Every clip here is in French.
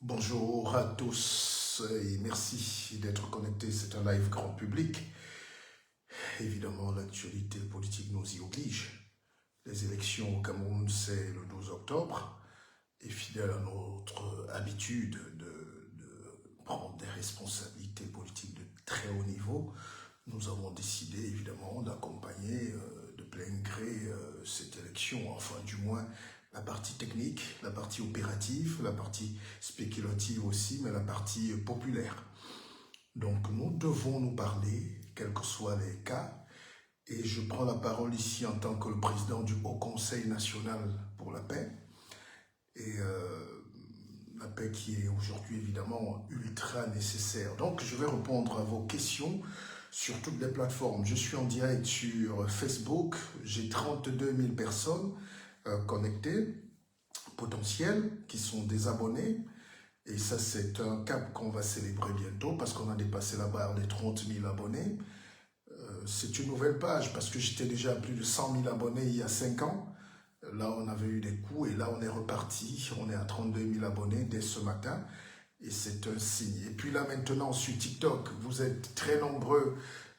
Bonjour à tous et merci d'être connectés. C'est un live grand public. Évidemment, l'actualité politique nous y oblige. Les élections au Cameroun, c'est le 12 octobre. Et fidèle à notre habitude de prendre des responsabilités politiques de très haut niveau, nous avons décidé évidemment d'accompagner de plein gré cette élection, enfin du moins la partie technique, la partie opérative, la partie spéculative aussi, mais la partie populaire. Donc nous devons nous parler, quels que soient les cas, et je prends la parole ici en tant que le président du Haut Conseil national pour la paix, et la paix qui est aujourd'hui évidemment ultra nécessaire. Donc je vais répondre à vos questions sur toutes les plateformes. Je suis en direct sur Facebook, j'ai 32 000 personnes connectés, potentiels, qui sont des abonnés. Et ça, c'est un cap qu'on va célébrer bientôt parce qu'on a dépassé la barre des 30 000 abonnés. C'est une nouvelle page parce que j'étais déjà à plus de 100 000 abonnés il y a 5 ans. Là, on avait eu des coups et là, on est reparti. On est à 32 000 abonnés dès ce matin. Et c'est un signe. Et puis là, maintenant, sur TikTok, vous êtes très nombreux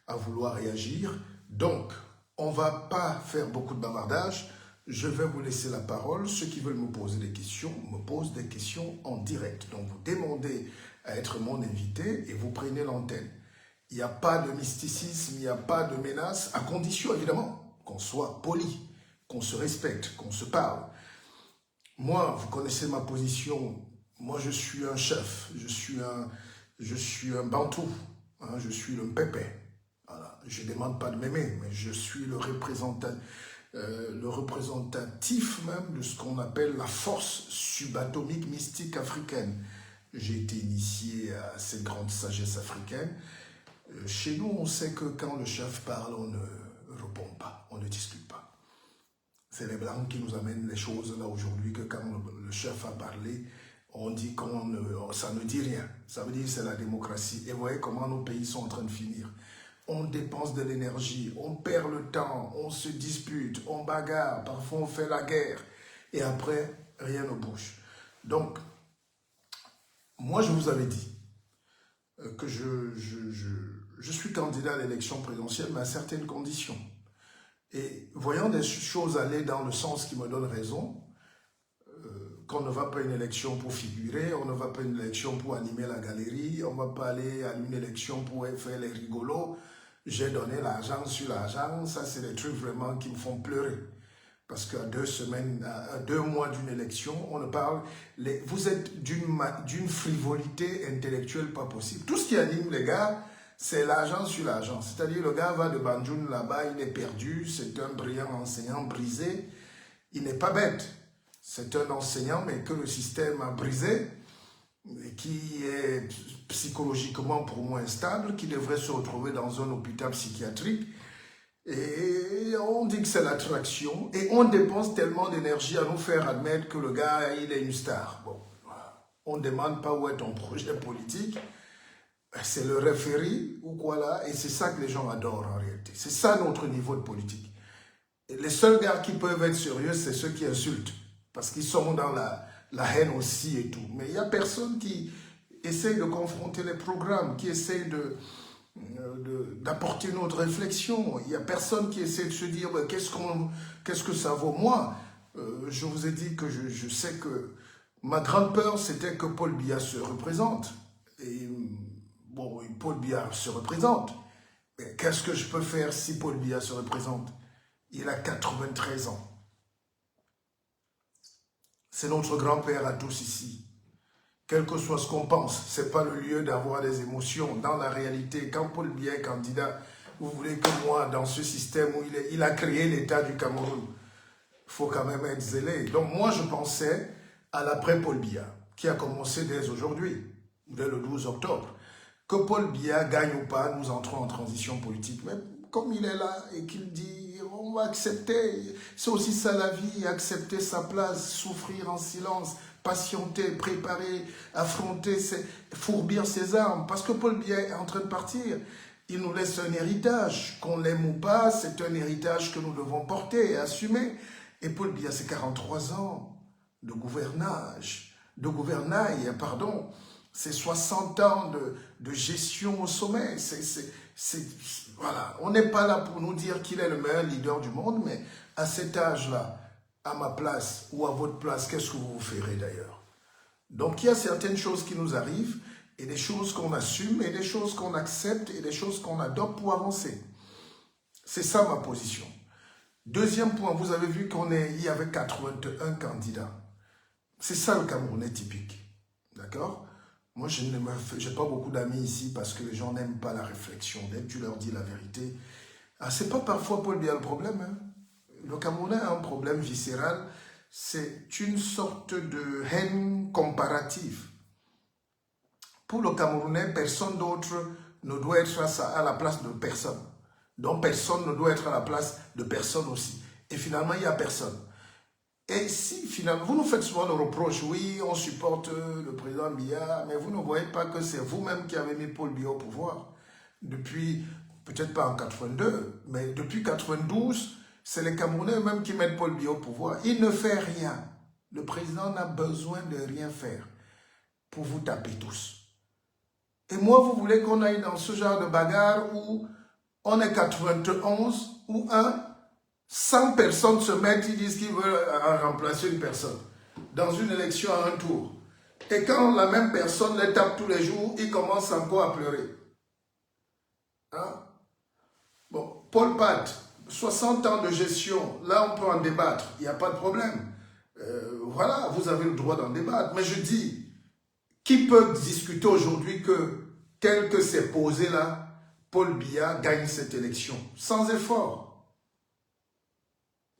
à vouloir réagir. Donc, on ne va pas faire beaucoup de bavardage. Je vais vous laisser la parole. Ceux qui veulent me poser des questions, me posent des questions en direct. Donc, vous demandez à être mon invité et vous prenez l'antenne. Il n'y a pas de mysticisme, il n'y a pas de menace, à condition, évidemment, qu'on soit poli, qu'on se respecte, qu'on se parle. Moi, vous connaissez ma position. Moi, je suis un chef. Je suis un bantou. Hein, je suis le pépé. Voilà. Je ne demande pas de m'aimer, mais je suis le représentatif même de ce qu'on appelle la force subatomique mystique africaine. J'ai été initié à cette grande sagesse africaine. Chez nous, on sait que quand le chef parle, on ne répond pas, on ne discute pas. C'est les Blancs qui nous amènent les choses là aujourd'hui, que quand le chef a parlé, on dit ça ne dit rien. Ça veut dire que c'est la démocratie. Et vous voyez comment nos pays sont en train de finir. On dépense de l'énergie, on perd le temps, on se dispute, on bagarre, parfois on fait la guerre. Et après, rien ne bouge. Donc, moi je vous avais dit que je suis candidat à l'élection présidentielle, mais à certaines conditions. Et voyant des choses aller dans le sens qui me donne raison, qu'on ne va pas à une élection pour figurer, on ne va pas à une élection pour animer la galerie, on ne va pas aller à une élection pour faire les rigolos. J'ai donné l'argent sur l'argent, ça c'est des trucs vraiment qui me font pleurer. Parce qu'à 2 semaines, à 2 mois d'une élection, on ne parle... vous êtes d'une frivolité intellectuelle pas possible. Tout ce qui anime les gars, c'est l'argent sur l'argent. C'est-à-dire le gars va de Banjul là-bas, il est perdu, c'est un brillant enseignant brisé. Il n'est pas bête. C'est un enseignant, mais que le système a brisé, et qui est psychologiquement pour moi instable, qui devrait se retrouver dans un hôpital psychiatrique. Et on dit que c'est l'attraction, et on dépense tellement d'énergie à nous faire admettre que le gars, il est une star. Bon, voilà. On ne demande pas où est ton projet politique, c'est le référé ou quoi là, et c'est ça que les gens adorent en réalité. C'est ça notre niveau de politique. Et les seuls gars qui peuvent être sérieux, c'est ceux qui insultent, parce qu'ils sont dans la haine aussi et tout. Mais il n'y a personne qui essaye de confronter les programmes, qui essaye d'apporter notre réflexion. Il n'y a personne qui essaie de se dire ben, qu'est-ce que ça vaut. Moi, je vous ai dit que je sais que ma grande peur, c'était que Paul Biya se représente. Et bon, Paul Biya se représente. Mais qu'est-ce que je peux faire si Paul Biya se représente? Il a 93 ans. C'est notre grand-père à tous ici. Quel que soit ce qu'on pense, ce n'est pas le lieu d'avoir des émotions. Dans la réalité, quand Paul Biya est candidat, vous voulez que moi, dans ce système où il a créé l'État du Cameroun, il faut quand même être zélé. Donc moi, je pensais à l'après-Paul Biya, qui a commencé dès aujourd'hui, dès le 12 octobre. Que Paul Biya gagne ou pas, nous entrons en transition politique. Mais comme il est là et qu'il dit, on va accepter, c'est aussi ça la vie, accepter sa place, souffrir en silence, patienter, préparer, affronter, fourbir ses armes. Parce que Paul Biya est en train de partir. Il nous laisse un héritage. Qu'on l'aime ou pas, c'est un héritage que nous devons porter et assumer. Et Paul Biya, c'est 43 ans de gouvernage, de gouvernail, pardon. C'est 60 ans de gestion au sommet. Voilà. On n'est pas là pour nous dire qu'il est le meilleur leader du monde, mais à cet âge-là, à ma place ou à votre place, qu'est-ce que vous ferez d'ailleurs? Donc il y a certaines choses qui nous arrivent, et des choses qu'on assume, et des choses qu'on accepte, et des choses qu'on adopte pour avancer. C'est ça ma position. Deuxième point, vous avez vu il y avait 81 candidats. C'est ça le Camerounais typique. D'accord? Moi, je n'ai pas beaucoup d'amis ici parce que les gens n'aiment pas la réflexion. Dès que tu leur dis la vérité, c'est pas parfois Paul Biya le problème. Hein? Le Camerounais a un problème viscéral. C'est une sorte de haine comparative. Pour le Camerounais, personne d'autre ne doit être à la place de personne. Donc personne ne doit être à la place de personne aussi. Et finalement, il n'y a personne. Et si finalement, vous nous faites souvent le reproche, oui, on supporte le président Biya, mais vous ne voyez pas que c'est vous-même qui avez mis Paul Biya au pouvoir. Depuis, peut-être pas en 82, mais depuis 92, c'est les Camerounais eux-mêmes qui mettent Paul Biya au pouvoir. Il ne fait rien. Le président n'a besoin de rien faire pour vous taper tous. Et moi, vous voulez qu'on aille dans ce genre de bagarre où on est 91, où 100 personnes se mettent, ils disent qu'ils veulent remplacer une personne dans une élection à un tour. Et quand la même personne les tape tous les jours, ils commencent encore à pleurer. Hein? Bon, Paul Pat, 60 ans de gestion, là on peut en débattre, il n'y a pas de problème. Voilà, vous avez le droit d'en débattre. Mais je dis, qui peut discuter aujourd'hui que, tel que c'est posé là, Paul Biya gagne cette élection sans effort?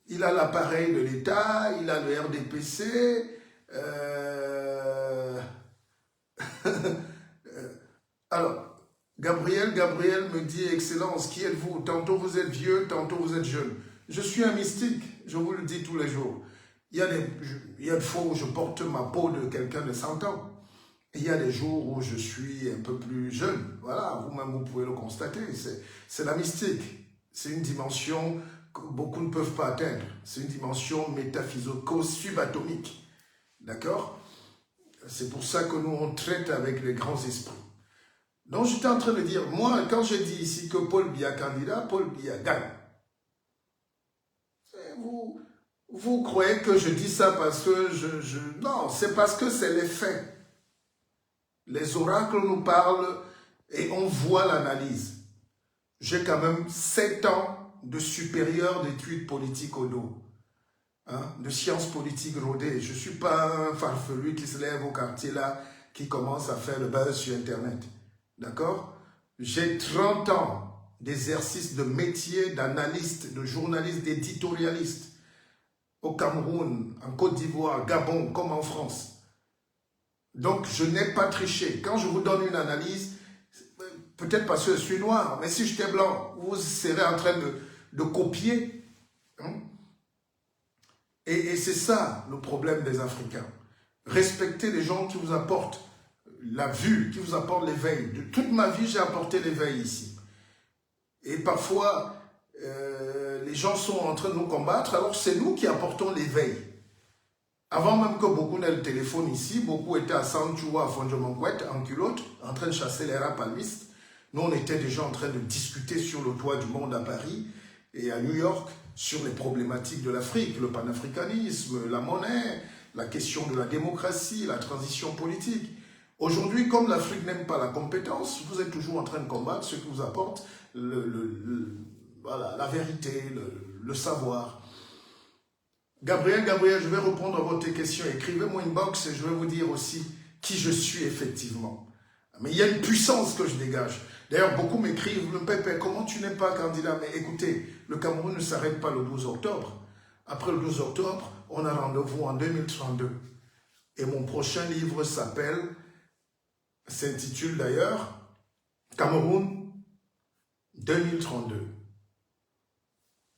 Il a l'appareil de l'État, il a le RDPC. Alors, Gabriel me dit, Excellence, qui êtes-vous? Tantôt vous êtes vieux, tantôt vous êtes jeune. Je suis un mystique, je vous le dis tous les jours. Il y a des fois où je porte ma peau de quelqu'un de 100 ans. Il y a des jours où je suis un peu plus jeune. Voilà, vous-même, vous pouvez le constater. C'est la mystique. C'est une dimension que beaucoup ne peuvent pas atteindre. C'est une dimension métaphysico-subatomique. D'accord? C'est pour ça que nous, on traite avec les grands esprits. Donc, j'étais en train de dire, moi, quand je dis ici que Paul Biya candidat, Paul Biya gagne. Vous croyez que je dis ça parce que Non, c'est parce que c'est les faits. Les oracles nous parlent et on voit l'analyse. J'ai quand même 7 ans de supérieur d'études politiques au dos, hein, de sciences politiques rodées. Je ne suis pas un farfelu qui se lève au quartier là, qui commence à faire le buzz sur Internet. D'accord? J'ai 30 ans d'exercice de métier d'analyste, de journaliste, d'éditorialiste au Cameroun, en Côte d'Ivoire, Gabon, comme en France. Donc, je n'ai pas triché. Quand je vous donne une analyse, peut-être parce que je suis noir, mais si j'étais blanc, vous serez en train de copier. Hein? Et c'est ça le problème des Africains. Respectez les gens qui vous apportent la vue, qui vous apportent l'éveil. De toute ma vie, j'ai apporté l'éveil ici. Et parfois, les gens sont en train de nous combattre, alors c'est nous qui apportons l'éveil. Avant même que beaucoup n'aient le téléphone ici, beaucoup étaient à Sanchoua, à Fondjomonguet, en culotte, en train de chasser les rats palmistes. Nous, on était déjà en train de discuter sur le toit du monde à Paris et à New York sur les problématiques de l'Afrique, le panafricanisme, la monnaie, la question de la démocratie, la transition politique. Aujourd'hui, comme l'Afrique n'aime pas la compétence, vous êtes toujours en train de combattre ce qui vous apporte voilà, la vérité, le savoir. Gabriel, je vais répondre à votre question. Écrivez-moi une box et je vais vous dire aussi qui je suis effectivement. Mais il y a une puissance que je dégage. D'ailleurs, beaucoup m'écrivent, le Pépé, comment tu n'es pas candidat? Mais écoutez, le Cameroun ne s'arrête pas le 12 octobre. Après le 12 octobre, on a rendez-vous en 2032. Et mon prochain livre s'intitule d'ailleurs Cameroun 2032.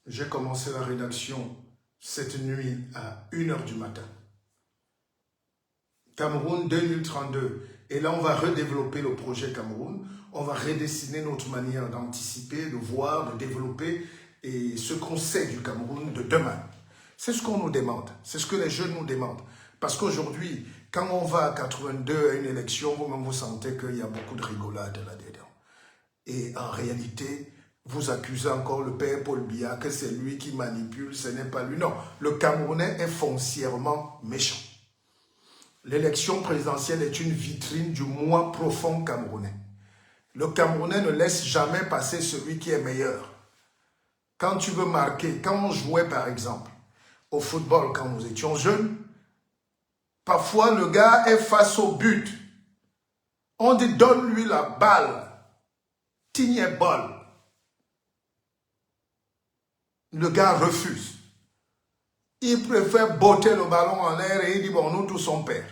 J'ai commencé la rédaction cette nuit à 1h du matin. Cameroun 2032. Et là, on va redévelopper le projet Cameroun. On va redessiner notre manière d'anticiper, de voir, de développer et ce qu'on sait du Cameroun de demain. C'est ce qu'on nous demande. C'est ce que les jeunes nous demandent. Parce qu'aujourd'hui, quand on va à 82 à une élection, vous-même vous sentez qu'il y a beaucoup de rigolade là-dedans. Et en réalité, vous accusez encore le père Paul Biya que c'est lui qui manipule, ce n'est pas lui. Non, le Camerounais est foncièrement méchant. L'élection présidentielle est une vitrine du moi profond camerounais. Le Camerounais ne laisse jamais passer celui qui est meilleur. Quand tu veux marquer, quand on jouait par exemple au football quand nous étions jeunes, parfois le gars est face au but. On dit donne-lui la balle. Tigne balle. Le gars refuse. Il préfère botter le ballon en l'air et il dit bon, nous tous son père.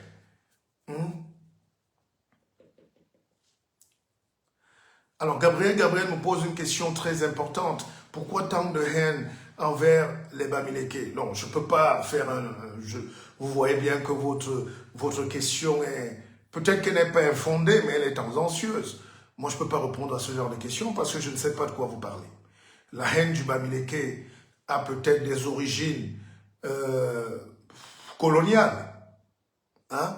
Alors Gabriel me pose une question très importante. Pourquoi tant de haine envers les Bamileke? Non, je ne peux pas faire vous voyez bien que votre question est... Peut-être qu'elle n'est pas infondée, mais elle est tendancieuse. Moi, je ne peux pas répondre à ce genre de questions parce que je ne sais pas de quoi vous parlez. La haine du Bamileke a peut-être des origines coloniales. Hein?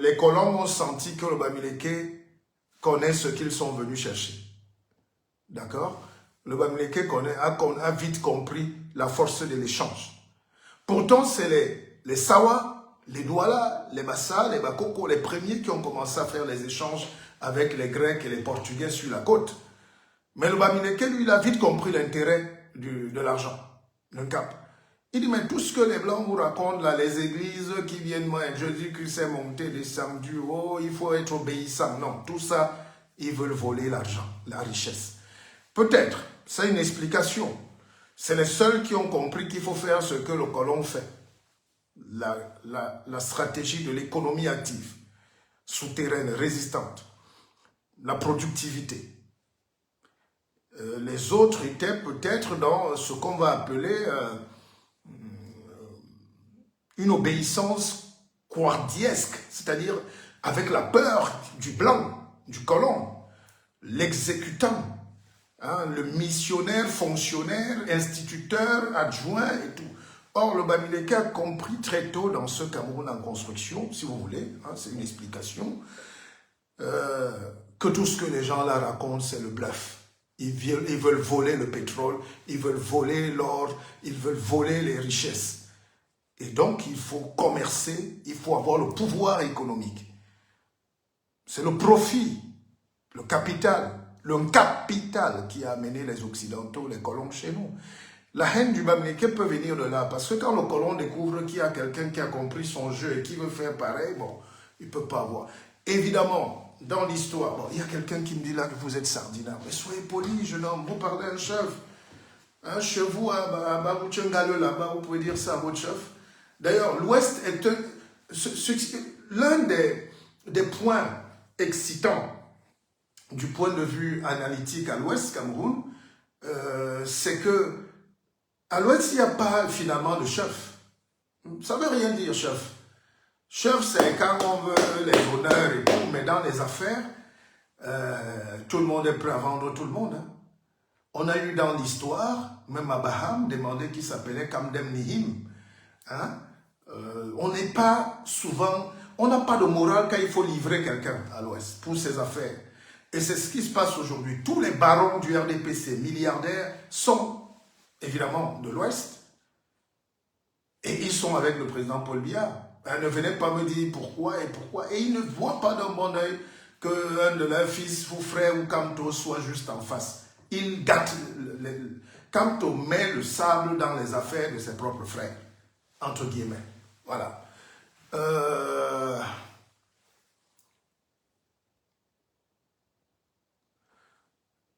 Les colons ont senti que le Bamileke connaît ce qu'ils sont venus chercher. D'accord? Le Bamileke a vite compris la force de l'échange. Pourtant, c'est les Sawa, les Douala, les Massa, les Bakoko, les premiers qui ont commencé à faire les échanges avec les Grecs et les Portugais sur la côte. Mais le Bamileke, lui, il a vite compris l'intérêt de l'argent, le cap. Il dit, mais tout ce que les Blancs vous racontent, là, les églises qui viennent, moi, je dis que c'est monté, descendu, oh, il faut être obéissant. Non, tout ça, ils veulent voler l'argent, la richesse. Peut-être, c'est une explication. C'est les seuls qui ont compris qu'il faut faire ce que le colon fait. La stratégie de l'économie active, souterraine, résistante, la productivité. Les autres étaient peut-être dans ce qu'on va appeler une obéissance couardiesque, c'est-à-dire avec la peur du blanc, du colon, l'exécutant, hein, le missionnaire, fonctionnaire, instituteur, adjoint et tout. Or, le Bamileke a compris très tôt dans ce Cameroun en construction, si vous voulez, hein, c'est une explication, que tout ce que les gens là racontent, c'est le bluff. Ils veulent voler le pétrole, ils veulent voler l'or, ils veulent voler les richesses. Et donc, il faut commercer, il faut avoir le pouvoir économique. C'est le profit, le capital qui a amené les Occidentaux, les colons chez nous. La haine du Bamileke peut venir de là, parce que quand le colon découvre qu'il y a quelqu'un qui a compris son jeu et qui veut faire pareil, bon, il ne peut pas avoir. Évidemment, dans l'histoire, bon, il y a quelqu'un qui me dit là que vous êtes sardinard. Mais soyez poli, jeune homme, vous parlez à un chef. Un chef, vous, là-bas, vous pouvez dire ça à votre chef. D'ailleurs, l'Ouest est l'un des points excitants du point de vue analytique à l'Ouest, Cameroun, c'est que à l'Ouest, il n'y a pas finalement de chef. Ça ne veut rien dire, chef. Chef, c'est quand on veut les honneurs et tout, mais dans les affaires, tout le monde est prêt à vendre tout le monde. Hein. On a eu dans l'histoire, même à Baham, des mandats qui s'appelaient Kamdem Nihim. Hein? On n'est pas souvent, on n'a pas de morale quand il faut livrer quelqu'un à l'Ouest pour ses affaires. Et c'est ce qui se passe aujourd'hui. Tous les barons du RDPC, milliardaires, sont évidemment de l'Ouest. Et ils sont avec le président Paul Biya. Ne venez pas me dire pourquoi et pourquoi. Et ils ne voient pas d'un bon oeil qu'un de leurs fils ou frères ou Kamto soit juste en face. Ils gâtent. Kamto met le sable dans les affaires de ses propres frères. Entre guillemets. Voilà.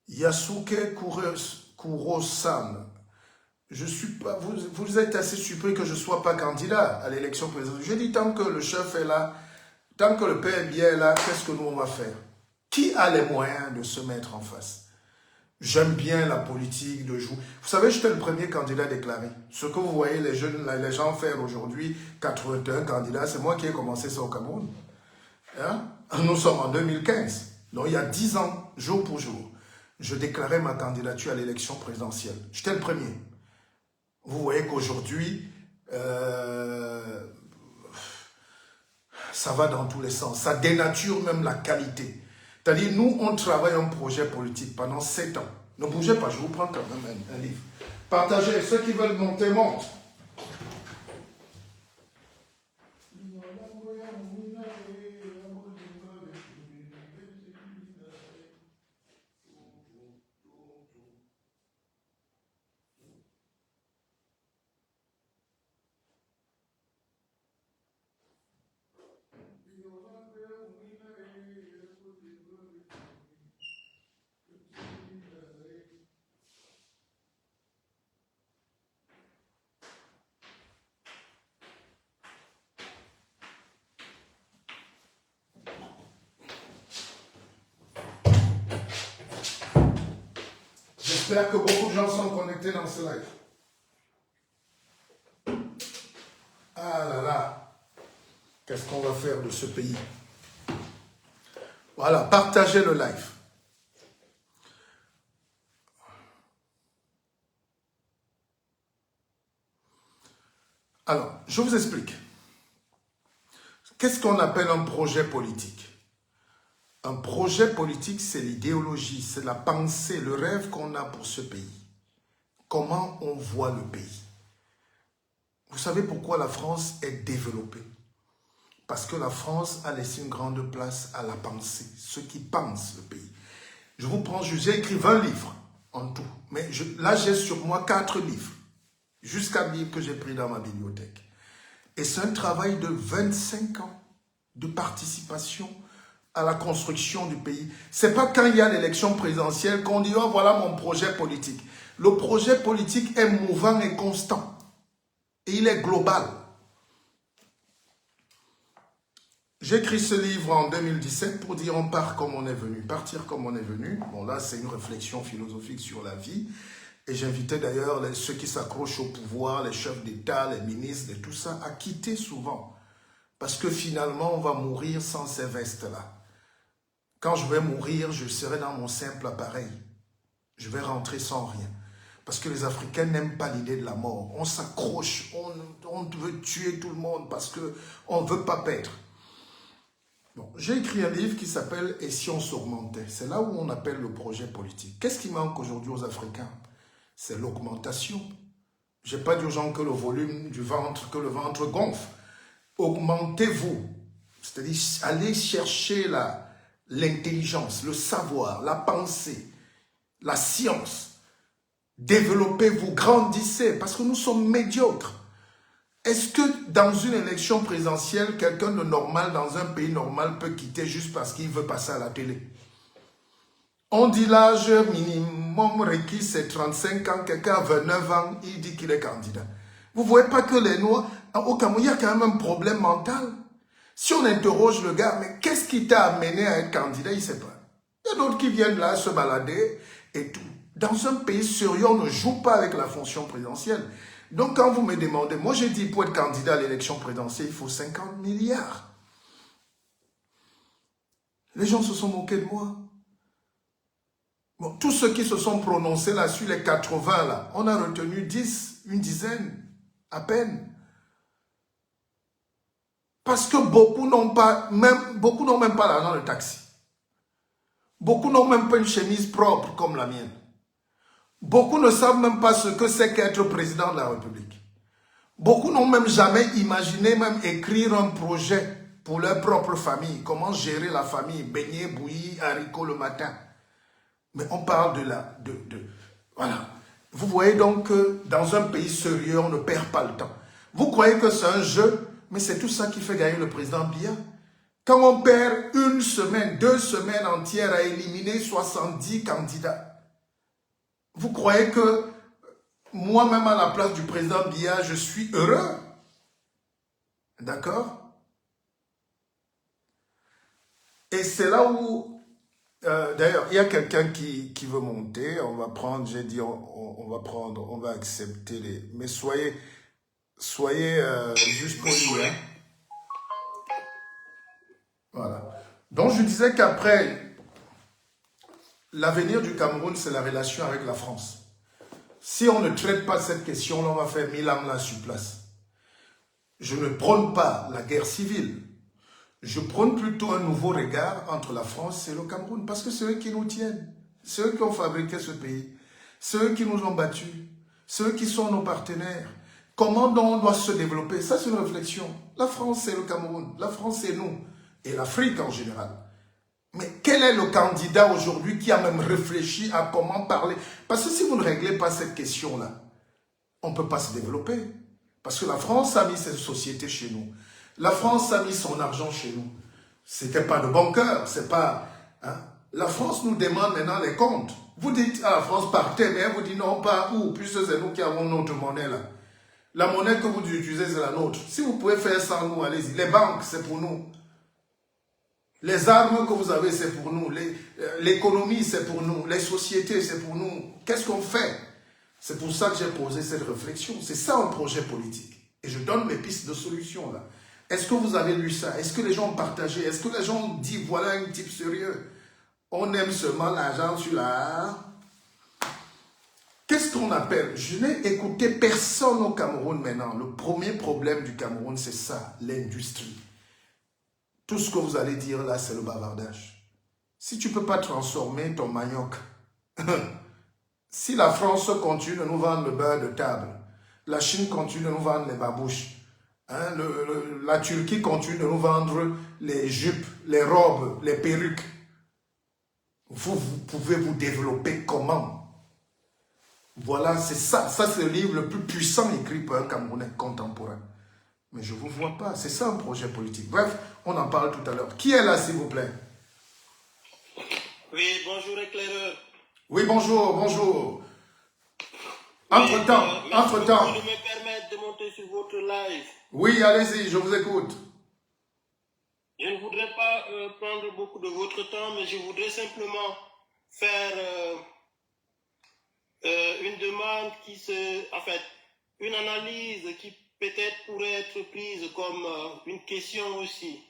Yasuke Kurosan. Je suis pas, vous êtes assez surpris que je ne sois pas candidat à l'élection présidentielle. Je dis tant que le chef est là, tant que le père Biya est là, qu'est-ce que nous on va faire? Qui a les moyens de se mettre en face? J'aime bien la politique de jouer. Vous savez, j'étais le premier candidat déclaré. Ce que vous voyez les gens faire aujourd'hui, 81 candidats, c'est moi qui ai commencé ça au Cameroun. Hein? Nous sommes en 2015. Donc il y a 10 ans, jour pour jour, je déclarais ma candidature à l'élection présidentielle. J'étais le premier. Vous voyez qu'aujourd'hui, ça va dans tous les sens. Ça dénature même la qualité. C'est-à-dire, nous, on travaille un projet politique pendant 7 ans. Ne bougez pas, je vous prends quand même un livre. Partagez, ceux qui veulent monter, montent. J'espère que beaucoup de gens sont connectés dans ce live. Ah là là, qu'est-ce qu'on va faire de ce pays? Voilà, partagez le live. Alors, je vous explique. Qu'est-ce qu'on appelle un projet politique? Un projet politique, c'est l'idéologie, c'est la pensée, le rêve qu'on a pour ce pays. Comment on voit le pays. Vous savez pourquoi la France est développée? Parce que la France a laissé une grande place à la pensée, ceux qui pensent le pays. Je vous prends, j'ai écrit 20 livres en tout, mais là j'ai sur moi 4 livres, jusqu'à livre que j'ai pris dans ma bibliothèque. Et c'est un travail de 25 ans de participation à la construction du pays. C'est pas quand il y a l'élection présidentielle qu'on dit « Oh, voilà mon projet politique ». Le projet politique est mouvant et constant. Et il est global. J'ai écrit ce livre en 2017 pour dire on part comme on est venu, partir comme on est venu. Bon là c'est une réflexion philosophique sur la vie. Et j'invitais d'ailleurs ceux qui s'accrochent au pouvoir, les chefs d'État, les ministres et tout ça, à quitter souvent. Parce que finalement on va mourir sans ces vestes-là. Quand je vais mourir, je serai dans mon simple appareil. Je vais rentrer sans rien. Parce que les Africains n'aiment pas l'idée de la mort. On s'accroche, on veut tuer tout le monde parce qu'on ne veut pas perdre. Bon, j'ai écrit un livre qui s'appelle « Et si on surmontait ?» C'est là où on appelle le projet politique. Qu'est-ce qui manque aujourd'hui aux Africains? C'est l'augmentation. Je n'ai pas dit aux gens que le volume du ventre, que le ventre gonfle. Augmentez-vous. C'est-à-dire, allez chercher l'intelligence, le savoir, la pensée, la science. Développez-vous, grandissez, parce que nous sommes médiocres. Est-ce que dans une élection présidentielle, quelqu'un de normal dans un pays normal peut quitter juste parce qu'il veut passer à la télé? On dit l'âge minimum requis, c'est 35 ans. Quelqu'un a 29 ans, il dit qu'il est candidat. Vous ne voyez pas que les Noirs, au Cameroun, il y a quand même un problème mental. Si on interroge le gars, mais qu'est-ce qui t'a amené à être candidat? Il ne sait pas. Il y a d'autres qui viennent là se balader et tout. Dans un pays sérieux, on ne joue pas avec la fonction présidentielle. Donc quand vous me demandez, moi j'ai dit pour être candidat à l'élection présidentielle, il faut 50 milliards. Les gens se sont moqués de moi. Bon, tous ceux qui se sont prononcés là sur les 80 là, on a retenu 10, une dizaine, à peine. Parce que beaucoup n'ont même pas l'argent de taxi. Beaucoup n'ont même pas une chemise propre comme la mienne. Beaucoup ne savent même pas ce que c'est qu'être président de la République. Beaucoup n'ont même jamais imaginé même écrire un projet pour leur propre famille. Comment gérer la famille, beignet, bouilli, haricots le matin. Mais on parle voilà. Vous voyez donc que dans un pays sérieux, on ne perd pas le temps. Vous croyez que c'est un jeu, mais c'est tout ça qui fait gagner le président Biya. Quand on perd 1 semaine, 2 semaines entières à éliminer 70 candidats, vous croyez que moi-même à la place du président Biya, je suis heureux? D'accord? Et c'est là où, d'ailleurs, il y a quelqu'un qui veut monter, on va prendre, j'ai dit, on va accepter les... Mais soyez juste polis, hein? Voilà. Donc je disais qu'après, l'avenir du Cameroun, c'est la relation avec la France. Si on ne traite pas cette question, on va faire 1000 ans là sur place. Je ne prône pas la guerre civile. Je prône plutôt un nouveau regard entre la France et le Cameroun, parce que c'est eux qui nous tiennent, c'est eux qui ont fabriqué ce pays, c'est eux qui nous ont battus, c'est eux qui sont nos partenaires. Comment donc on doit se développer? Ça, c'est une réflexion. La France, c'est le Cameroun, la France, c'est nous, et l'Afrique en général. Mais quel est le candidat aujourd'hui qui a même réfléchi à comment parler? Parce que si vous ne réglez pas cette question-là, on ne peut pas se développer. Parce que la France a mis ses sociétés chez nous. La France a mis son argent chez nous. Ce n'était pas de bon cœur, c'est pas... Hein? La France nous demande maintenant les comptes. Vous dites à la France partez, mais elle vous dit non, pas où, puisque c'est nous qui avons notre monnaie là. La monnaie que vous utilisez, c'est la nôtre. Si vous pouvez faire sans nous, allez-y. Les banques, c'est pour nous. Les armes que vous avez, c'est pour nous. L'économie, c'est pour nous. Les sociétés, c'est pour nous. Qu'est-ce qu'on fait? C'est pour ça que j'ai posé cette réflexion. C'est ça un projet politique. Et je donne mes pistes de solutions là. Est-ce que vous avez lu ça? Est-ce que les gens ont partagé? Est-ce que les gens ont dit voilà un type sérieux? On aime seulement l'argent sur la... Qu'est-ce qu'on appelle? Je n'ai écouté personne au Cameroun maintenant. Le premier problème du Cameroun, c'est ça, l'industrie. Tout ce que vous allez dire là, c'est le bavardage. Si tu ne peux pas transformer ton manioc, si la France continue de nous vendre le beurre de table, la Chine continue de nous vendre les babouches, hein, la Turquie continue de nous vendre les jupes, les robes, les perruques, vous pouvez vous développer comment? Voilà, c'est ça. Ça, c'est le livre le plus puissant écrit par un Camerounais contemporain. Mais je ne vous vois pas. C'est ça un projet politique. Bref, on en parle tout à l'heure. Qui est là, s'il vous plaît? Oui, bonjour éclaireur. Oui, bonjour, bonjour. Entre-temps, entre-temps. Vous me permettre de monter sur votre live. Oui, allez-y, je vous écoute. Je ne voudrais pas prendre beaucoup de votre temps, mais je voudrais simplement faire une demande en fait, une analyse qui peut-être pourrait être prise comme une question aussi.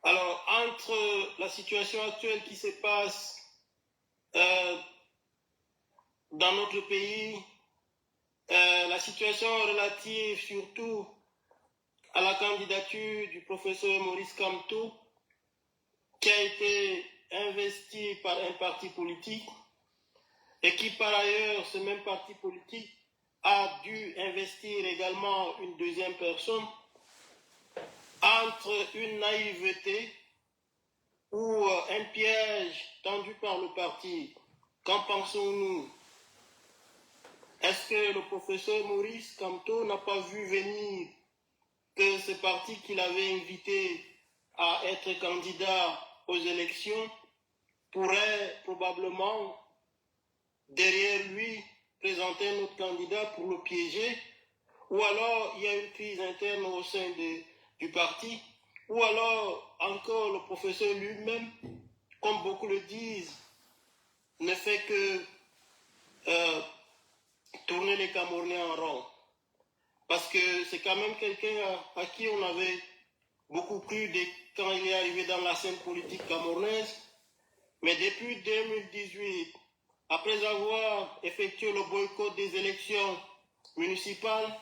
Alors, entre la situation actuelle qui se passe dans notre pays, la situation relative surtout à la candidature du professeur Maurice Kamto, qui a été investi par un parti politique et qui par ailleurs, ce même parti politique a dû investir également une deuxième personne, entre une naïveté ou un piège tendu par le parti. Qu'en pensons-nous? Est-ce que le professeur Maurice Kamto n'a pas vu venir que ce parti qu'il avait invité à être candidat aux élections pourrait probablement, derrière lui, présenter un autre candidat pour le piéger? Ou alors il y a une crise interne au sein du parti? Ou alors encore le professeur lui-même, comme beaucoup le disent, ne fait que tourner les Camerounais en rond? Parce que c'est quand même quelqu'un à qui on avait beaucoup cru quand il est arrivé dans la scène politique camerounaise. Mais depuis 2018, après avoir effectué le boycott des élections municipales,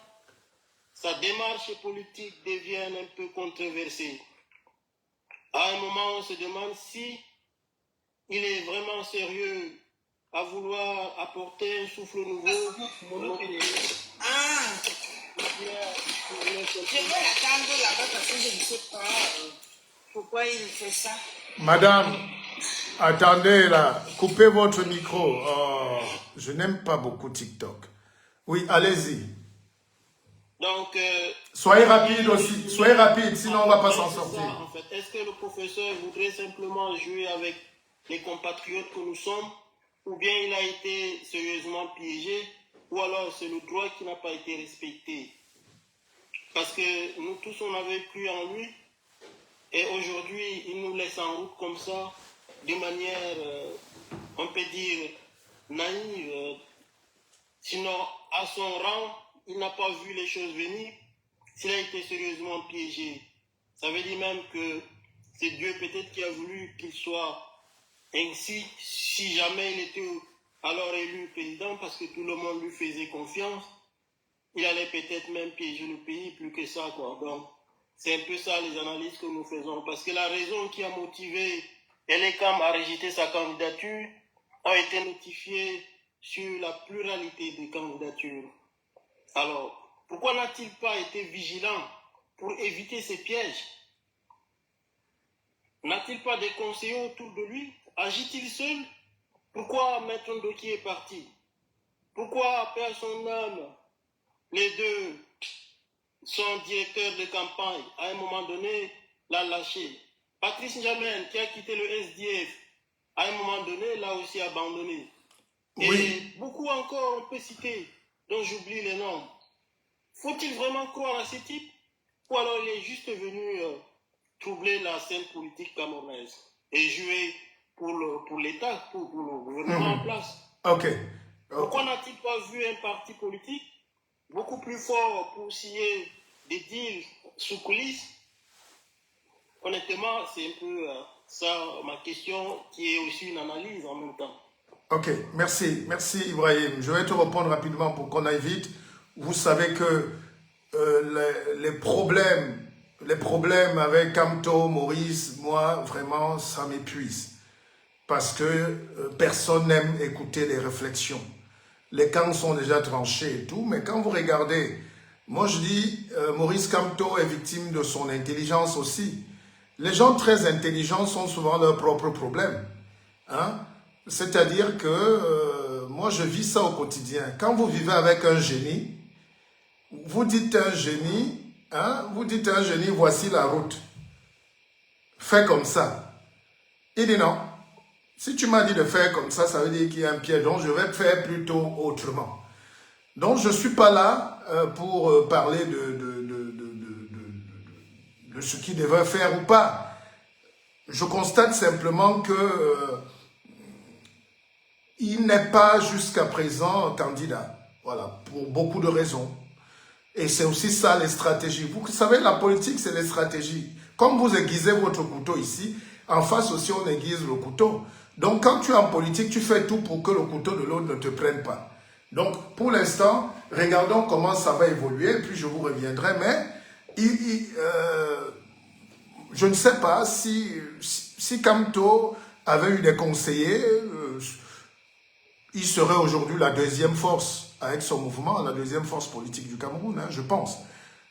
sa démarche politique devient un peu controversée. À un moment, on se demande si il est vraiment sérieux à vouloir apporter un souffle nouveau pour notre pays. Je vais attendre là-bas parce que je ne sais pas pourquoi il fait ça. Madame, attendez là, coupez votre micro. Oh, je n'aime pas beaucoup TikTok. Oui, allez-y. Donc, soyez rapide aussi, soyez rapide, sinon on ne va pas s'en sortir. En fait. Est-ce que le professeur voudrait simplement jouer avec les compatriotes que nous sommes, ou bien il a été sérieusement piégé, ou alors c'est le droit qui n'a pas été respecté? Parce que nous tous, on avait cru en lui, et aujourd'hui, il nous laisse en route comme ça, de manière, on peut dire, naïve. Sinon, à son rang, il n'a pas vu les choses venir. S'il a été sérieusement piégé, ça veut dire même que c'est Dieu peut-être qui a voulu qu'il soit ainsi, si jamais il était alors élu président, parce que tout le monde lui faisait confiance, il allait peut-être même piéger le pays, plus que ça, quoi. Donc, C'est un peu ça les analyses que nous faisons. Parce que la raison qui a motivé Elekam à rejeter sa candidature a été notifiée sur la pluralité des candidatures. Alors, pourquoi n'a-t-il pas été vigilant pour éviter ces pièges? N'a-t-il pas des conseillers autour de lui? Agit-il seul? Pourquoi Maître Ndoki est parti? Pourquoi, père son âme, les deux, son directeur de campagne, à un moment donné, l'a lâché? Patrice Njamène, qui a quitté le SDF, à un moment donné, l'a aussi abandonné. Oui. Et beaucoup encore, on peut citer, dont j'oublie les noms. Faut-il vraiment croire à ces types? Ou alors il est juste venu troubler la scène politique camerounaise et jouer pour l'État, pour le gouvernement en place? Ok. Pourquoi n'a-t-il pas vu un parti politique beaucoup plus fort pour signer des deals sous coulisses? Honnêtement, c'est un peu ça ma question, qui est aussi une analyse en même temps. Ok, merci Ibrahim. Je vais te répondre rapidement pour qu'on aille vite. Vous savez que les problèmes avec Kamto, Maurice, moi, vraiment, ça m'épuise. Parce que personne n'aime écouter les réflexions. Les camps sont déjà tranchés et tout, mais quand vous regardez, moi je dis, Maurice Kamto est victime de son intelligence aussi. Les gens très intelligents sont souvent leurs propres problèmes. Hein? C'est-à-dire que moi je vis ça au quotidien. Quand vous vivez avec un génie, vous dites à un génie, voici la route. Fais comme ça. Il dit non. Si tu m'as dit de faire comme ça, ça veut dire qu'il y a un piège. Donc je vais faire plutôt autrement. Donc je ne suis pas là pour parler de ce qu'il devrait faire ou pas. Je constate simplement que il n'est pas jusqu'à présent candidat. Voilà, pour beaucoup de raisons. Et c'est aussi ça les stratégies. Vous savez, la politique, c'est les stratégies. Comme vous aiguisez votre couteau ici, en face aussi, on aiguise le couteau. Donc, quand tu es en politique, tu fais tout pour que le couteau de l'autre ne te prenne pas. Donc, pour l'instant, regardons comment ça va évoluer, puis je vous reviendrai. Mais, je ne sais pas si Kamto avait eu des conseillers, il serait aujourd'hui la deuxième force avec son mouvement, la deuxième force politique du Cameroun, hein, je pense.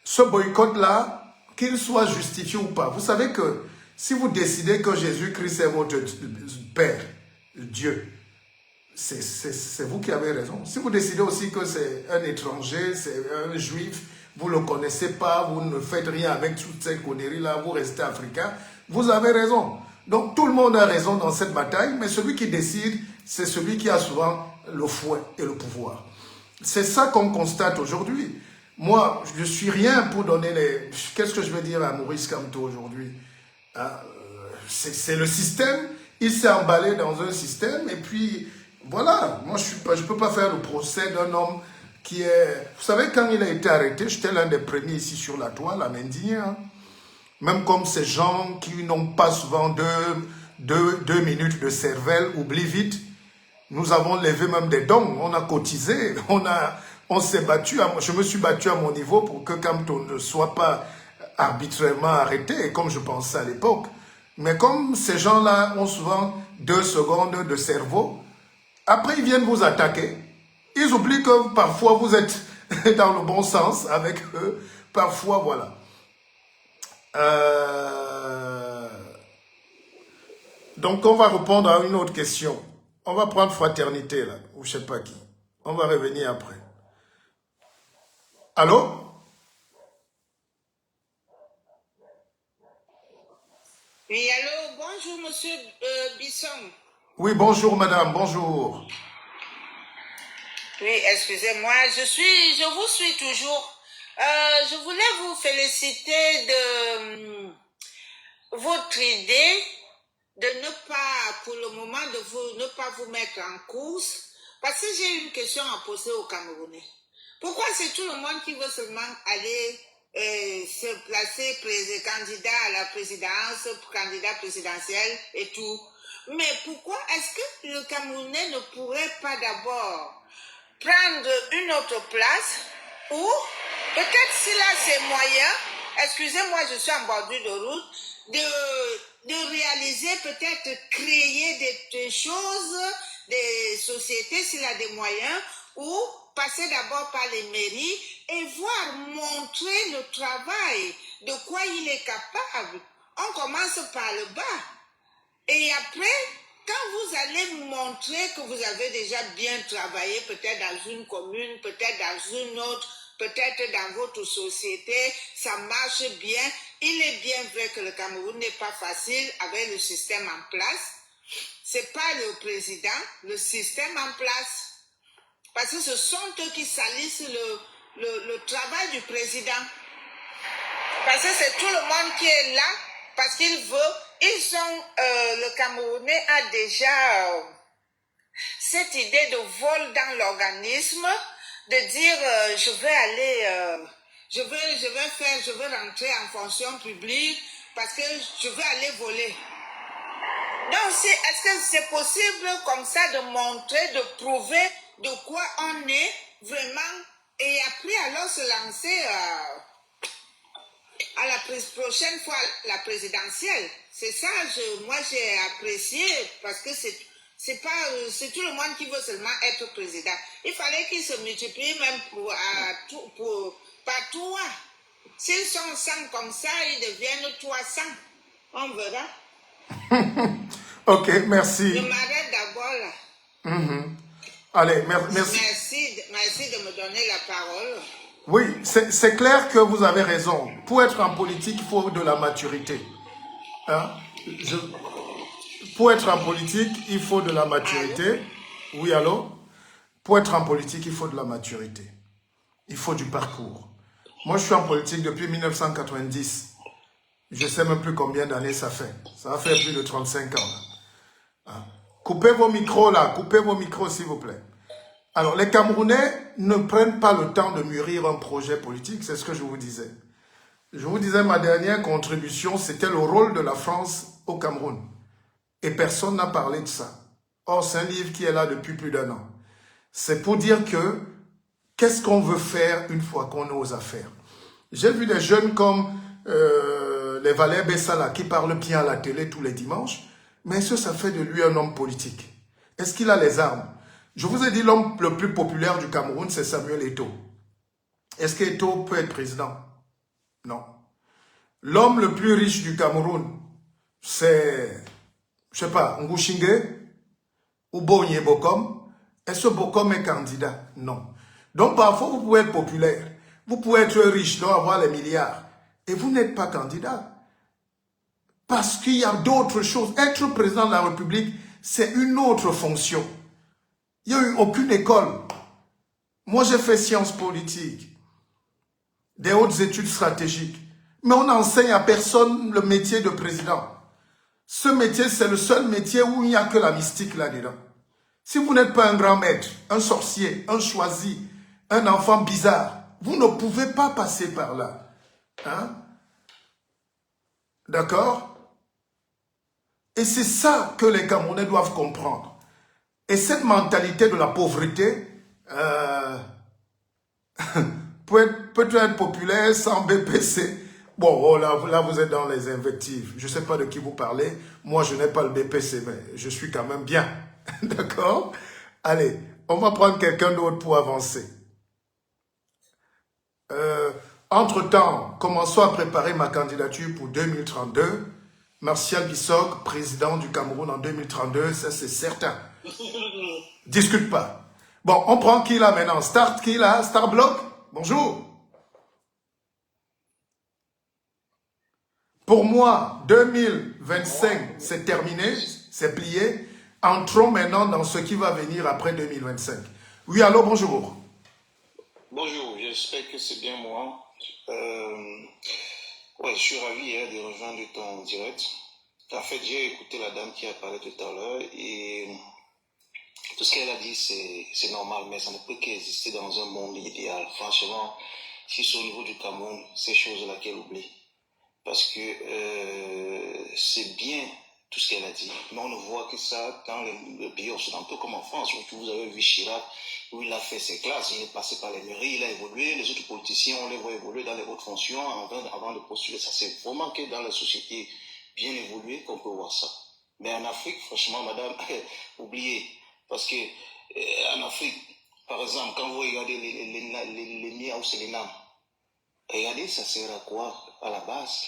Ce boycott-là, qu'il soit justifié ou pas, vous savez que si vous décidez que Jésus-Christ est votre Père, Dieu, c'est vous qui avez raison. Si vous décidez aussi que c'est un étranger, c'est un juif, vous ne le connaissez pas, vous ne faites rien avec toutes ces conneries-là, vous restez africain, vous avez raison. Donc tout le monde a raison dans cette bataille, mais celui qui décide, c'est celui qui a souvent le fouet et le pouvoir. C'est ça qu'on constate aujourd'hui. Moi, je ne suis rien pour donner les... Qu'est-ce que je veux dire à Maurice Kamto aujourd'hui? C'est le système. Il s'est emballé dans un système et puis, voilà. Moi, je ne peux pas faire le procès d'un homme qui est... Vous savez, quand il a été arrêté, j'étais l'un des premiers ici sur la toile à m'indigner. Hein. Même comme ces gens qui n'ont pas souvent deux minutes de cervelle, oublient vite. Nous avons levé même des dons, on a cotisé, on s'est battu, je me suis battu à mon niveau pour que Kamto ne soit pas arbitrairement arrêté, comme je pensais à l'époque. Mais comme ces gens-là ont souvent 2 secondes de cerveau, après ils viennent vous attaquer. Ils oublient que parfois vous êtes dans le bon sens avec eux, parfois voilà. Donc on va répondre à une autre question. On va prendre fraternité, là, ou je ne sais pas qui. On va revenir après. Allô? Oui, allô, bonjour, monsieur Bisson. Oui, bonjour, madame, bonjour. Oui, excusez-moi, je vous suis toujours. Je voulais vous féliciter de votre idée de ne pas, pour le moment, ne pas vous mettre en course, parce que j'ai une question à poser aux Camerounais. Pourquoi c'est tout le monde qui veut seulement aller se placer candidat à la présidence, candidat présidentiel et tout? Mais pourquoi est-ce que le Camerounais ne pourrait pas d'abord prendre une autre place ou peut-être s'il a ses moyens, excusez-moi, je suis en bordure de route, de réaliser, peut-être créer des choses, des sociétés s'il a des moyens, ou passer d'abord par les mairies et voir, montrer le travail, de quoi il est capable. On commence par le bas. Et après, quand vous allez montrer que vous avez déjà bien travaillé, peut-être dans une commune, peut-être dans une autre, peut-être dans votre société, ça marche bien. Il est bien vrai que le Cameroun n'est pas facile avec le système en place. C'est pas le président, le système en place. Parce que ce sont eux qui salissent le travail du président. Parce que c'est tout le monde qui est là, parce qu'il veut. Le Camerounais a déjà cette idée de vol dans l'organisme, de dire je vais aller, je vais rentrer en fonction publique parce que je vais aller voler. Donc, est-ce que c'est possible comme ça de montrer, de prouver de quoi on est vraiment et après alors se lancer à la prochaine fois, la présidentielle? C'est ça, moi j'ai apprécié parce que c'est tout le monde qui veut seulement être président. Il fallait qu'ils se multiplient même par 3. S'ils sont 100 comme ça, ils deviennent 300. On verra. Ok, merci. Je m'arrête d'abord là. Allez, merci. Merci de me donner la parole. Oui, c'est clair que vous avez raison. Pour être en politique, il faut de la maturité. Hein? Pour être en politique, il faut de la maturité. Allô? Oui, allô? Pour être en politique, il faut de la maturité. Il faut du parcours. Moi, je suis en politique depuis 1990. Je ne sais même plus combien d'années ça fait. Ça va faire plus de 35 ans. Là. Hein? Coupez vos micros là. Coupez vos micros, s'il vous plaît. Alors, les Camerounais ne prennent pas le temps de mûrir un projet politique. C'est ce que je vous disais. Je vous disais, ma dernière contribution, c'était le rôle de la France au Cameroun. Et personne n'a parlé de ça. Or, c'est un livre qui est là depuis plus d'1 an. C'est pour dire que, qu'est-ce qu'on veut faire une fois qu'on ose faire? J'ai vu des jeunes comme les Valais Bessala qui parlent bien à la télé tous les dimanches, mais est-ce que ça fait de lui un homme politique? Est-ce qu'il a les armes? Je vous ai dit, l'homme le plus populaire du Cameroun, c'est Samuel Eto'o. Est-ce qu'Eto'o peut être président? Non. L'homme le plus riche du Cameroun, c'est, je sais pas, Ngushinge ou Bonye Bokom. Est-ce que Bokom est candidat? Non. Donc parfois, vous pouvez être populaire, vous pouvez être riche, donc avoir les milliards, et vous n'êtes pas candidat. Parce qu'il y a d'autres choses. Être président de la République, c'est une autre fonction. Il n'y a eu aucune école. Moi, j'ai fait sciences politiques, des hautes études stratégiques. Mais on n'enseigne à personne le métier de président. Ce métier, c'est le seul métier où il n'y a que la mystique là-dedans. Si vous n'êtes pas un grand maître, un sorcier, un choisi, un enfant bizarre, vous ne pouvez pas passer par là. Hein? D'accord? Et c'est ça que les Camerounais doivent comprendre. Et cette mentalité de la pauvreté peut être populaire sans BPC. Bon, oh, là, vous êtes dans les invectives. Je ne sais pas de qui vous parlez. Moi, je n'ai pas le BPC, mais je suis quand même bien. D'accord? Allez, on va prendre quelqu'un d'autre pour avancer. Entre-temps, commençons à préparer ma candidature pour 2032. Martial Bissok, président du Cameroun en 2032, ça c'est certain. Discute pas. Bon, on prend qui là maintenant? Start qui là? Starblock? Bonjour. Pour moi, 2025, c'est terminé, c'est plié. Entrons maintenant dans ce qui va venir après 2025. Oui, allô, bonjour. Bonjour, j'espère que c'est bien moi. Ouais, je suis ravi de rejoindre ton direct. En fait, j'ai écouté la dame qui a parlé tout à l'heure et tout ce qu'elle a dit, c'est normal, mais ça ne peut qu'exister dans un monde idéal. Franchement, si c'est au niveau du Cameroun, ces choses-là qu'elle oublie. Parce que c'est bien tout ce qu'elle a dit. Mais on ne voit que ça dans les pays occidentaux comme en France, où vous avez vu Chirac, où il a fait ses classes, il est passé par les mairies, il a évolué, les autres politiciens, on les voit évoluer dans les hautes fonctions avant de postuler. Ça, c'est vraiment que dans la société bien évoluée qu'on peut voir ça. Mais en Afrique, franchement, madame, oubliez, parce que en Afrique, par exemple, quand vous regardez les Nia ou les NAM, regardez, ça sert à quoi à la base?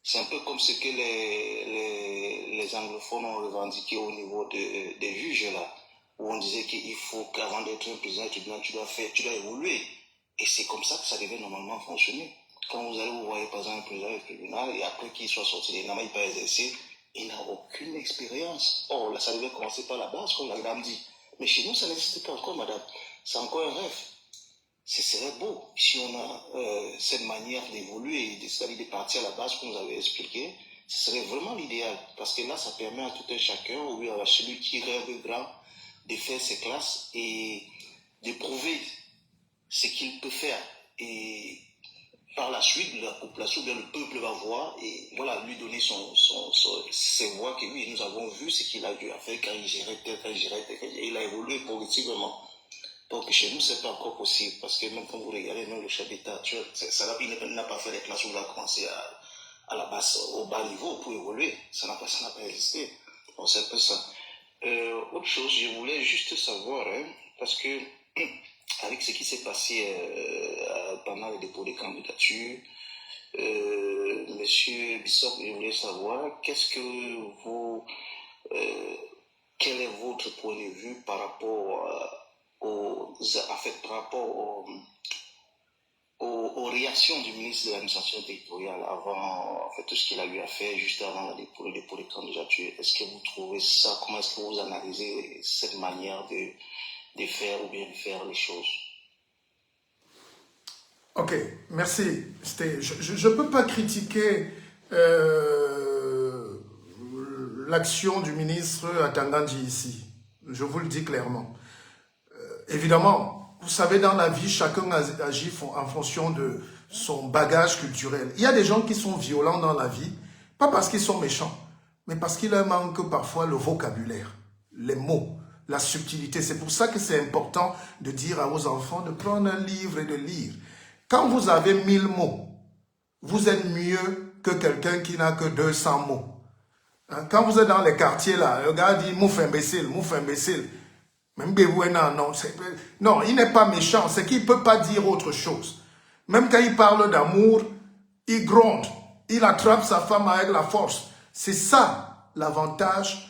C'est un peu comme ce que les anglophones ont revendiqué au niveau des juges là, où on disait qu'il faut qu'avant d'être un président du tribunal, tu dois évoluer. Et c'est comme ça que ça devait normalement fonctionner. Quand vous voyez par exemple un président du tribunal, et après qu'il soit sorti des NAM, il peut exercer, il n'a aucune expérience. Or là, ça devait commencer par la base, comme la dame dit. Mais chez nous, ça n'existe pas encore, madame. C'est encore un rêve. Ce serait beau si on a cette manière d'évoluer, c'est-à-dire de partir à la base, comme vous avez expliqué. Ce serait vraiment l'idéal. Parce que là, ça permet à tout un chacun, ou à celui qui rêve grand, de faire ses classes et de prouver ce qu'il peut faire. Et par la suite, la population, bien le peuple va voir et voilà, lui donner ses voix que oui, nous avons vu ce qu'il a dû faire quand il gérait tel, il a évolué progressivement. Donc chez nous, c'est pas encore possible parce que même quand vous regardez, nous, le chef d'État, il n'a pas fait les classes où il a commencé à la base, au bas niveau pour évoluer. Ça n'a pas existé. Donc c'est un peu ça. Autre chose, je voulais juste savoir, parce que avec ce qui s'est passé pendant le dépôt des candidatures, Monsieur Bissop, je voulais savoir quel est votre point de vue par rapport aux réactions du ministre de l'administration territoriale avant tout ce qu'il a eu à faire juste avant le dépôt des candidatures. Est-ce que vous trouvez ça, comment est-ce que vous analysez cette manière de faire ou bien de faire les choses? Ok, merci. Je ne peux pas critiquer l'action du ministre Atangandji ici. Je vous le dis clairement. Évidemment, vous savez, dans la vie, chacun agit en fonction de son bagage culturel. Il y a des gens qui sont violents dans la vie, pas parce qu'ils sont méchants, mais parce qu'il leur manque parfois le vocabulaire, les mots, la subtilité. C'est pour ça que c'est important de dire à vos enfants de prendre un livre et de lire. Quand vous avez 1000 mots, vous êtes mieux que quelqu'un qui n'a que 200 mots. Quand vous êtes dans les quartiers là, le gars dit « mouf imbécile ». Même non, il n'est pas méchant, c'est qu'il ne peut pas dire autre chose. Même quand il parle d'amour, il gronde, il attrape sa femme avec la force. C'est ça l'avantage,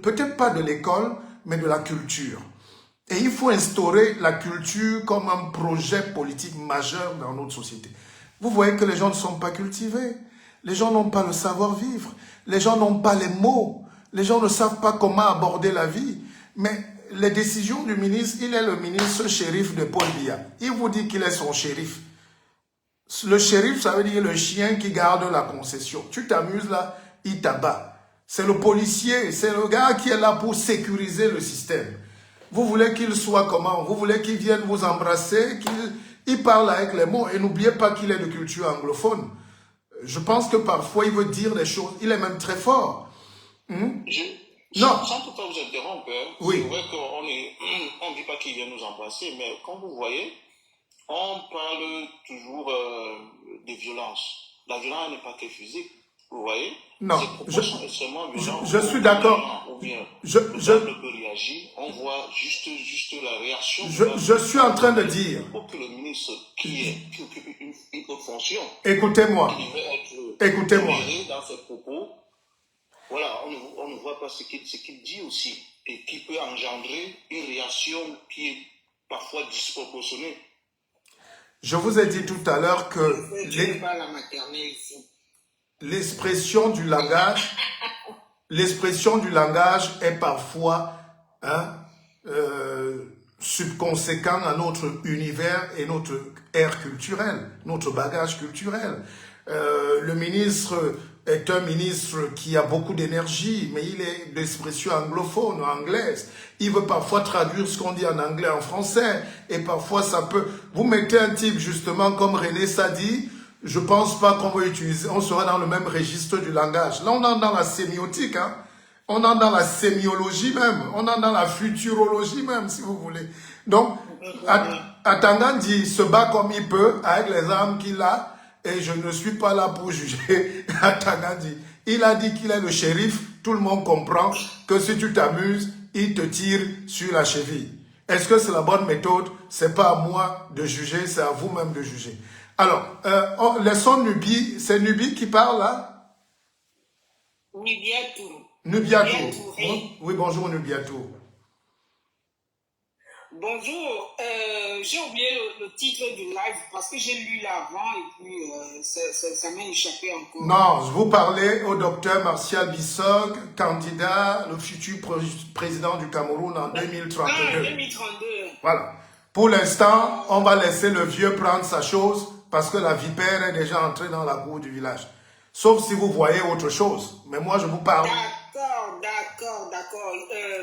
peut-être pas de l'école, mais de la culture. Et il faut instaurer la culture comme un projet politique majeur dans notre société. Vous voyez que les gens ne sont pas cultivés, les gens n'ont pas le savoir-vivre, les gens n'ont pas les mots, les gens ne savent pas comment aborder la vie. Mais les décisions du ministre, il est le ministre shérif de Paul Biya. Il vous dit qu'il est son shérif. Le shérif, ça veut dire le chien qui garde la concession. Tu t'amuses là, il t'abat. C'est le policier, c'est le gars qui est là pour sécuriser le système. Vous voulez qu'il soit comment? Vous voulez qu'il vienne vous embrasser, qu'il parle avec les mots. Et n'oubliez pas qu'il est de culture anglophone. Je pense que parfois il veut dire des choses. Il est même très fort. Non. Sans toutefois vous interrompre, oui. C'est vrai qu'on ne dit pas qu'il vient nous embrasser, mais comme vous voyez, on parle toujours de violence. La violence n'est pas que physique, vous voyez. Non, je suis d'accord. Ou bien, le peut réagir, on voit juste la réaction. Je suis en train de dire. Pour que le ministre qui occupe une autre fonction, écoutez-moi, dans ses propos, voilà, on ne voit pas ce qu'il dit aussi, et qui peut engendrer une réaction qui est parfois disproportionnée. Je vous ai dit tout à l'heure que l'expression du langage est parfois subconséquent à notre univers et notre ère culturelle, notre bagage culturel. Le ministre est un ministre qui a beaucoup d'énergie, mais il est d'expression anglophone, anglaise. Il veut parfois traduire ce qu'on dit en anglais en français, et parfois ça peut... Vous mettez un type justement comme René Sadi, Je ne pense pas qu'on va utiliser, on sera dans le même registre du langage. Là, on est dans la sémiotique, hein. On est dans la sémiologie même, on est dans la futurologie même, si vous voulez. Donc, Atangandi se bat comme il peut, avec les armes qu'il a, et je ne suis pas là pour juger Atangandi. Il a dit qu'il est le shérif, tout le monde comprend que si tu t'amuses, il te tire sur la cheville. Est-ce que c'est la bonne méthode? C'est pas à moi de juger, c'est à vous-même de juger. Alors, laissons Nubi, c'est Nubi qui parle là? Nubiatou. Nubiatou. Oui, bonjour Nubiatou. Bonjour, j'ai oublié le titre du live parce que j'ai lu l'avant et puis ça m'a échappé encore. Non, je vous parlais au docteur Martial Bissog, candidat, le futur président du Cameroun en 2032. Ah, 2032. Voilà. Pour l'instant, on va laisser le vieux prendre sa chose parce que la vipère est déjà entrée dans la cour du village. Sauf si vous voyez autre chose. Mais moi, je vous parle. D'accord.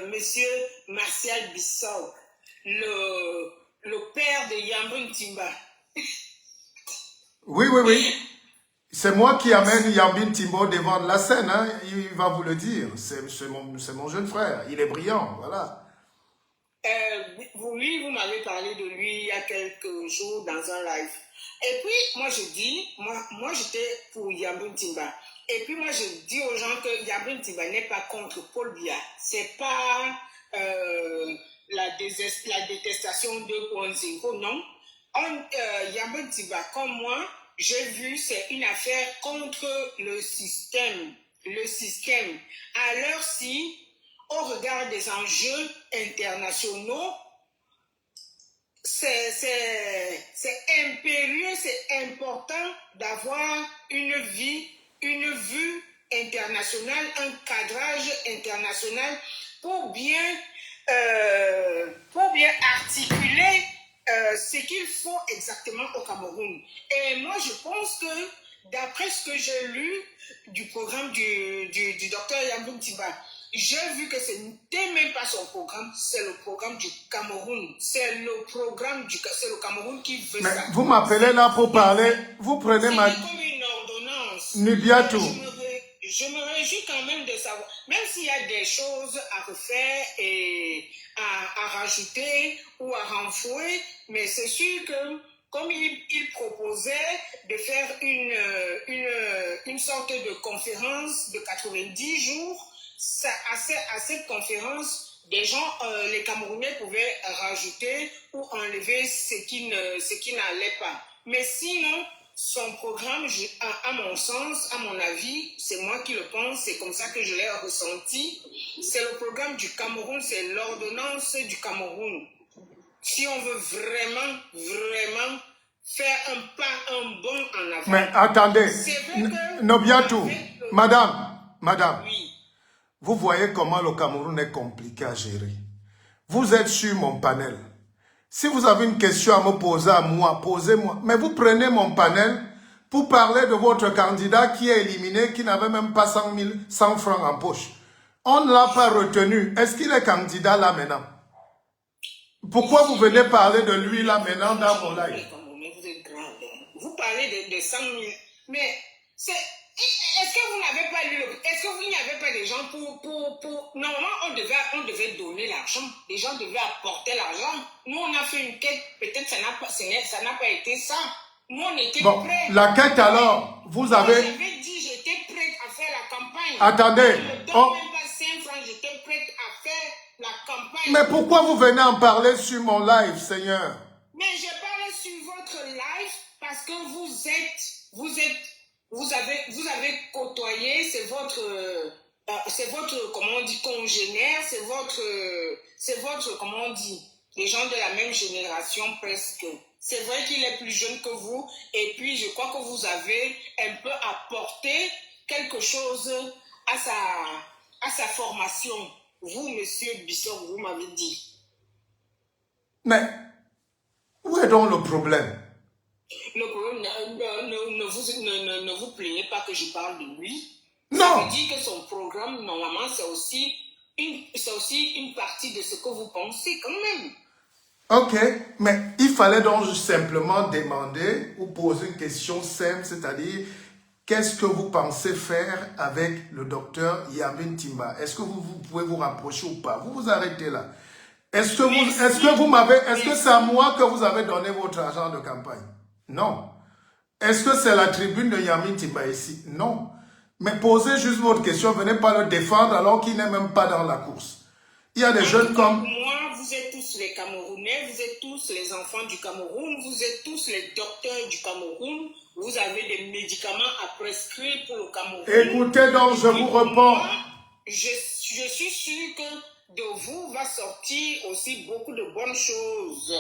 Monsieur Martial Bissog, le père de Yambin Timba. Oui. C'est moi qui amène Yambin Timbo devant la scène. Hein. Il va vous le dire. C'est mon jeune frère. Il est brillant. Voilà. Oui, vous m'avez parlé de lui il y a quelques jours dans un live. Et puis, moi, je dis, moi j'étais pour Yambin Timba. Et puis, moi, je dis aux gens que Yambin Timba n'est pas contre Paul Biya. C'est pas la détestation 2.0, non. Yambin Timba, comme moi, j'ai vu, c'est une affaire contre le système. Alors, si, au regard des enjeux internationaux, c'est impérieux, c'est important d'avoir une vue internationale, un cadrage international pour bien articuler ce qu'il faut exactement au Cameroun. Et moi, je pense que d'après ce que j'ai lu du programme du docteur Yambin Timba, j'ai vu que ce n'était même pas son programme, c'est le programme du Cameroun. C'est le Cameroun qui veut ça. Vous m'appelez là pour parler, vous prenez ma... C'est comme une ordonnance. Nubiatou. Je me réjouis quand même de savoir, même s'il y a des choses à refaire et à rajouter ou à renflouer, mais c'est sûr que comme il proposait de faire une sorte de conférence de 90 jours, à cette conférence, des gens, les Camerounais pouvaient rajouter ou enlever ce qui n'allait pas. Mais sinon, son programme, à mon sens, à mon avis, c'est moi qui le pense, c'est comme ça que je l'ai ressenti. C'est le programme du Cameroun, c'est l'ordonnance du Cameroun. Si on veut vraiment faire un bond en avant. Mais attendez, Nubiatou, madame, oui. Vous voyez comment le Cameroun est compliqué à gérer. Vous êtes sur mon panel. Si vous avez une question à me poser à moi, posez-moi. Mais vous prenez mon panel pour parler de votre candidat qui est éliminé, qui n'avait même pas 100 francs en poche. On ne l'a pas retenu. Est-ce qu'il est candidat là maintenant? Pourquoi vous venez parler de lui là maintenant dans mon live? Vous êtes grave. Vous parlez de 100 000. Mais est-ce que vous n'avez pas lu est-ce que vous n'y avez pas des gens pour... Normalement, on devait donner l'argent. Les gens devaient apporter l'argent. Nous, on a fait une quête. Peut-être ça n'a pas été ça. Nous, on était prêts. La quête alors, vous avez... J'avais dit, j'étais prête à faire la campagne. Attendez. Je ne donne même pas 5 francs, j'étais prête à faire la campagne. Mais pourquoi vous venez en parler sur mon live, Seigneur? Mais je parle sur votre live parce que vous avez côtoyé, c'est votre, comment on dit, congénère, c'est votre, comment on dit, les gens de la même génération presque. C'est vrai qu'il est plus jeune que vous, et puis je crois que vous avez un peu apporté quelque chose à sa formation. Vous, monsieur Bissog, vous m'avez dit. Mais, où est donc le problème? Le problème, ne vous plaignez pas que je parle de lui. Non. Ça veut dire que son programme, normalement, c'est aussi une partie de ce que vous pensez quand même. Ok, mais il fallait donc simplement demander ou poser une question simple, c'est-à-dire, qu'est-ce que vous pensez faire avec le docteur Yamin Timba? Est-ce que vous pouvez vous rapprocher ou pas? Vous vous arrêtez là. Est-ce que c'est à moi que vous avez donné votre argent de campagne? Non. Est-ce que c'est la tribune de Yamin Timba ici? Non. Mais posez juste votre question, venez pas le défendre alors qu'il n'est même pas dans la course. Il y a des jeunes comme... Moi, vous êtes tous les Camerounais, vous êtes tous les enfants du Cameroun, vous êtes tous les docteurs du Cameroun, vous avez des médicaments à prescrire pour le Cameroun. Écoutez donc, je vous réponds. Moi, je suis sûr que de vous va sortir aussi beaucoup de bonnes choses.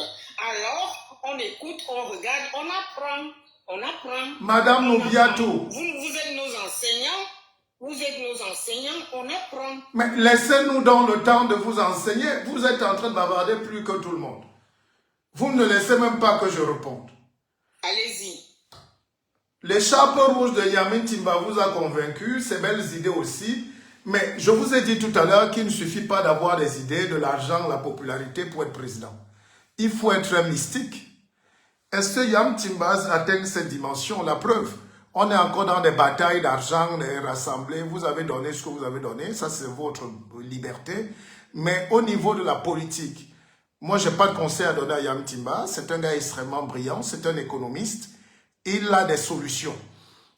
Alors, on écoute, on regarde, on apprend. Madame Noubiatou. Vous êtes nos enseignants. Vous êtes nos enseignants, on apprend. Mais laissez-nous donc le temps de vous enseigner. Vous êtes en train de bavarder plus que tout le monde. Vous ne laissez même pas que je réponde. Allez-y. Les chapeaux rouges de Yamin Timba vous a convaincu, ces belles idées aussi. Mais je vous ai dit tout à l'heure qu'il ne suffit pas d'avoir des idées, de l'argent, la popularité pour être président. Il faut être un mystique. Est-ce que Yamin Timba atteint cette dimension? La preuve. On est encore dans des batailles d'argent, des rassemblées. Vous avez donné ce que vous avez donné. Ça, c'est votre liberté. Mais au niveau de la politique, moi, je n'ai pas de conseil à donner à Yamin Timba. C'est un gars extrêmement brillant. C'est un économiste. Il a des solutions.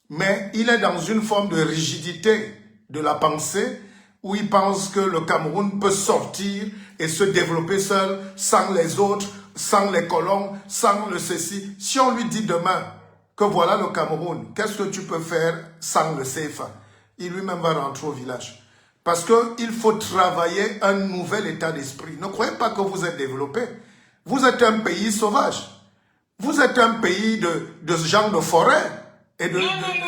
Mais il est dans une forme de rigidité de la pensée où il pense que le Cameroun peut sortir et se développer seul, sans les autres, sans les colons, sans le ceci. Si on lui dit demain que voilà le Cameroun, qu'est-ce que tu peux faire sans le CFA? Il lui-même va rentrer au village. Parce qu'il faut travailler un nouvel état d'esprit. Ne croyez pas que vous êtes développé. Vous êtes un pays sauvage. Vous êtes un pays de gens de forêt et de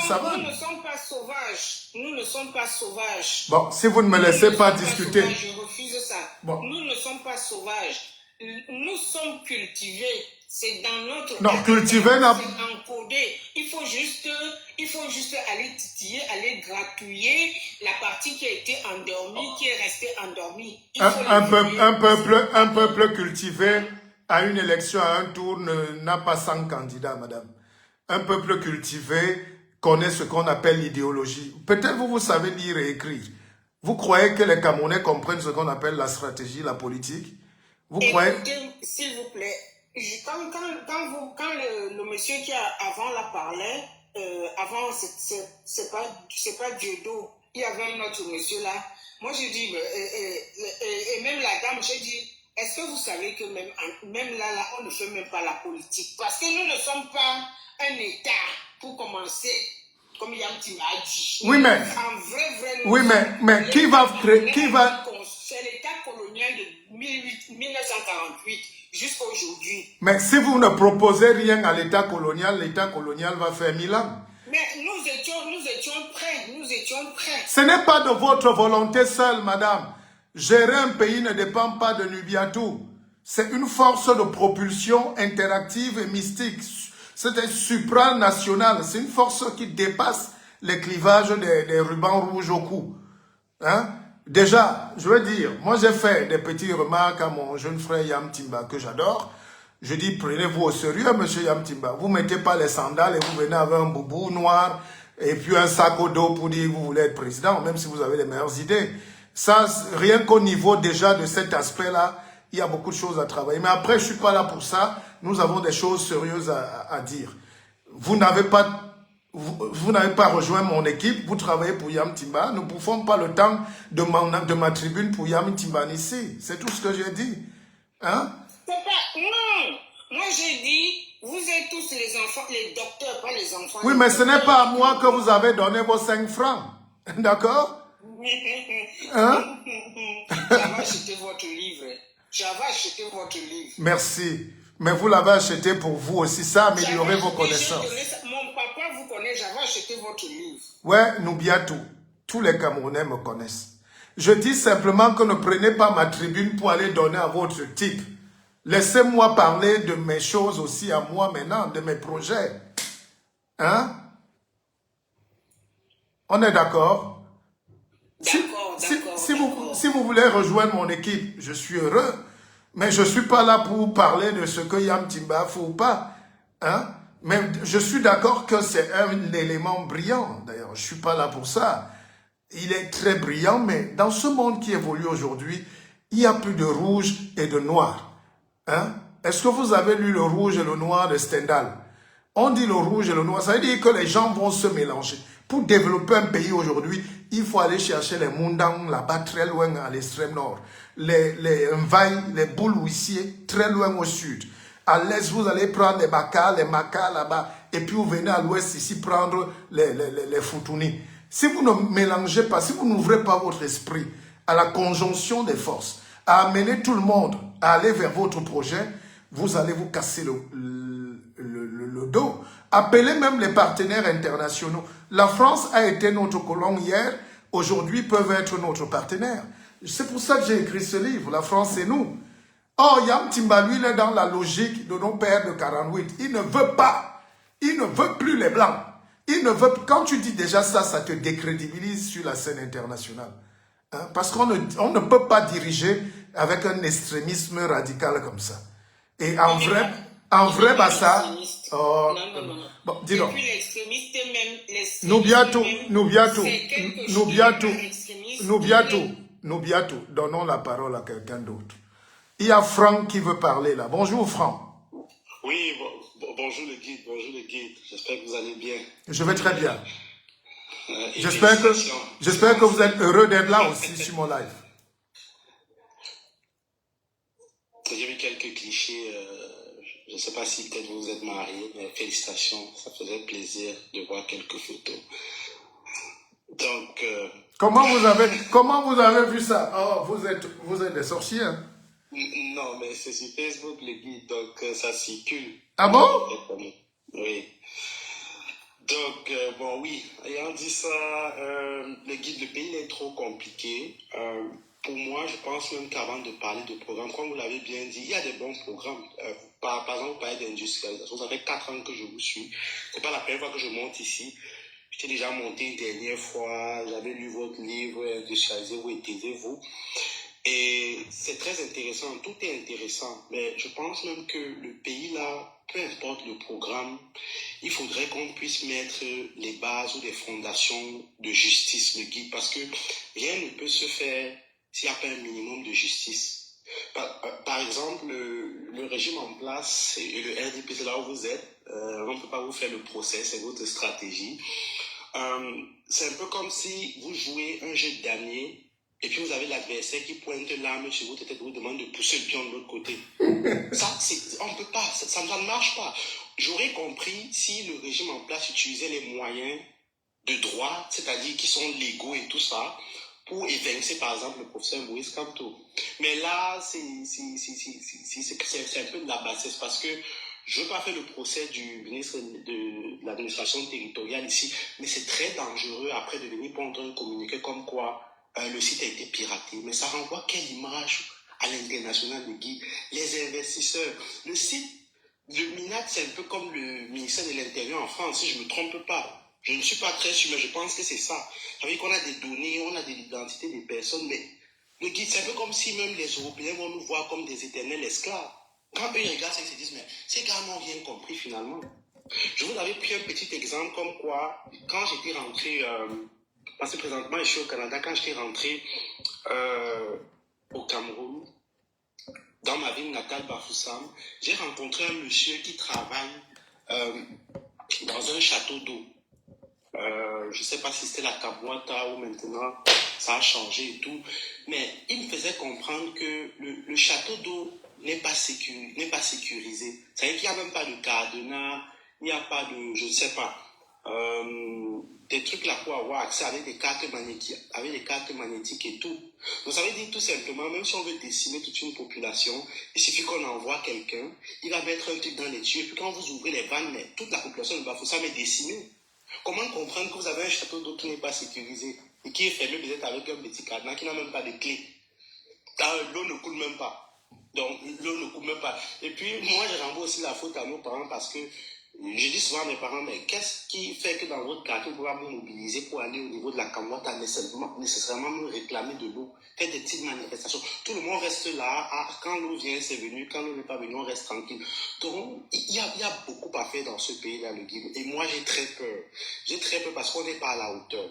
savane. Nous ne sommes pas sauvages. Nous ne sommes pas sauvages. Bon, si vous ne me laissez pas discuter. Je refuse ça. Bon. Nous ne sommes pas sauvages. Nous sommes cultivés. C'est dans notre... Non, cultiver n'a... C'est encodé. Il faut juste aller titiller, aller gratouiller la partie qui a été endormie, qui est restée endormie. Un peuple cultivé à une élection, à un tour, n'a pas 100 candidats, madame. Un peuple cultivé connaît ce qu'on appelle l'idéologie. Peut-être vous savez lire et écrire. Vous croyez que les Camerounais comprennent ce qu'on appelle la stratégie, la politique? Vous croyez... S'il vous plaît, quand le monsieur qui avant la parlait, avant c'est pas Dieudo, il y avait un autre monsieur là. Moi j'ai dit et même la dame, j'ai dit, est-ce que vous savez que même là on ne fait même pas la politique parce que nous ne sommes pas un État pour commencer. Comme Yamin Timba a dit. Oui, mais... Oui, mais qui va... C'est l'État colonial de 1948 jusqu'à aujourd'hui. Mais si vous ne proposez rien à l'État colonial va faire 1000 ans. Mais nous étions prêts. Ce n'est pas de votre volonté seule, madame. Gérer un pays ne dépend pas de Nubiatou. C'est une force de propulsion interactive et mystique. C'est supranational. C'est une force qui dépasse les clivages des rubans rouges au cou. Hein? Déjà, je veux dire, moi j'ai fait des petites remarques à mon jeune frère Yamin Timba que j'adore. Je dis, prenez-vous au sérieux, monsieur Yamin Timba. Vous ne mettez pas les sandales et vous venez avec un boubou noir et puis un sac au dos pour dire que vous voulez être président, même si vous avez les meilleures idées. Ça, rien qu'au niveau déjà de cet aspect-là, il y a beaucoup de choses à travailler. Mais après, je ne suis pas là pour ça. Nous avons des choses sérieuses à dire. Vous n'avez pas rejoint mon équipe. Vous travaillez pour Yamin Timba. Nous ne bouffons pas le temps de ma tribune pour Yamin Timba ici. C'est tout ce que j'ai dit. Hein? Non. Moi, j'ai dit, vous êtes tous les enfants, les docteurs, pas les enfants. Oui, mais ce n'est pas à moi que vous avez donné vos 5 francs. D'accord? Hein? J'avais acheté votre livre. Merci. Mais vous l'avez acheté pour vous aussi. Ça améliorer vos connaissances. Mon papa vous connaît, j'avais acheté votre livre. Ouais, Noubiatou. Tous les Camerounais me connaissent. Je dis simplement que ne prenez pas ma tribune pour aller donner à votre type. Laissez-moi parler de mes choses aussi à moi maintenant, de mes projets. Hein? On est d'accord? D'accord. Si vous voulez rejoindre mon équipe, je suis heureux. Mais je ne suis pas là pour parler de ce que Yam Timba fait ou pas. Hein? Mais je suis d'accord que c'est un élément brillant. D'ailleurs, je ne suis pas là pour ça. Il est très brillant, mais dans ce monde qui évolue aujourd'hui, il n'y a plus de rouge et de noir. Hein? Est-ce que vous avez lu le rouge et le noir de Stendhal? On dit le rouge et le noir, ça veut dire que les gens vont se mélanger. Pour développer un pays aujourd'hui, il faut aller chercher les Mundang là-bas très loin à l'extrême nord. Les Mvaï, les Boulouissiers très loin au sud. À l'est, vous allez prendre les Baka, les Maka là-bas. Et puis vous venez à l'ouest ici prendre les Futuni. Si vous ne mélangez pas, si vous n'ouvrez pas votre esprit à la conjonction des forces, à amener tout le monde à aller vers votre projet, vous allez vous casser le dos. Appelez même les partenaires internationaux. La France a été notre colon hier, aujourd'hui peuvent être notre partenaire. C'est pour ça que j'ai écrit ce livre, La France et nous. Oh, Yam Timba, lui, il est dans la logique de nos pères de 48. Il ne veut pas. Il ne veut plus les Blancs. Il ne veut. Quand tu dis déjà ça, ça te décrédibilise sur la scène internationale. Hein? Parce qu'on ne peut pas diriger avec un extrémisme radical comme ça. Et en vrai, bah ça... Oh, non. Bon, dis donc. Et puis l'extrémiste même... Nubiatou, donnons la parole à quelqu'un d'autre. Il y a Franck qui veut parler là. Bonjour Franck. Oui, bonjour le guide, j'espère que vous allez bien. Je vais très bien. J'espère que vous êtes heureux d'être là aussi sur mon live. J'ai vu quelques clichés, je ne sais pas si peut-être vous êtes mariés, mais félicitations, ça faisait plaisir de voir quelques photos. Donc... Comment vous avez vu ça? Oh, vous êtes des sorciers, hein? Non, mais c'est sur Facebook le guide, donc ça circule. Ah bon? Oui. Donc, bon, oui, ayant dit ça, le guide, le pays est trop compliqué. Pour moi, je pense même qu'avant de parler de programme, comme vous l'avez bien dit, il y a des bons programmes. Par exemple, vous parlez d'industrialisation. Ça fait 4 ans que je vous suis. C'est pas la première fois que je monte ici. J'étais déjà monté une dernière fois. J'avais lu votre livre, Industrialiser ou Taisez-vous. Et c'est très intéressant. Tout est intéressant. Mais je pense même que le pays, là, peu importe le programme, il faudrait qu'on puisse mettre les bases ou les fondations de justice, le guide. Parce que rien ne peut se faire s'il n'y a pas un minimum de justice. Par exemple, le régime en place et le RDP, c'est là où vous êtes. On ne peut pas vous faire le procès, c'est votre stratégie. C'est un peu comme si vous jouez un jeu de damier et puis vous avez l'adversaire qui pointe l'arme sur votre tête et vous demande de pousser le pion de l'autre côté. Ça, on ne peut pas, ça ne marche pas. J'aurais compris si le régime en place utilisait les moyens de droit, c'est-à-dire qui sont légaux et tout ça, pour évincer par exemple le professeur Maurice Kamto. Mais là, c'est un peu de la bassesse parce que je ne veux pas faire le procès du ministre de l'administration territoriale ici, mais c'est très dangereux après de venir prendre un communiqué comme quoi le site a été piraté. Mais ça renvoie quelle image à l'international de Guy? Les investisseurs, le site, le MINAC, c'est un peu comme le ministère de l'Intérieur en France, si je ne me trompe pas. Je ne suis pas très sûr, mais je pense que c'est ça. Ça veut dire qu'on a des données, on a des identités des personnes, mais le guide, c'est un peu comme si même les Européens vont nous voir comme des éternels esclaves. Quand eux ils regardent ça, ils se disent, mais ces gars n'ont rien compris finalement. Je vous avais pris un petit exemple comme quoi, quand j'étais rentré, parce que présentement je suis au Canada, quand j'étais rentré au Cameroun, dans ma ville natale, Bafoussam, j'ai rencontré un monsieur qui travaille dans un château d'eau. Je ne sais pas si c'était la Kabouata ou maintenant ça a changé et tout, mais il me faisait comprendre que le château d'eau n'est pas sécurisé. Ça veut dire qu'il n'y a même pas de cadenas, il n'y a pas de, je ne sais pas, des trucs là pour avoir accès avec des cartes magnétiques et tout. Donc ça veut dire tout simplement, même si on veut décimer toute une population, il suffit qu'on envoie quelqu'un, il va mettre un truc dans les tuyaux, et puis quand vous ouvrez les vannes, mais toute la population de Bafoussam est décimée. Comment comprendre que vous avez un château d'eau qui n'est pas sécurisé et qui est fermé peut-être avec un petit cadenas qui n'a même pas de clé? L'eau ne coule même pas. Donc, l'eau ne coule même pas. Et puis, moi, je renvoie aussi la faute à nos parents parce que Je dis souvent à mes parents, mais qu'est-ce qui fait que dans votre quartier, vous pouvez vous mobiliser pour aller au niveau de la Kamwata, nécessairement nous réclamer de l'eau, faire des petites manifestations. Tout le monde reste là. Quand l'eau vient, c'est venu. Quand l'eau n'est pas venue, on reste tranquille. Donc, il y a beaucoup à faire dans ce pays-là, le Guinée. Et moi, j'ai très peur. J'ai très peur parce qu'on n'est pas à la hauteur.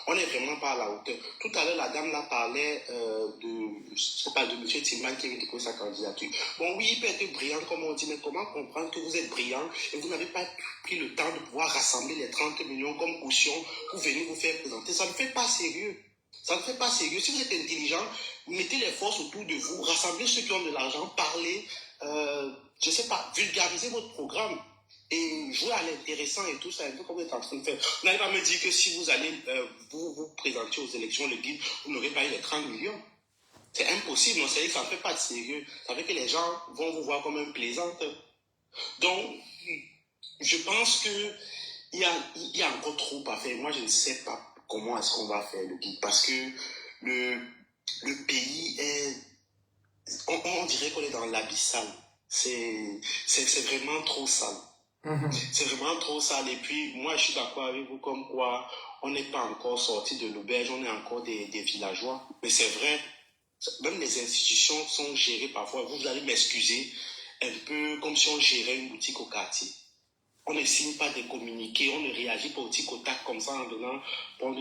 On n'est vraiment pas à la hauteur. Tout à l'heure, la dame là parlait je sais pas, de M. Tillman qui avait déposé sa candidature. Bon, oui, il peut être brillant, comme on dit, mais comment comprendre que vous êtes brillant et vous n'avez pas pris le temps de pouvoir rassembler les 30 millions comme caution pour venir vous faire présenter? Ça ne fait pas sérieux. Ça ne fait pas sérieux. Si vous êtes intelligent, mettez les forces autour de vous, rassemblez ceux qui ont de l'argent, parlez, je ne sais pas, vulgarisez votre programme. Et jouer à l'intéressant et tout ça, un peu comme vous êtes en train de faire. Vous n'allez pas me dire que si vous allez vous présenter aux élections, le guide, vous n'aurez pas eu les 30 millions. C'est impossible, non, c'est-à-dire que ça ne fait pas de sérieux. Ça fait que les gens vont vous voir comme un plaisanteur. Donc, je pense qu'il y a encore trop à faire. Moi, je ne sais pas comment est-ce qu'on va faire le guide. Parce que le pays est... On dirait qu'on est dans l'abyssal. C'est vraiment trop sale. C'est vraiment trop sale. Et puis, moi, je suis d'accord avec vous comme quoi on n'est pas encore sorti de l'auberge, on est encore des villageois. Mais c'est vrai, même les institutions sont gérées parfois, vous allez m'excuser, un peu comme si on gérait une boutique au quartier. On ne signe pas des communiqués, on ne réagit pas au tic au tac comme ça en donnant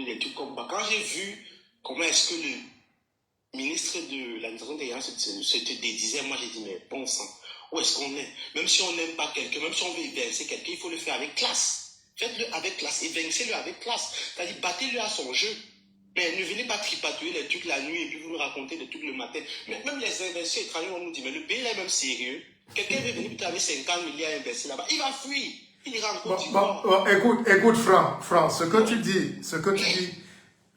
des trucs comme ça. Quand j'ai vu comment est-ce que le ministre de l'administration des Guyane se dédisait, moi j'ai dit, mais bon sang. Où est-ce qu'on est? Même si on n'aime pas quelqu'un, même si on veut évincer quelqu'un, il faut le faire avec classe. Faites-le avec classe, évincez-le avec classe. C'est-à-dire, battez-le à son jeu. Mais ne venez pas tripatouiller les trucs la nuit et puis vous nous racontez des trucs le matin. Mais même les investisseurs étrangers, on nous dit, mais le pays est même sérieux. Quelqu'un veut venir peut-être avec 50 milliards investis là-bas. Il va fuir. Il ira en Côte d'Ivoire. Écoute, Franck, ce que tu dis,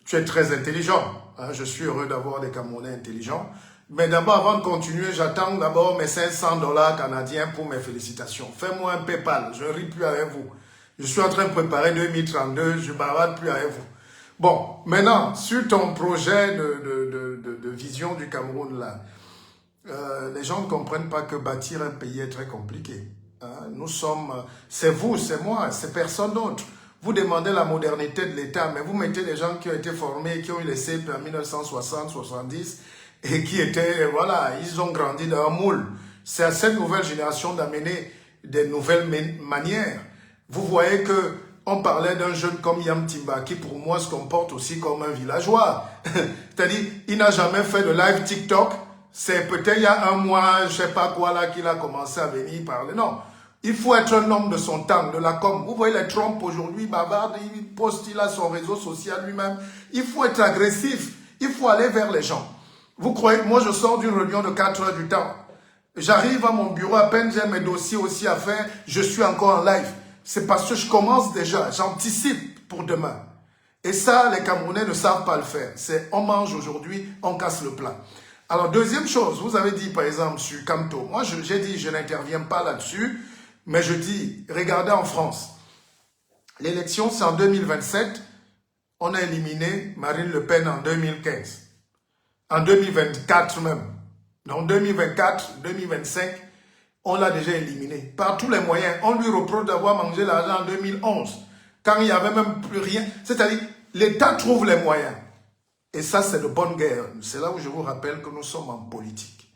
tu es très intelligent. Hein, je suis heureux d'avoir des Camerounais intelligents. Mais d'abord, avant de continuer, j'attends d'abord mes 500 $ canadiens pour mes félicitations. Fais-moi un PayPal, je ne ris plus avec vous. Je suis en train de préparer 2032, je ne bavarde plus avec vous. Bon, maintenant, sur ton projet de vision du Cameroun, là, les gens ne comprennent pas que bâtir un pays est très compliqué. Hein? Nous sommes, c'est vous, c'est moi, c'est personne d'autre. Vous demandez la modernité de l'État, mais vous mettez des gens qui ont été formés, qui ont eu les CP en 1960-70, et qui étaient, voilà, ils ont grandi dans un moule. C'est à cette nouvelle génération d'amener des nouvelles manières. Vous voyez que on parlait d'un jeune comme Yam Timba, qui pour moi se comporte aussi comme un villageois. C'est-à-dire, il n'a jamais fait de live TikTok. C'est peut-être il y a un mois, je sais pas quoi là, qu'il a commencé à venir parler. Non, il faut être un homme de son temps, de la com. Vous voyez les Trump aujourd'hui, bavarde, il poste, il a son réseau social lui-même. Il faut être agressif. Il faut aller vers les gens. Vous croyez que moi je sors d'une réunion de 4 heures du temps. J'arrive à mon bureau, à peine j'ai mes dossiers aussi à faire, je suis encore en live. C'est parce que je commence déjà, j'anticipe pour demain. Et ça, les Camerounais ne savent pas le faire. C'est on mange aujourd'hui, on casse le plat. Alors, deuxième chose, vous avez dit par exemple sur Camto, moi j'ai dit je n'interviens pas là-dessus, mais je dis, regardez en France, l'élection c'est en 2027, on a éliminé Marine Le Pen en 2015. En 2024 même. En 2024, 2025, on l'a déjà éliminé. Par tous les moyens. On lui reproche d'avoir mangé l'argent en 2011. Quand il n'y avait même plus rien. C'est-à-dire, l'État trouve les moyens. Et ça, c'est de bonne guerre. C'est là où je vous rappelle que nous sommes en politique.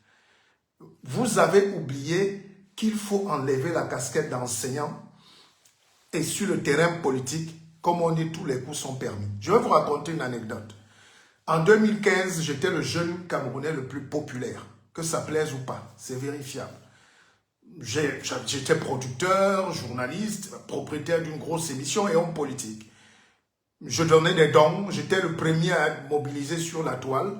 Vous avez oublié qu'il faut enlever la casquette d'enseignant. Et sur le terrain politique, comme on dit, tous les coups sont permis. Je vais vous raconter une anecdote. En 2015, j'étais le jeune Camerounais le plus populaire. Que ça plaise ou pas, c'est vérifiable. J'étais producteur, journaliste, propriétaire d'une grosse émission et homme politique. Je donnais des dons, j'étais le premier à être mobilisé sur la toile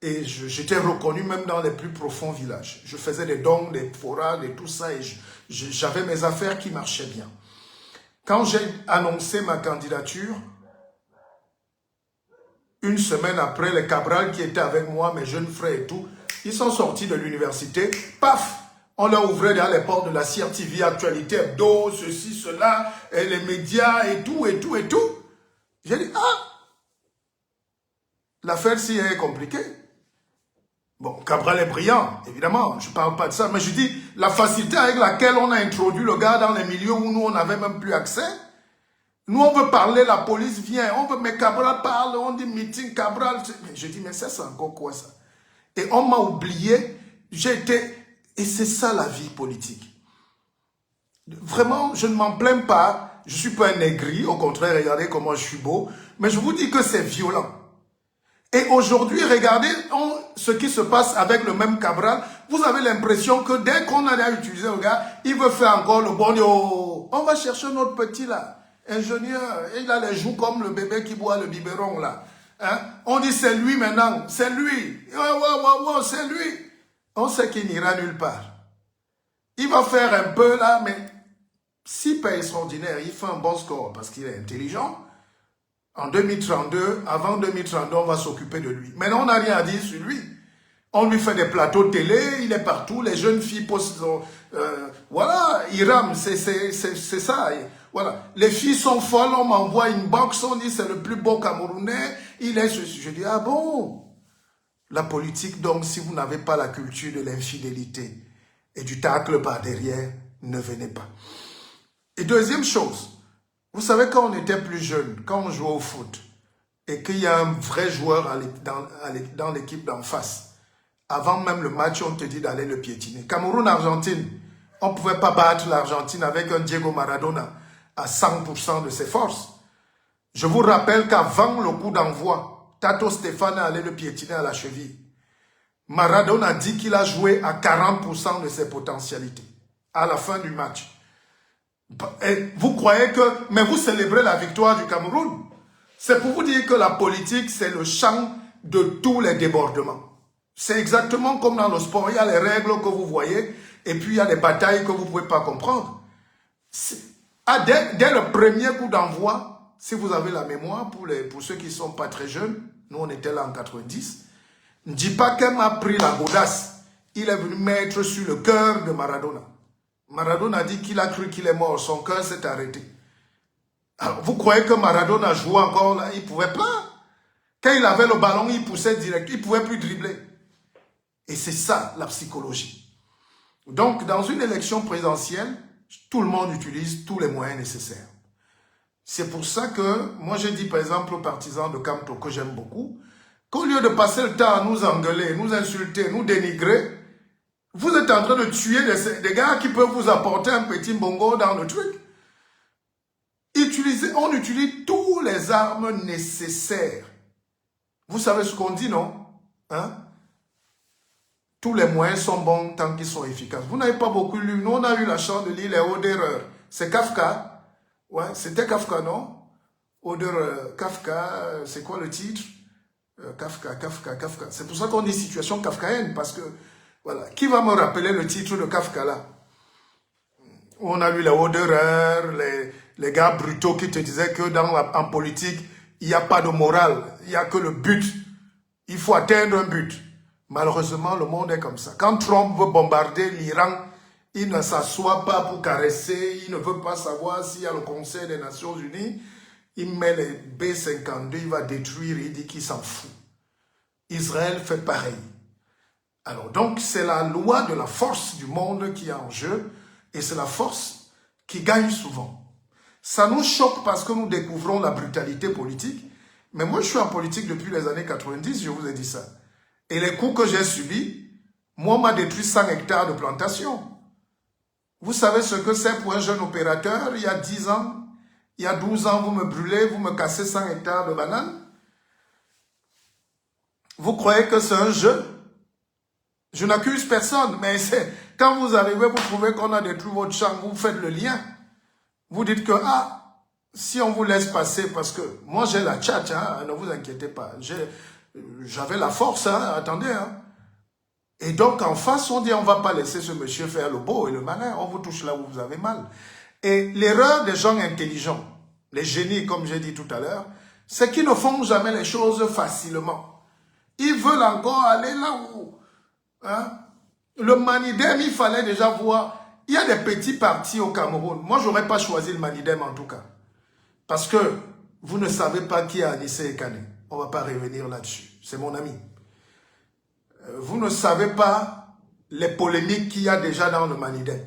et j'étais reconnu même dans les plus profonds villages. Je faisais des dons, des forats, et tout ça et j'avais mes affaires qui marchaient bien. Quand j'ai annoncé ma candidature, une semaine après, les Cabral qui étaient avec moi, mes jeunes frères et tout, ils sont sortis de l'université, paf, on leur ouvrait dans les portes de la CRTV, Actualité Hebdo, ceci, cela, et les médias et tout, et tout, et tout. J'ai dit, ah, l'affaire-ci est compliquée. Bon, Cabral est brillant, évidemment, je ne parle pas de ça, mais je dis la facilité avec laquelle on a introduit le gars dans les milieux où nous, on n'avait même plus accès. Nous, on veut parler, la police vient, on veut, mais Cabral parle, on dit meeting, Cabral. Je dis, mais ça, c'est encore quoi ça? Et on m'a oublié, et c'est ça la vie politique. Vraiment, je ne m'en plains pas, je ne suis pas un aigri, au contraire, regardez comment je suis beau, mais je vous dis que c'est violent. Et aujourd'hui, regardez ce qui se passe avec le même Cabral. Vous avez l'impression que dès qu'on a utilisé le gars, il veut faire encore le bon. On va chercher notre petit là, ingénieur. Il a les joues comme le bébé qui boit le biberon là. Hein? On dit c'est lui maintenant, c'est lui. Ouais, c'est lui. On sait qu'il n'ira nulle part. Il va faire un peu là, mais si pas extraordinaire, il fait un bon score parce qu'il est intelligent. En 2032, avant 2032, on va s'occuper de lui. Maintenant, on n'a rien à dire sur lui. On lui fait des plateaux télé, il est partout, les jeunes filles posent... voilà, il rame, c'est ça. Voilà. Les filles sont folles, on m'envoie une box, on dit c'est le plus beau Camerounais, il est... Je dis, ah bon? La politique, donc, si vous n'avez pas la culture de l'infidélité et du tacle par derrière, ne venez pas. Et deuxième chose, vous savez, quand on était plus jeune, quand on jouait au foot, et qu'il y a un vrai joueur dans l'équipe d'en face, avant même le match, on te dit d'aller le piétiner. Cameroun-Argentine, on ne pouvait pas battre l'Argentine avec un Diego Maradona à 100% de ses forces. Je vous rappelle qu'avant le coup d'envoi, Tato Stefano allait le piétiner à la cheville. Maradona dit qu'il a joué à 40% de ses potentialités à la fin du match. Et vous croyez que... Mais vous célébrez la victoire du Cameroun. C'est pour vous dire que la politique, c'est le champ de tous les débordements. C'est exactement comme dans le sport. Il y a les règles que vous voyez et puis il y a les batailles que vous ne pouvez pas comprendre. Dès le premier coup d'envoi, si vous avez la mémoire, pour ceux qui ne sont pas très jeunes, nous on était là en 90, ne dis pas qu'elle m'a pris la godasse. Il est venu mettre sur le cœur de Maradona. Maradona a dit qu'il a cru qu'il est mort, son cœur s'est arrêté. Alors, vous croyez que Maradona jouait encore là? Il ne pouvait pas. Quand il avait le ballon, il poussait direct, il ne pouvait plus dribbler. Et c'est ça la psychologie. Donc, dans une élection présidentielle, tout le monde utilise tous les moyens nécessaires. C'est pour ça que, moi j'ai dit par exemple aux partisans de Camto, que j'aime beaucoup, qu'au lieu de passer le temps à nous engueuler, nous insulter, nous dénigrer, vous êtes en train de tuer des gars qui peuvent vous apporter un petit bongo dans le truc. On utilise toutes les armes nécessaires. Vous savez ce qu'on dit, non? Hein? Tous les moyens sont bons tant qu'ils sont efficaces. Vous n'avez pas beaucoup lu. Nous, on a eu la chance de lire les Odes d'erreur. C'est Kafka. Ouais, c'était Kafka, non? Odes, Kafka, c'est quoi le titre? Kafka. C'est pour ça qu'on dit situation kafkaïenne, parce que, voilà. Qui va me rappeler le titre de Kafka, là? On a lu les Odes d'erreur, les gars brutaux qui te disaient que en politique, il n'y a pas de morale, il n'y a que le but. Il faut atteindre un but. Malheureusement, le monde est comme ça. Quand Trump veut bombarder l'Iran, il ne s'assoit pas pour caresser, il ne veut pas savoir s'il y a le Conseil des Nations Unies. Il met les B-52, il va détruire, il dit qu'il s'en fout. Israël fait pareil. Alors donc, c'est la loi de la force du monde qui est en jeu, et c'est la force qui gagne souvent. Ça nous choque parce que nous découvrons la brutalité politique, mais moi je suis en politique depuis les années 90, je vous ai dit ça. Et les coups que j'ai subis, moi, on m'a détruit 100 hectares de plantation. Vous savez ce que c'est pour un jeune opérateur? Il y a 10 ans, il y a 12 ans, vous me brûlez, vous me cassez 100 hectares de bananes. Vous croyez que c'est un jeu? Je n'accuse personne, mais quand vous arrivez, vous trouvez qu'on a détruit votre champ, vous faites le lien. Vous dites que, si on vous laisse passer, parce que moi j'ai la tchatch, hein, ne vous inquiétez pas, j'avais la force, hein, attendez. Hein. Et donc en face, on dit on ne va pas laisser ce monsieur faire le beau et le malin, on vous touche là où vous avez mal. Et l'erreur des gens intelligents, les génies comme j'ai dit tout à l'heure, c'est qu'ils ne font jamais les choses facilement. Ils veulent encore aller là où... Hein? Le Manidem, il fallait déjà voir... Il y a des petits partis au Cameroun. Moi, je n'aurais pas choisi le Manidem en tout cas. Parce que vous ne savez pas qui est Anissé Ekane. On ne va pas revenir là-dessus. C'est mon ami. vous ne savez pas les polémiques qu'il y a déjà dans le Maniden.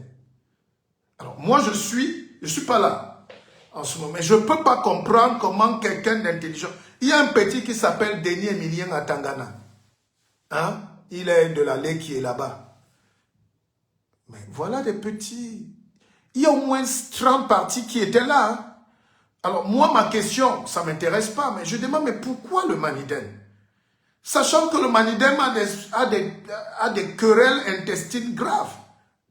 Alors, moi, je suis pas là en ce moment, mais je ne peux pas comprendre comment quelqu'un d'intelligent... Il y a un petit qui s'appelle Denis Emilien à Tangana. Hein? Il est de la lait qui est là-bas. Mais voilà des petits... Il y a au moins 30 partis qui étaient là. Hein? Alors, moi, ma question, ça ne m'intéresse pas, mais je demande, mais pourquoi le Maniden? Sachant que le Maniden a des querelles intestines graves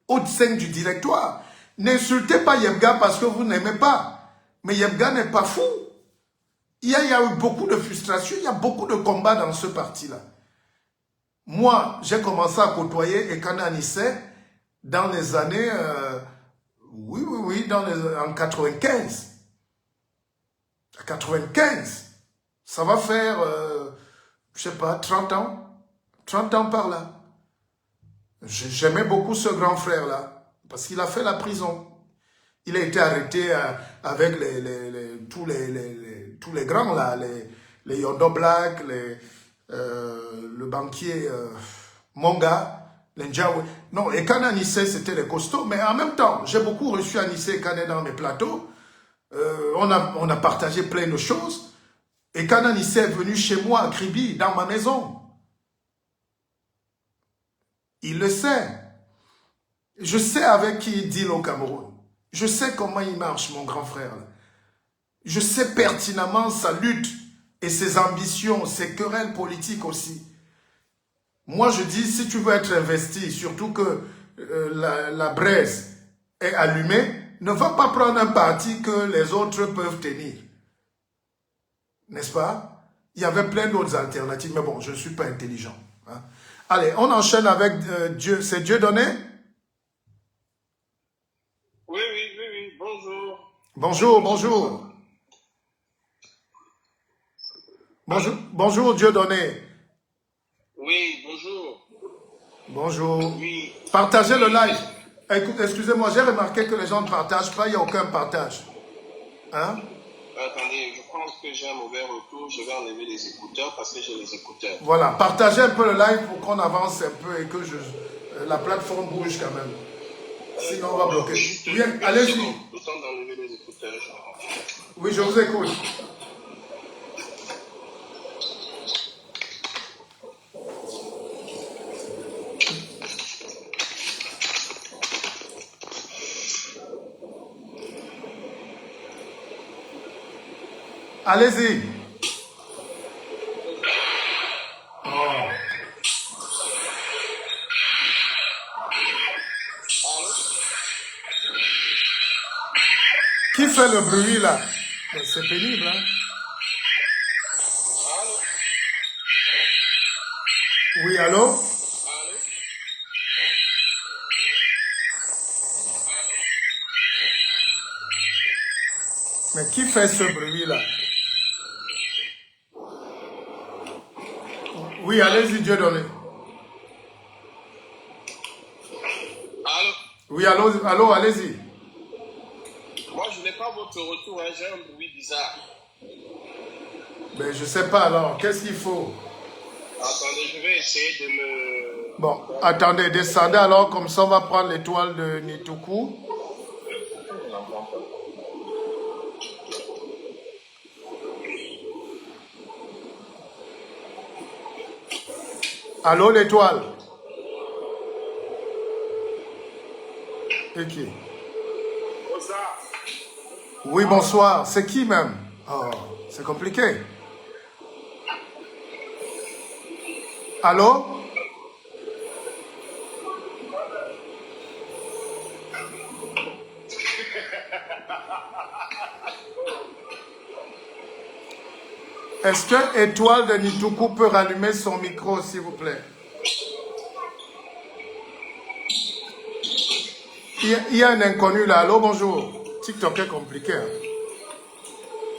au sein du directoire. N'insultez pas Yebga parce que vous n'aimez pas. Mais Yebga n'est pas fou. Il y a eu beaucoup de frustration, il y a beaucoup de combats dans ce parti-là. Moi, j'ai commencé à côtoyer Ekana Anissé dans les années... en 95. À 95. Ça va faire, je sais pas, 30 ans. 30 ans par là. J'aimais beaucoup ce grand frère-là. Parce qu'il a fait la prison. Il a été arrêté avec tous les grands là. Les Yondo Black, le banquier Monga. Non, Ekana Anissé, c'était les costauds, mais en même temps, j'ai beaucoup reçu Anissé et Kane dans mes plateaux. On a partagé plein de choses. Ekana Anissé est venu chez moi à Kribi, dans ma maison. Il le sait. Je sais avec qui il deal au Cameroun. Je sais comment il marche, mon grand frère. Je sais pertinemment sa lutte et ses ambitions, ses querelles politiques aussi. Moi, je dis, si tu veux être investi, surtout que la braise est allumée, ne va pas prendre un parti que les autres peuvent tenir. N'est-ce pas? Il y avait plein d'autres alternatives, mais bon, je ne suis pas intelligent. Hein. Allez, on enchaîne avec Dieu. C'est Dieu donné? Oui, bonjour. Bonjour. Bonjour, Dieu donné. Oui, bonjour. Bonjour. Oui. Partagez le live. Écoute, excusez-moi, j'ai remarqué que les gens ne partagent pas, il n'y a aucun partage. Hein? Attendez, je pense que j'ai un mauvais retour. Je vais enlever les écouteurs parce que j'ai les écouteurs. Voilà, partagez un peu le live pour qu'on avance un peu et que la plateforme bouge quand même. Sinon, on va bloquer. Oui, allez-y. Le temps d'enlever les écouteurs. Oui, je vous écoute. Allez-y. Oh. Qui fait le bruit là? C'est pénible, hein? Oui, allô? Mais qui fait ce bruit là? Oui, allez-y, Dieu donné. Allô? Oui, allô, allez-y. Moi, je n'ai pas votre retour, hein. J'ai un bruit bizarre. Ben, je sais pas alors, qu'est-ce qu'il faut? Attendez, je vais essayer de me... Bon, attendez, descendez alors, comme ça on va prendre l'étoile de Nituku. Allô, l'étoile? Et qui? Oui, bonsoir. C'est qui même? Oh, c'est compliqué. Allô? Est-ce que Étoile de Nituku peut rallumer son micro, s'il vous plaît? Il y a un inconnu là. Allô, bonjour. TikTok est compliqué. Hein?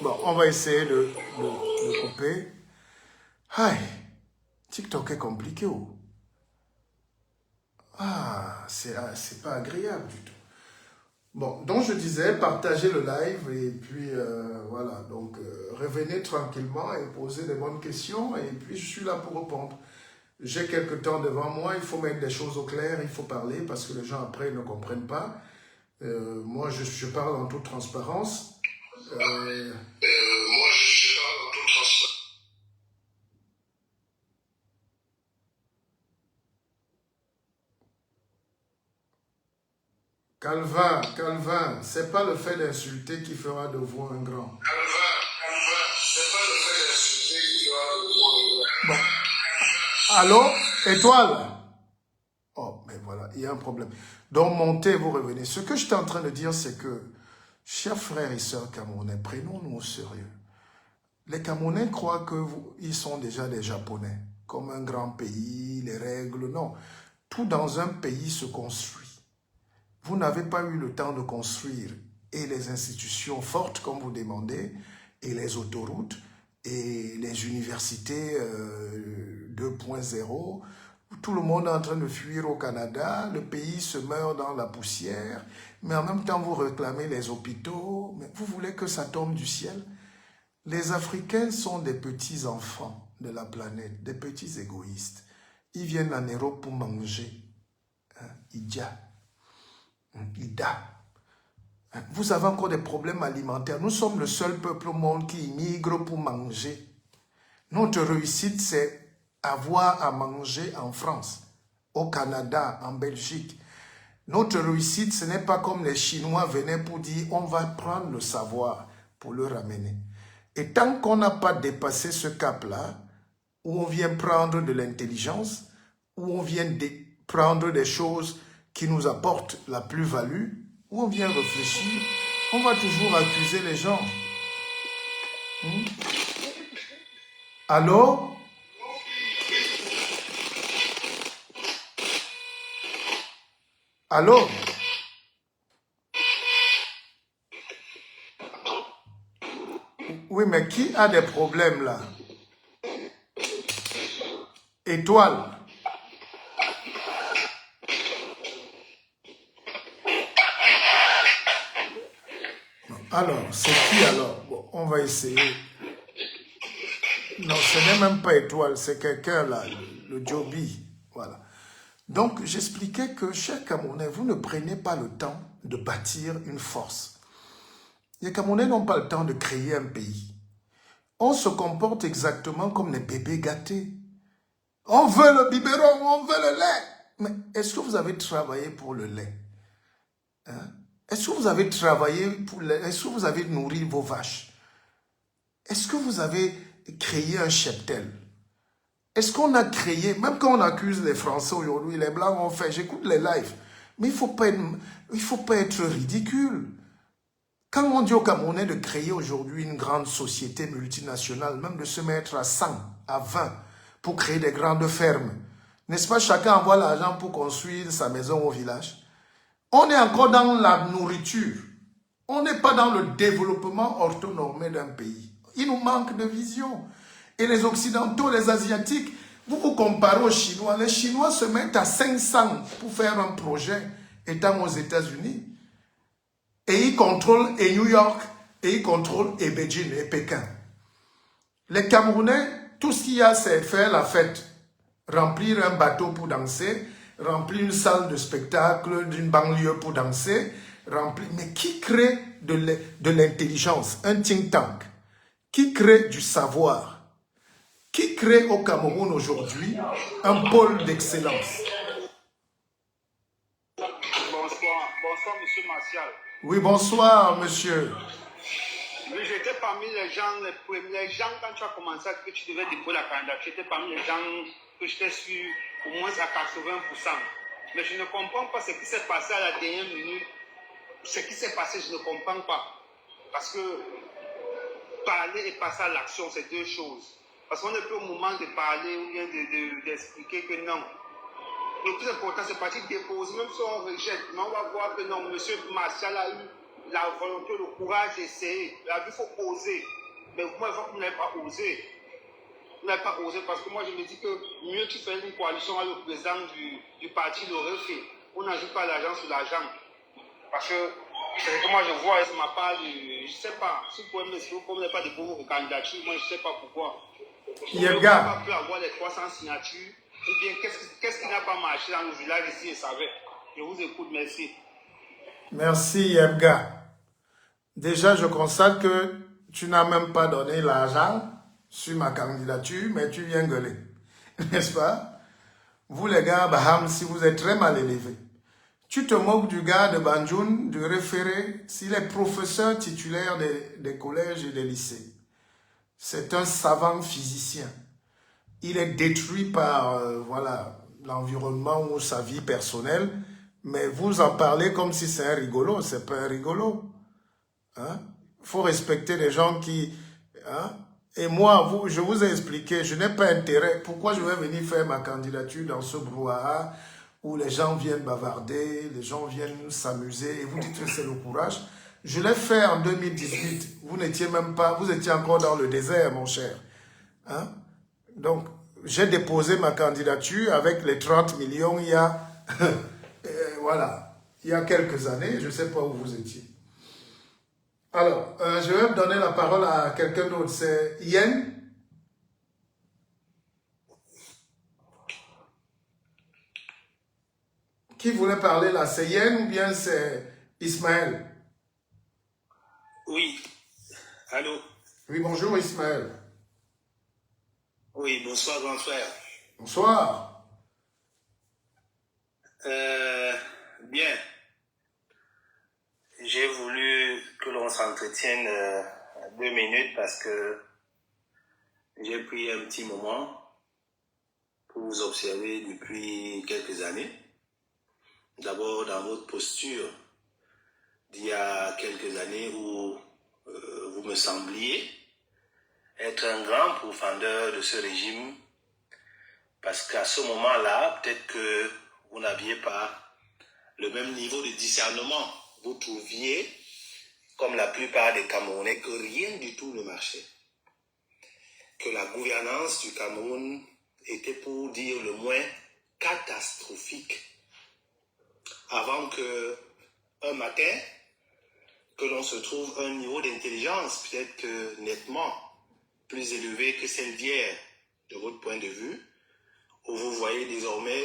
Bon, on va essayer de couper. Aïe, TikTok est compliqué. Oh. Ah, c'est pas agréable du tout. Bon, donc je disais, partagez le live et puis voilà. Donc, revenez tranquillement et posez des bonnes questions et puis je suis là pour répondre. J'ai quelques temps devant moi, il faut mettre des choses au clair, il faut parler parce que les gens après ne comprennent pas. Moi, je parle en toute transparence. Calvin, c'est pas le fait d'insulter qui fera de vous un grand. C'est pas le fait d'insulter qui fera de vous un grand. Bon. Allô, Étoile? Oh, mais voilà, il y a un problème. Donc, montez, vous revenez. Ce que j'étais en train de dire, c'est que, chers frères et sœurs camerounais, prenons-nous au sérieux. Les Camerounais croient qu'ils sont déjà des Japonais, comme un grand pays, les règles, non. Tout dans un pays se construit. Vous n'avez pas eu le temps de construire et les institutions fortes, comme vous demandez, et les autoroutes, et les universités 2.0. Tout le monde est en train de fuir au Canada, le pays se meurt dans la poussière, mais en même temps vous réclamez les hôpitaux, mais vous voulez que ça tombe du ciel? Les Africains sont des petits enfants de la planète, des petits égoïstes. Ils viennent en Europe pour manger. Ida. Vous avez encore des problèmes alimentaires. Nous sommes le seul peuple au monde qui immigre pour manger. Notre réussite, c'est avoir à manger en France, au Canada, en Belgique. Notre réussite, ce n'est pas comme les Chinois venaient pour dire on va prendre le savoir pour le ramener. Et tant qu'on n'a pas dépassé ce cap-là, où on vient prendre de l'intelligence, où on vient prendre des choses qui nous apportent la plus-value, où on vient réfléchir, on va toujours accuser les gens. Allô? Allô? Oui, mais qui a des problèmes là? Étoile. Alors, c'est qui alors? Bon, on va essayer. Non, ce n'est même pas Étoile, c'est quelqu'un là, le Joby. Voilà. Donc, j'expliquais que, chers Camerounais, vous ne prenez pas le temps de bâtir une force. Les Camerounais n'ont pas le temps de créer un pays. On se comporte exactement comme les bébés gâtés. On veut le biberon, on veut le lait. Mais est-ce que vous avez travaillé pour le lait? Est-ce que vous avez travaillé pour le lait? Est-ce que vous avez nourri vos vaches? Est-ce que vous avez créé un cheptel? Est-ce qu'on a créé, même quand on accuse les Français aujourd'hui, les Blancs ont fait, j'écoute les lives, mais il ne faut pas être ridicule. Quand on dit aux Camerounais de créer aujourd'hui une grande société multinationale, même de se mettre à 100, à 20, pour créer des grandes fermes, n'est-ce pas, chacun envoie l'argent pour construire sa maison au village? On est encore dans la nourriture. On n'est pas dans le développement orthonormé d'un pays. Il nous manque de vision. Et les Occidentaux, les Asiatiques, vous vous comparez aux Chinois. Les Chinois se mettent à 500 pour faire un projet étant aux États-Unis. Et ils contrôlent et New York, et ils contrôlent et Beijing et Pékin. Les Camerounais, tout ce qu'il y a, c'est faire la fête. Remplir un bateau pour danser, remplir une salle de spectacle d'une banlieue pour danser, remplir... Mais qui crée de l'intelligence, un think tank? Qui crée du savoir? Qui crée au Cameroun aujourd'hui un pôle d'excellence? Bonsoir, monsieur Martial. Oui, bonsoir, monsieur. Oui, j'étais parmi les gens, quand tu as commencé à dire que tu devais déposer la candidature, j'étais parmi les gens que j'étais sûr au moins à 80%. Mais je ne comprends pas ce qui s'est passé à la dernière minute. Ce qui s'est passé, je ne comprends pas. Parce que parler et passer à l'action, c'est deux choses. Parce qu'on n'est plus au moment de parler ou bien d'expliquer que non. Le plus important, c'est partir déposer, même si on rejette. Mais on va voir que non, M. Martial a eu la volonté, le courage d'essayer. Là, il faut oser. Mais moi, vous n'avez pas osé. Vous n'avez pas osé parce que moi, je me dis que mieux tu fais une coalition avec le président du parti l'aurait fait. On n'ajoute pas l'argent sur l'argent. Parce que c'est ce que moi je vois, c'est ma part de... Je ne sais pas. Si vous pouvez m'expliquer pourquoi vous n'avez pas déposé vos candidatures, moi je ne sais pas pourquoi. On n'a pas pu avoir les 300 signatures. Ou bien qu'est-ce qui n'a pas marché dans le village ici et savait? Je vous écoute, merci. Merci Yemga. Déjà, je constate que tu n'as même pas donné l'argent sur ma candidature, mais tu viens gueuler. N'est-ce pas? Vous les gars, Baham, si vous êtes très mal élevés. Tu te moques du gars de Banjoun, du référé, s'il est professeur titulaire des collèges et des lycées. C'est un savant physicien. Il est détruit par voilà, l'environnement ou sa vie personnelle, mais vous en parlez comme si c'est un rigolo. C'est pas un rigolo. Hein? Faut respecter les gens qui... Hein? Et moi, je vous ai expliqué, je n'ai pas intérêt. Pourquoi je vais venir faire ma candidature dans ce brouhaha où les gens viennent bavarder, les gens viennent s'amuser et vous dites que c'est le courage. Je l'ai fait en 2018. Vous n'étiez même pas, vous étiez encore dans le désert, mon cher. Hein? Donc, j'ai déposé ma candidature avec les 30 millions il y a, voilà, il y a quelques années. Je ne sais pas où vous étiez. Alors, je vais donner la parole à quelqu'un d'autre. C'est Yen. Qui voulait parler là? C'est Yen ou bien c'est Ismaël? Oui. Allô? Oui, bonjour Ismaël. Oui, bonsoir grand frère. Bonsoir. Bien. J'ai voulu que l'on s'entretienne 2 minutes parce que j'ai pris un petit moment pour vous observer depuis quelques années. D'abord dans votre posture d'il y a quelques années où vous me sembliez être un grand pourfendeur de ce régime parce qu'à ce moment-là, peut-être que vous n'aviez pas le même niveau de discernement. Vous trouviez, comme la plupart des Camerounais, que rien du tout ne marchait. Que la gouvernance du Cameroun était, pour dire le moins, catastrophique. Avant que, un matin, que l'on se trouve à un niveau d'intelligence peut-être que nettement plus élevé que celle d'hier, de votre point de vue, où vous voyez désormais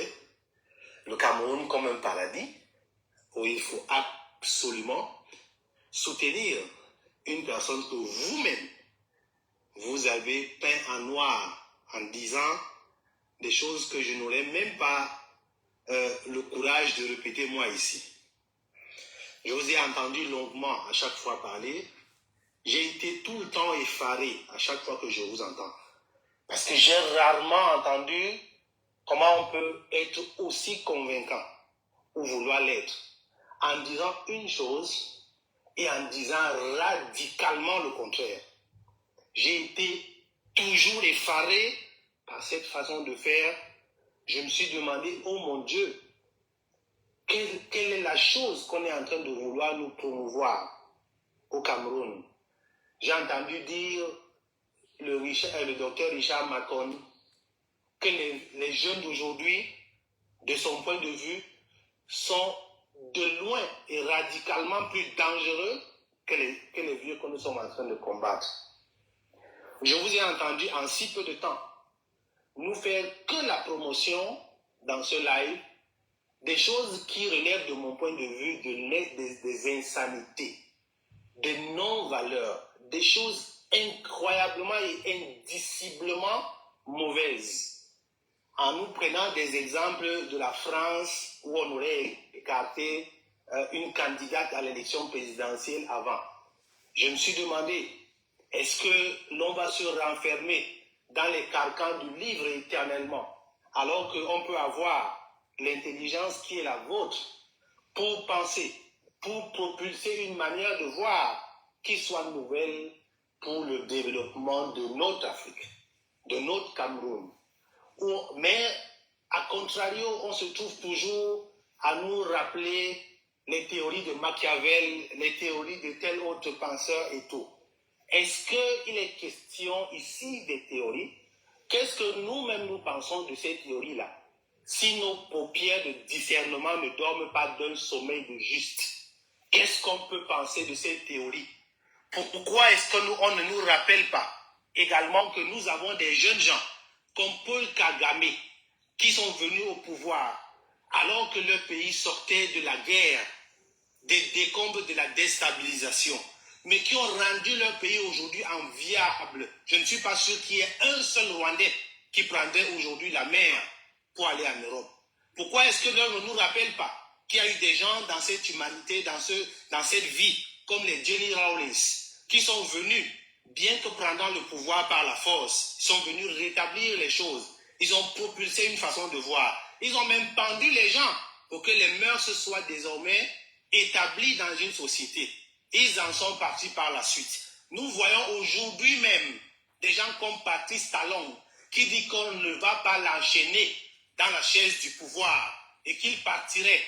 le Cameroun comme un paradis, où il faut absolument soutenir une personne que vous-même, vous avez peint en noir en disant des choses que je n'aurais même pas le courage de répéter moi ici. Je vous ai entendu longuement à chaque fois parler. J'ai été tout le temps effaré à chaque fois que je vous entends. Parce que j'ai rarement entendu comment on peut être aussi convaincant ou vouloir l'être en disant une chose et en disant radicalement le contraire. J'ai été toujours effaré par cette façon de faire. Je me suis demandé, oh mon Dieu, quelle est la chose qu'on est en train de vouloir nous promouvoir au Cameroun? J'ai entendu dire le docteur Richard Macon que les jeunes d'aujourd'hui, de son point de vue, sont de loin et radicalement plus dangereux que les vieux que nous sommes en train de combattre. Je vous ai entendu en si peu de temps nous faire que la promotion dans ce live des choses qui relèvent de mon point de vue des insanités, des non-valeurs, des choses incroyablement et indiciblement mauvaises. En nous prenant des exemples de la France où on aurait écarté une candidate à l'élection présidentielle avant. Je me suis demandé, est-ce que l'on va se renfermer dans les carcans du livre éternellement, alors qu'on peut avoir l'intelligence qui est la vôtre pour penser, pour propulser une manière de voir qui soit nouvelle pour le développement de notre Afrique, de notre Cameroun. Mais, à contrario, on se trouve toujours à nous rappeler les théories de Machiavel, les théories de tel autre penseur et tout. Est-ce qu'il est question ici des théories? Qu'est-ce que nous-mêmes nous pensons de ces théories-là? Si nos paupières de discernement ne dorment pas d'un sommeil de juste, qu'est-ce qu'on peut penser de ces théories? Pourquoi est-ce qu'on ne nous rappelle pas également que nous avons des jeunes gens comme Paul Kagame qui sont venus au pouvoir alors que leur pays sortait de la guerre, des décombres de la déstabilisation, mais qui ont rendu leur pays aujourd'hui enviable. Je ne suis pas sûr qu'il y ait un seul Rwandais qui prendrait aujourd'hui la mer pour aller en Europe. Pourquoi est-ce que l'on ne nous rappelle pas qu'il y a eu des gens dans cette humanité, dans cette vie, comme les Jenny Rawlings, qui sont venus, bien que prenant le pouvoir par la force, sont venus rétablir les choses. Ils ont propulsé une façon de voir. Ils ont même pendu les gens pour que les mœurs soient désormais établies dans une société. Ils en sont partis par la suite. Nous voyons aujourd'hui même des gens comme Patrice Talon qui dit qu'on ne va pas l'enchaîner dans la chaise du pouvoir et qu'il partirait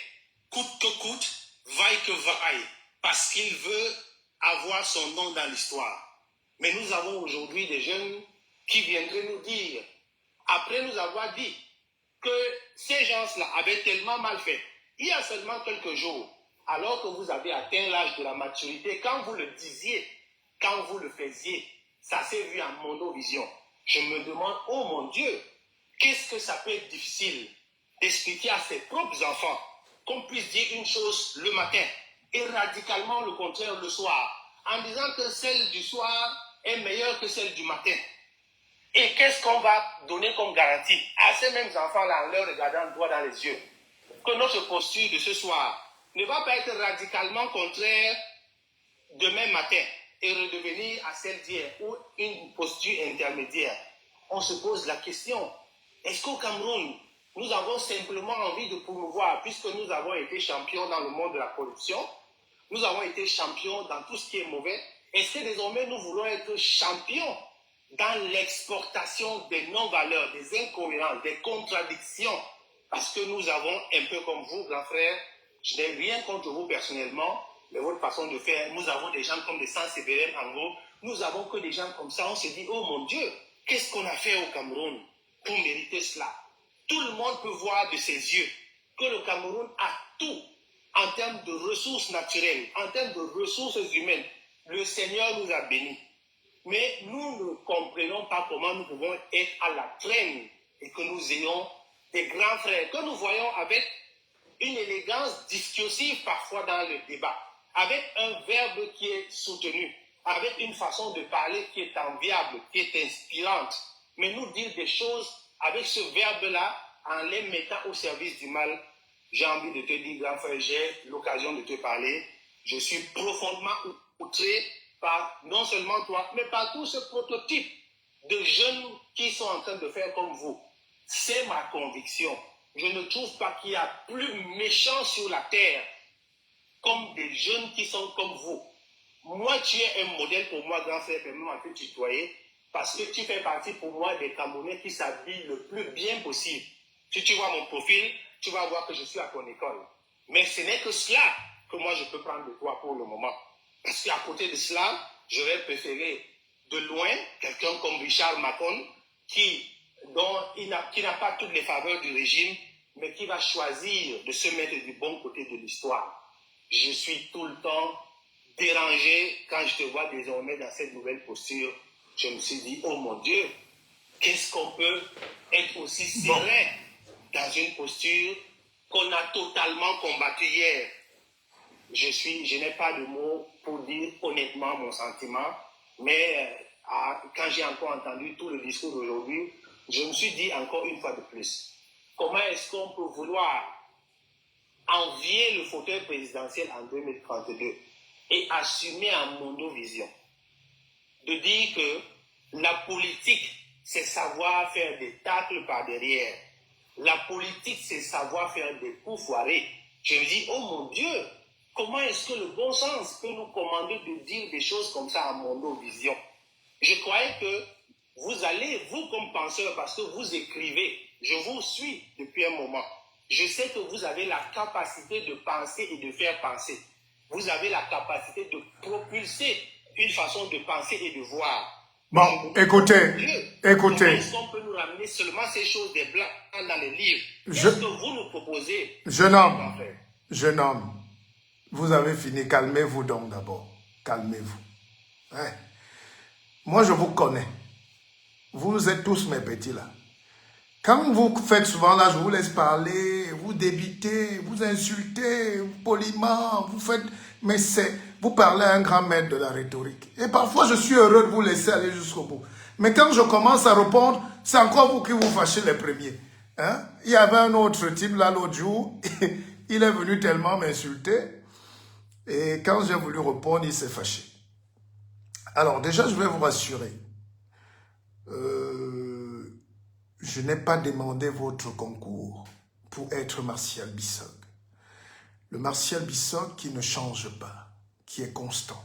coûte que coûte, vaille que vaille, parce qu'il veut avoir son nom dans l'histoire. Mais nous avons aujourd'hui des jeunes qui viendraient nous dire, après nous avoir dit que ces gens-là avaient tellement mal fait, il y a seulement quelques jours, alors que vous avez atteint l'âge de la maturité, quand vous le disiez, quand vous le faisiez, ça s'est vu en monovision. Je me demande, oh mon Dieu, qu'est-ce que ça peut être difficile d'expliquer à ses propres enfants qu'on puisse dire une chose le matin et radicalement le contraire le soir, en disant que celle du soir est meilleure que celle du matin. Et qu'est-ce qu'on va donner comme garantie à ces mêmes enfants-là en leur regardant droit dans les yeux? Que notre posture de ce soir ne va pas être radicalement contraire demain matin et redevenir à celle d'hier ou une posture intermédiaire. On se pose la question, est-ce qu'au Cameroun, nous avons simplement envie de promouvoir, puisque nous avons été champions dans le monde de la corruption, nous avons été champions dans tout ce qui est mauvais, est-ce que désormais nous voulons être champions dans l'exportation des non-valeurs, des incohérences, des contradictions? Parce que nous avons, un peu comme vous, grand frère, je n'ai rien contre vous personnellement, mais votre façon de faire, nous avons des gens comme des Saint-Sébérien en gros, nous avons que des gens comme ça, on se dit, oh mon Dieu, qu'est-ce qu'on a fait au Cameroun pour mériter cela? Tout le monde peut voir de ses yeux que le Cameroun a tout en termes de ressources naturelles, en termes de ressources humaines. Le Seigneur nous a bénis. Mais nous ne comprenons pas comment nous pouvons être à la traîne et que nous ayons des grands frères, que nous voyons avec une élégance discursive parfois dans le débat, avec un verbe qui est soutenu, avec une façon de parler qui est enviable, qui est inspirante, mais nous dire des choses avec ce verbe-là en les mettant au service du mal. J'ai envie de te dire, grand frère, j'ai l'occasion de te parler. Je suis profondément outré par non seulement toi, mais par tout ce prototype de jeunes qui sont en train de faire comme vous. C'est ma conviction. Je ne trouve pas qu'il y a plus méchant sur la terre comme des jeunes qui sont comme vous. Moi, tu es un modèle pour moi, grand frère, même en te tutoyer, parce que tu fais partie pour moi des Camerounais qui s'habillent le plus bien possible. Si tu vois mon profil, tu vas voir que je suis à ton école. Mais ce n'est que cela que moi je peux prendre de toi pour le moment. Parce qu'à côté de cela, je vais préférer de loin quelqu'un comme Richard Macon qui n'a pas toutes les faveurs du régime, mais qui va choisir de se mettre du bon côté de l'histoire. Je suis tout le temps dérangé quand je te vois désormais dans cette nouvelle posture. Je me suis dit, oh mon Dieu, qu'est-ce qu'on peut être aussi serein dans une posture qu'on a totalement combattue hier. Je n'ai pas de mots pour dire honnêtement mon sentiment, mais quand j'ai encore entendu tout le discours d'aujourd'hui, je me suis dit encore une fois de plus, comment est-ce qu'on peut vouloir envier le fauteuil présidentiel en 2032 et assumer en monovision de dire que la politique, c'est savoir faire des tacles par derrière. La politique, c'est savoir faire des coups foirés. Je me dis, oh mon Dieu, comment est-ce que le bon sens peut nous commander de dire des choses comme ça en monovision? Je croyais que vous allez, vous comme penseur, parce que vous écrivez, je vous suis depuis un moment. Je sais que vous avez la capacité de penser et de faire penser. Vous avez la capacité de propulser une façon de penser et de voir. Bon, écoutez. Comment est-ce qu'on peut nous ramener seulement ces choses des blancs dans les livres? Qu'est-ce que vous nous proposez? Jeune homme, vous avez fini. Calmez-vous donc d'abord. Calmez-vous. Hein? Moi, je vous connais. Vous êtes tous mes petits là. Quand vous faites souvent là, je vous laisse parler, vous débitez, vous insultez poliment, vous faites... Mais vous parlez à un grand maître de la rhétorique. Et parfois, je suis heureux de vous laisser aller jusqu'au bout. Mais quand je commence à répondre, c'est encore vous qui vous fâchez les premiers. Hein? Il y avait un autre type là l'autre jour, il est venu tellement m'insulter. Et quand j'ai voulu répondre, il s'est fâché. Alors déjà, je vais vous rassurer. Je n'ai pas demandé votre concours pour être Martial Bissog. Le Martial Bissog qui ne change pas, qui est constant.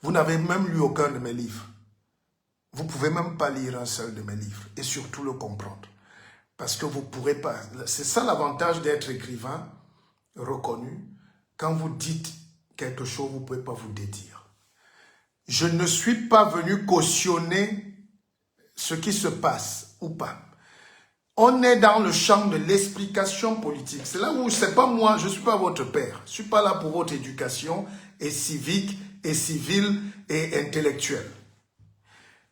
Vous n'avez même lu aucun de mes livres. Vous ne pouvez même pas lire un seul de mes livres et surtout le comprendre. Parce que vous ne pourrez pas. C'est ça l'avantage d'être écrivain reconnu. Quand vous dites quelque chose, vous ne pouvez pas vous dédire. Je ne suis pas venu cautionner ce qui se passe ou pas. On est dans le champ de l'explication politique. C'est là où c'est pas moi, je ne suis pas votre père. Je ne suis pas là pour votre éducation et civique et civile et intellectuelle.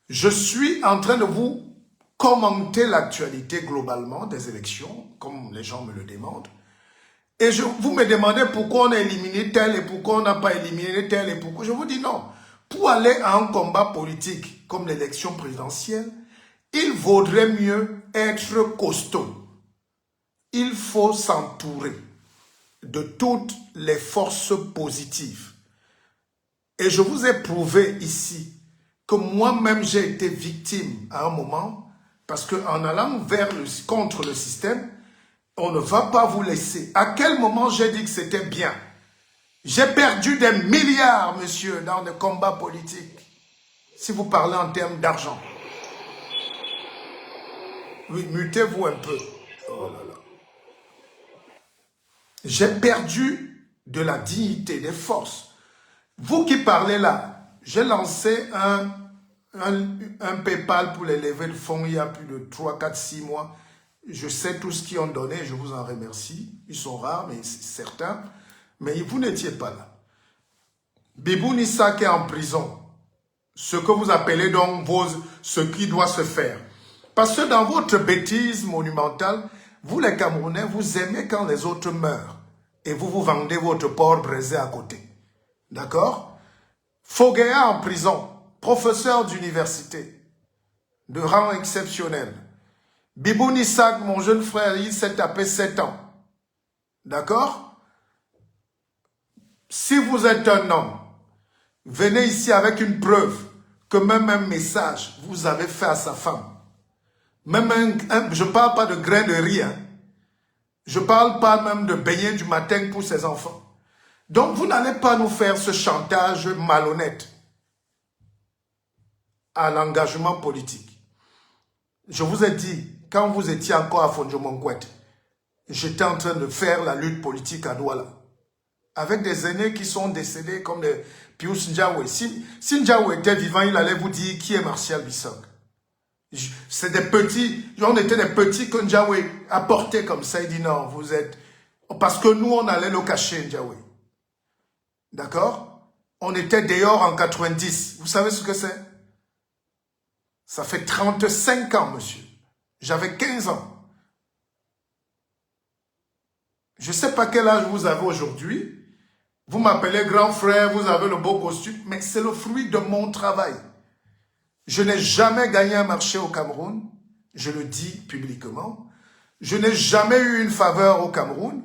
Je suis en train de vous commenter l'actualité globalement des élections, comme les gens me le demandent. Et vous me demandez pourquoi on a éliminé tel et pourquoi on n'a pas éliminé tel et pourquoi. Je vous dis non. Pour aller à un combat politique comme l'élection présidentielle, il vaudrait mieux être costaud. Il faut s'entourer de toutes les forces positives. Et je vous ai prouvé ici que moi-même j'ai été victime à un moment parce qu'en allant contre le système, on ne va pas vous laisser. À quel moment j'ai dit que c'était bien? J'ai perdu des milliards, monsieur, dans le combat politique. Si vous parlez en termes d'argent. Oui, mutez-vous un peu. Oh là là. J'ai perdu de la dignité, des forces. Vous qui parlez là, j'ai lancé un PayPal pour les levées de fonds il y a plus de 3, 4, 6 mois. Je sais tout ce qu'ils ont donné, je vous en remercie. Ils sont rares, mais certains. Mais vous n'étiez pas là. Bibou Nissak est en prison. Ce que vous appelez donc ce qui doit se faire. Parce que dans votre bêtise monumentale, vous les Camerounais, vous aimez quand les autres meurent. Et vous vendez votre porc braisé à côté. D'accord? Foguea en prison, professeur d'université, de rang exceptionnel. Bibou Nissak, mon jeune frère, il s'est tapé 7 ans. D'accord? Si vous êtes un homme, venez ici avec une preuve que même un message vous avez fait à sa femme. Même je ne parle pas de grain de riz. Hein. Je ne parle pas même de baigner du matin pour ses enfants. Donc vous n'allez pas nous faire ce chantage malhonnête à l'engagement politique. Je vous ai dit, quand vous étiez encore à Fondjomonkwet, j'étais en train de faire la lutte politique à Douala. Avec des aînés qui sont décédés comme les Pius Ndiawe. Si Ndiawe était vivant, il allait vous dire qui est Martial Bissog. C'est des petits, on était des petits que Ndiawe a portés comme ça. Il dit non, vous êtes... Parce que nous, on allait le cacher, Ndiawe. D'accord? On était dehors en 90. Vous savez ce que c'est? Ça fait 35 ans, monsieur. J'avais 15 ans. Je ne sais pas quel âge vous avez aujourd'hui. Vous m'appelez grand frère, vous avez le beau costume, mais c'est le fruit de mon travail. Je n'ai jamais gagné un marché au Cameroun, je le dis publiquement. Je n'ai jamais eu une faveur au Cameroun.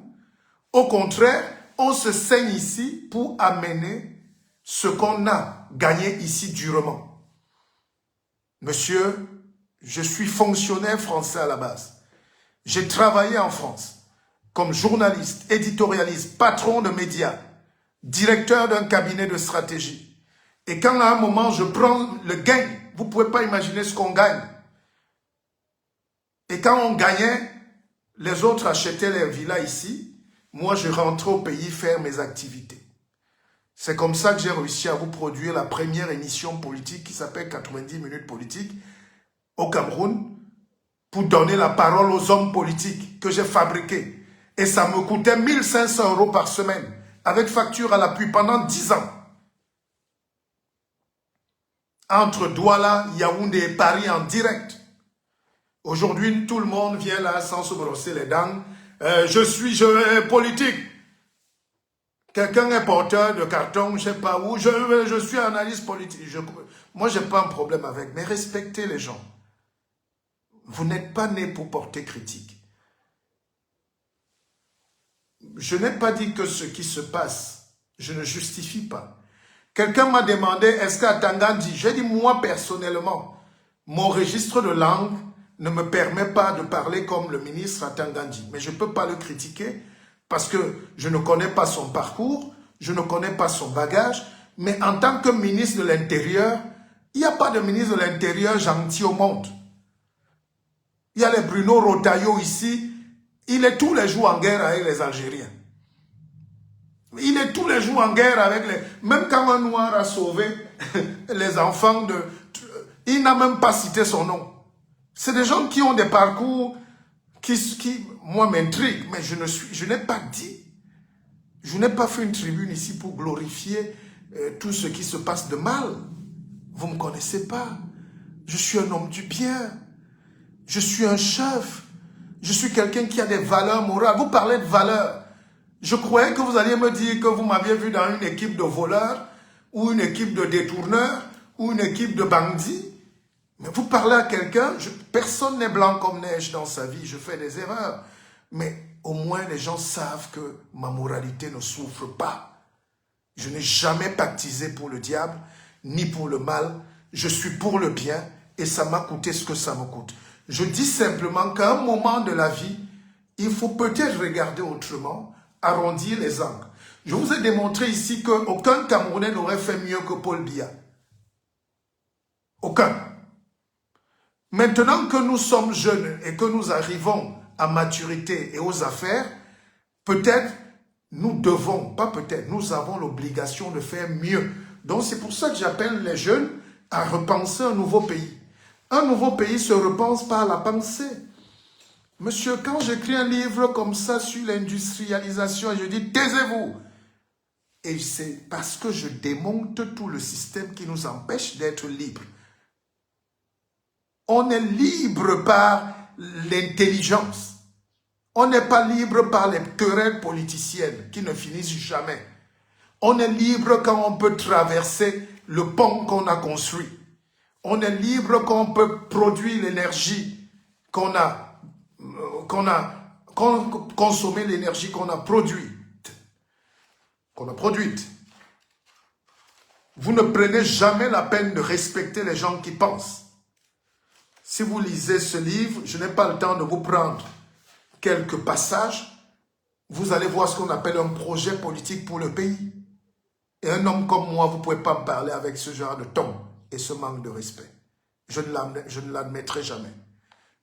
Au contraire, on se saigne ici pour amener ce qu'on a gagné ici durement. Monsieur, je suis fonctionnaire français à la base. J'ai travaillé en France comme journaliste, éditorialiste, patron de médias, directeur d'un cabinet de stratégie. Et quand à un moment je prends le gain, vous ne pouvez pas imaginer ce qu'on gagne. Et quand on gagnait, les autres achetaient leurs villas ici. Moi, je rentrais au pays faire mes activités. C'est comme ça que j'ai réussi à vous produire la première émission politique qui s'appelle 90 minutes politiques au Cameroun pour donner la parole aux hommes politiques que j'ai fabriqués. Et ça me coûtait 1500 € par semaine avec facture à l'appui pendant 10 ans. Entre Douala, Yaoundé et Paris en direct. Aujourd'hui, tout le monde vient là sans se brosser les dents. Je suis politique. Quelqu'un est porteur de carton, je ne sais pas où. Je suis analyste politique. Moi, je n'ai pas un problème avec, mais respectez les gens. Vous n'êtes pas né pour porter critique. Je n'ai pas dit que ce qui se passe, je ne justifie pas. Quelqu'un m'a demandé, est-ce qu'à Tangandi, j'ai dit moi personnellement, mon registre de langue ne me permet pas de parler comme le ministre à Tangandi. Mais je ne peux pas le critiquer parce que je ne connais pas son parcours, je ne connais pas son bagage. Mais en tant que ministre de l'Intérieur, il n'y a pas de ministre de l'Intérieur gentil au monde. Il y a les Bruno Rotaillot ici, il est tous les jours en guerre avec les Algériens. Il est tous les jours en guerre avec les... Même quand un noir a sauvé les enfants de... Il n'a même pas cité son nom. C'est des gens qui ont des parcours qui moi, m'intriguent, mais je n'ai pas dit. Je n'ai pas fait une tribune ici pour glorifier tout ce qui se passe de mal. Vous ne me connaissez pas. Je suis un homme du bien. Je suis un chef. Je suis quelqu'un qui a des valeurs morales. Vous parlez de valeurs. Je croyais que vous alliez me dire que vous m'aviez vu dans une équipe de voleurs, ou une équipe de détourneurs, ou une équipe de bandits. Mais vous parlez à quelqu'un, personne n'est blanc comme neige dans sa vie, je fais des erreurs. Mais au moins les gens savent que ma moralité ne souffre pas. Je n'ai jamais pactisé pour le diable, ni pour le mal. Je suis pour le bien et ça m'a coûté ce que ça me coûte. Je dis simplement qu'à un moment de la vie, il faut peut-être regarder autrement, arrondir les angles. Je vous ai démontré ici qu'aucun Camerounais n'aurait fait mieux que Paul Biya. Aucun. Maintenant que nous sommes jeunes et que nous arrivons à maturité et aux affaires, peut-être nous devons, pas peut-être, nous avons l'obligation de faire mieux. Donc c'est pour ça que j'appelle les jeunes à repenser un nouveau pays. Un nouveau pays se repense par la pensée. Monsieur, quand j'écris un livre comme ça sur l'industrialisation, je dis taisez-vous. Et c'est parce que je démonte tout le système qui nous empêche d'être libres. On est libre par l'intelligence. On n'est pas libre par les querelles politiciennes qui ne finissent jamais. On est libre quand on peut traverser le pont qu'on a construit. On est libre quand on peut produire l'énergie consommer l'énergie qu'on a produite. Vous ne prenez jamais la peine de respecter les gens qui pensent. Si vous lisez ce livre, je n'ai pas le temps de vous prendre quelques passages. Vous allez voir ce qu'on appelle un projet politique pour le pays. Et un homme comme moi, vous ne pouvez pas me parler avec ce genre de ton et ce manque de respect. Je ne l'admettrai jamais.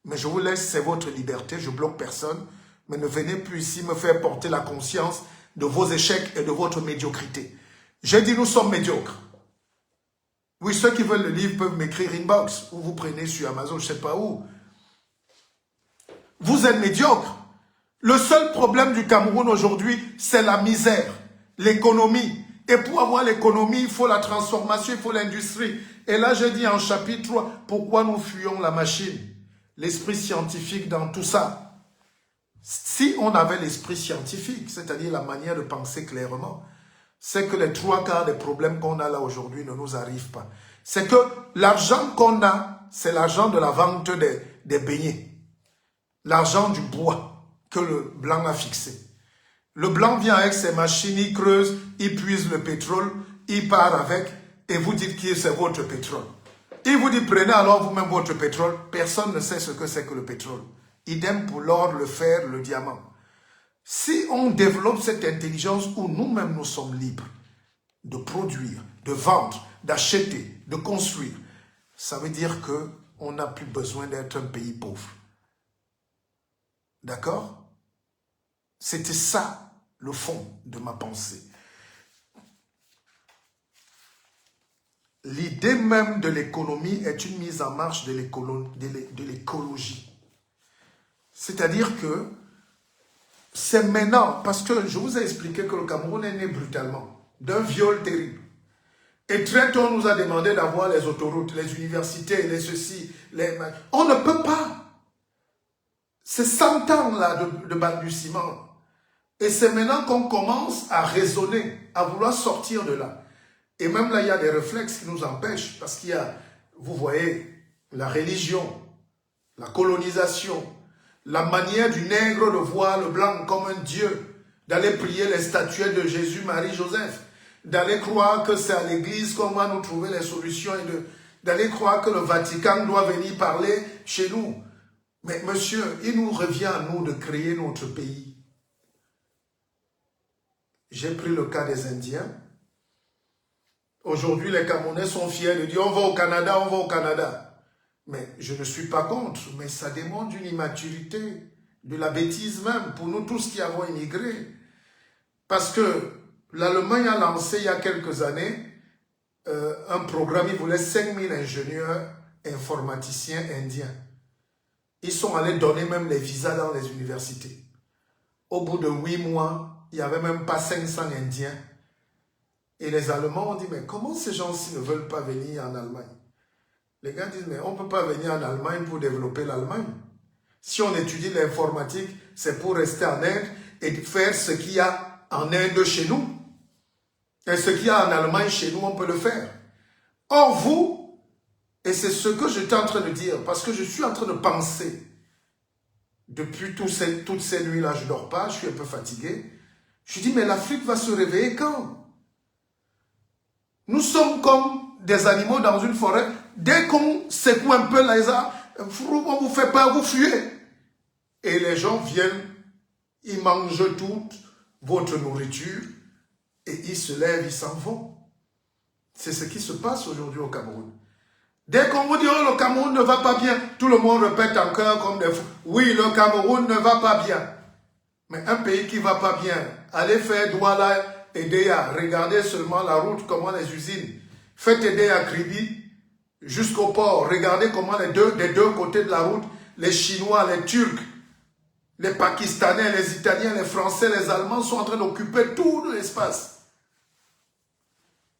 Mais je vous laisse, c'est votre liberté, je ne bloque personne. Mais ne venez plus ici me faire porter la conscience de vos échecs et de votre médiocrité. J'ai dit nous sommes médiocres. Oui, ceux qui veulent le livre peuvent m'écrire inbox ou vous prenez sur Amazon, je ne sais pas où. Vous êtes médiocres. Le seul problème du Cameroun aujourd'hui, c'est la misère, l'économie. Et pour avoir l'économie, il faut la transformation, il faut l'industrie. Et là, j'ai dit en chapitre 3, pourquoi nous fuyons la machine? L'esprit scientifique dans tout ça. Si on avait l'esprit scientifique, c'est-à-dire la manière de penser clairement, c'est que les 3/4 des problèmes qu'on a là aujourd'hui ne nous arrivent pas. C'est que l'argent qu'on a, c'est l'argent de la vente des beignets. L'argent du bois que le blanc a fixé. Le blanc vient avec ses machines, il creuse, il puise le pétrole, il part avec et vous dites que c'est votre pétrole. Il vous dit prenez alors vous-même votre pétrole. Personne ne sait ce que c'est que le pétrole. Idem pour l'or, le fer, le diamant. Si on développe cette intelligence où nous-mêmes nous sommes libres de produire, de vendre, d'acheter, de construire, ça veut dire qu'on n'a plus besoin d'être un pays pauvre. D'accord? C'était ça le fond de ma pensée. L'idée même de l'économie est une mise en marche de l'écologie. C'est-à-dire que c'est maintenant, parce que je vous ai expliqué que le Cameroun est né brutalement, d'un viol terrible. Et très tôt, on nous a demandé d'avoir les autoroutes, les universités, les ceci, les... On ne peut pas. C'est 100 ans là de balbutiement. Et c'est maintenant qu'on commence à raisonner, à vouloir sortir de là. Et même là, il y a des réflexes qui nous empêchent, parce qu'il y a, vous voyez, la religion, la colonisation, la manière du nègre de voir le blanc comme un dieu, d'aller prier les statuettes de Jésus, Marie, Joseph, d'aller croire que c'est à l'église qu'on va nous trouver les solutions, et d'aller croire que le Vatican doit venir parler chez nous. Mais monsieur, il nous revient à nous de créer notre pays. J'ai pris le cas des Indiens. Aujourd'hui, les Camerounais sont fiers de dire on va au Canada, on va au Canada. Mais je ne suis pas contre, mais ça demande une immaturité, de la bêtise même, pour nous tous qui avons immigré. Parce que l'Allemagne a lancé il y a quelques années un programme, ils voulaient 5000 ingénieurs informaticiens indiens. Ils sont allés donner même les visas dans les universités. Au bout de 8 mois, il n'y avait même pas 500 Indiens. Et les Allemands ont dit, mais comment ces gens-ci ne veulent pas venir en Allemagne? Les gars disent, mais on ne peut pas venir en Allemagne pour développer l'Allemagne. Si on étudie l'informatique, c'est pour rester en Inde et faire ce qu'il y a en Inde chez nous. Et ce qu'il y a en Allemagne chez nous, on peut le faire. Or, vous, et c'est ce que j'étais en train de dire, parce que je suis en train de penser, depuis toutes ces nuits-là, je ne dors pas, je suis un peu fatigué. Je dis, mais l'Afrique va se réveiller quand? Nous sommes comme des animaux dans une forêt. Dès qu'on secoue un peu les arbres, on vous fait peur, vous fuyez. Et les gens viennent, ils mangent toute votre nourriture et ils se lèvent, ils s'en vont. C'est ce qui se passe aujourd'hui au Cameroun. Dès qu'on vous dit, oh, le Cameroun ne va pas bien, tout le monde répète encore comme des fous. Oui, le Cameroun ne va pas bien. Mais un pays qui ne va pas bien, allez faire Douala et Déa, regardez seulement la route, comment les usines. Faites aider à Kribi jusqu'au port. Regardez comment des deux côtés de la route, les Chinois, les Turcs, les Pakistanais, les Italiens, les Français, les Allemands sont en train d'occuper tout l'espace.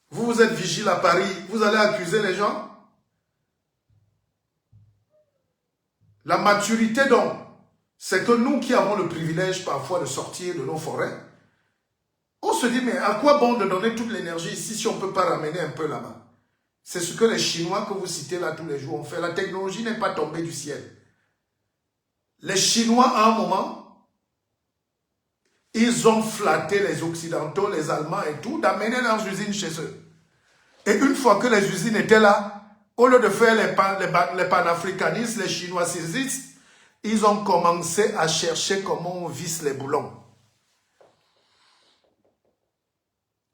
Vous êtes vigile à Paris, vous allez accuser les gens? La maturité donc, c'est que nous qui avons le privilège parfois de sortir de nos forêts, on se dit, mais à quoi bon de donner toute l'énergie ici si on ne peut pas ramener un peu là-bas? C'est ce que les Chinois que vous citez là tous les jours ont fait. La technologie n'est pas tombée du ciel. Les Chinois, à un moment, ils ont flatté les Occidentaux, les Allemands et tout, d'amener leurs usines chez eux. Et une fois que les usines étaient là, au lieu de faire les panafricanistes, les Chinois saisistes, ils ont commencé à chercher comment on visse les boulons.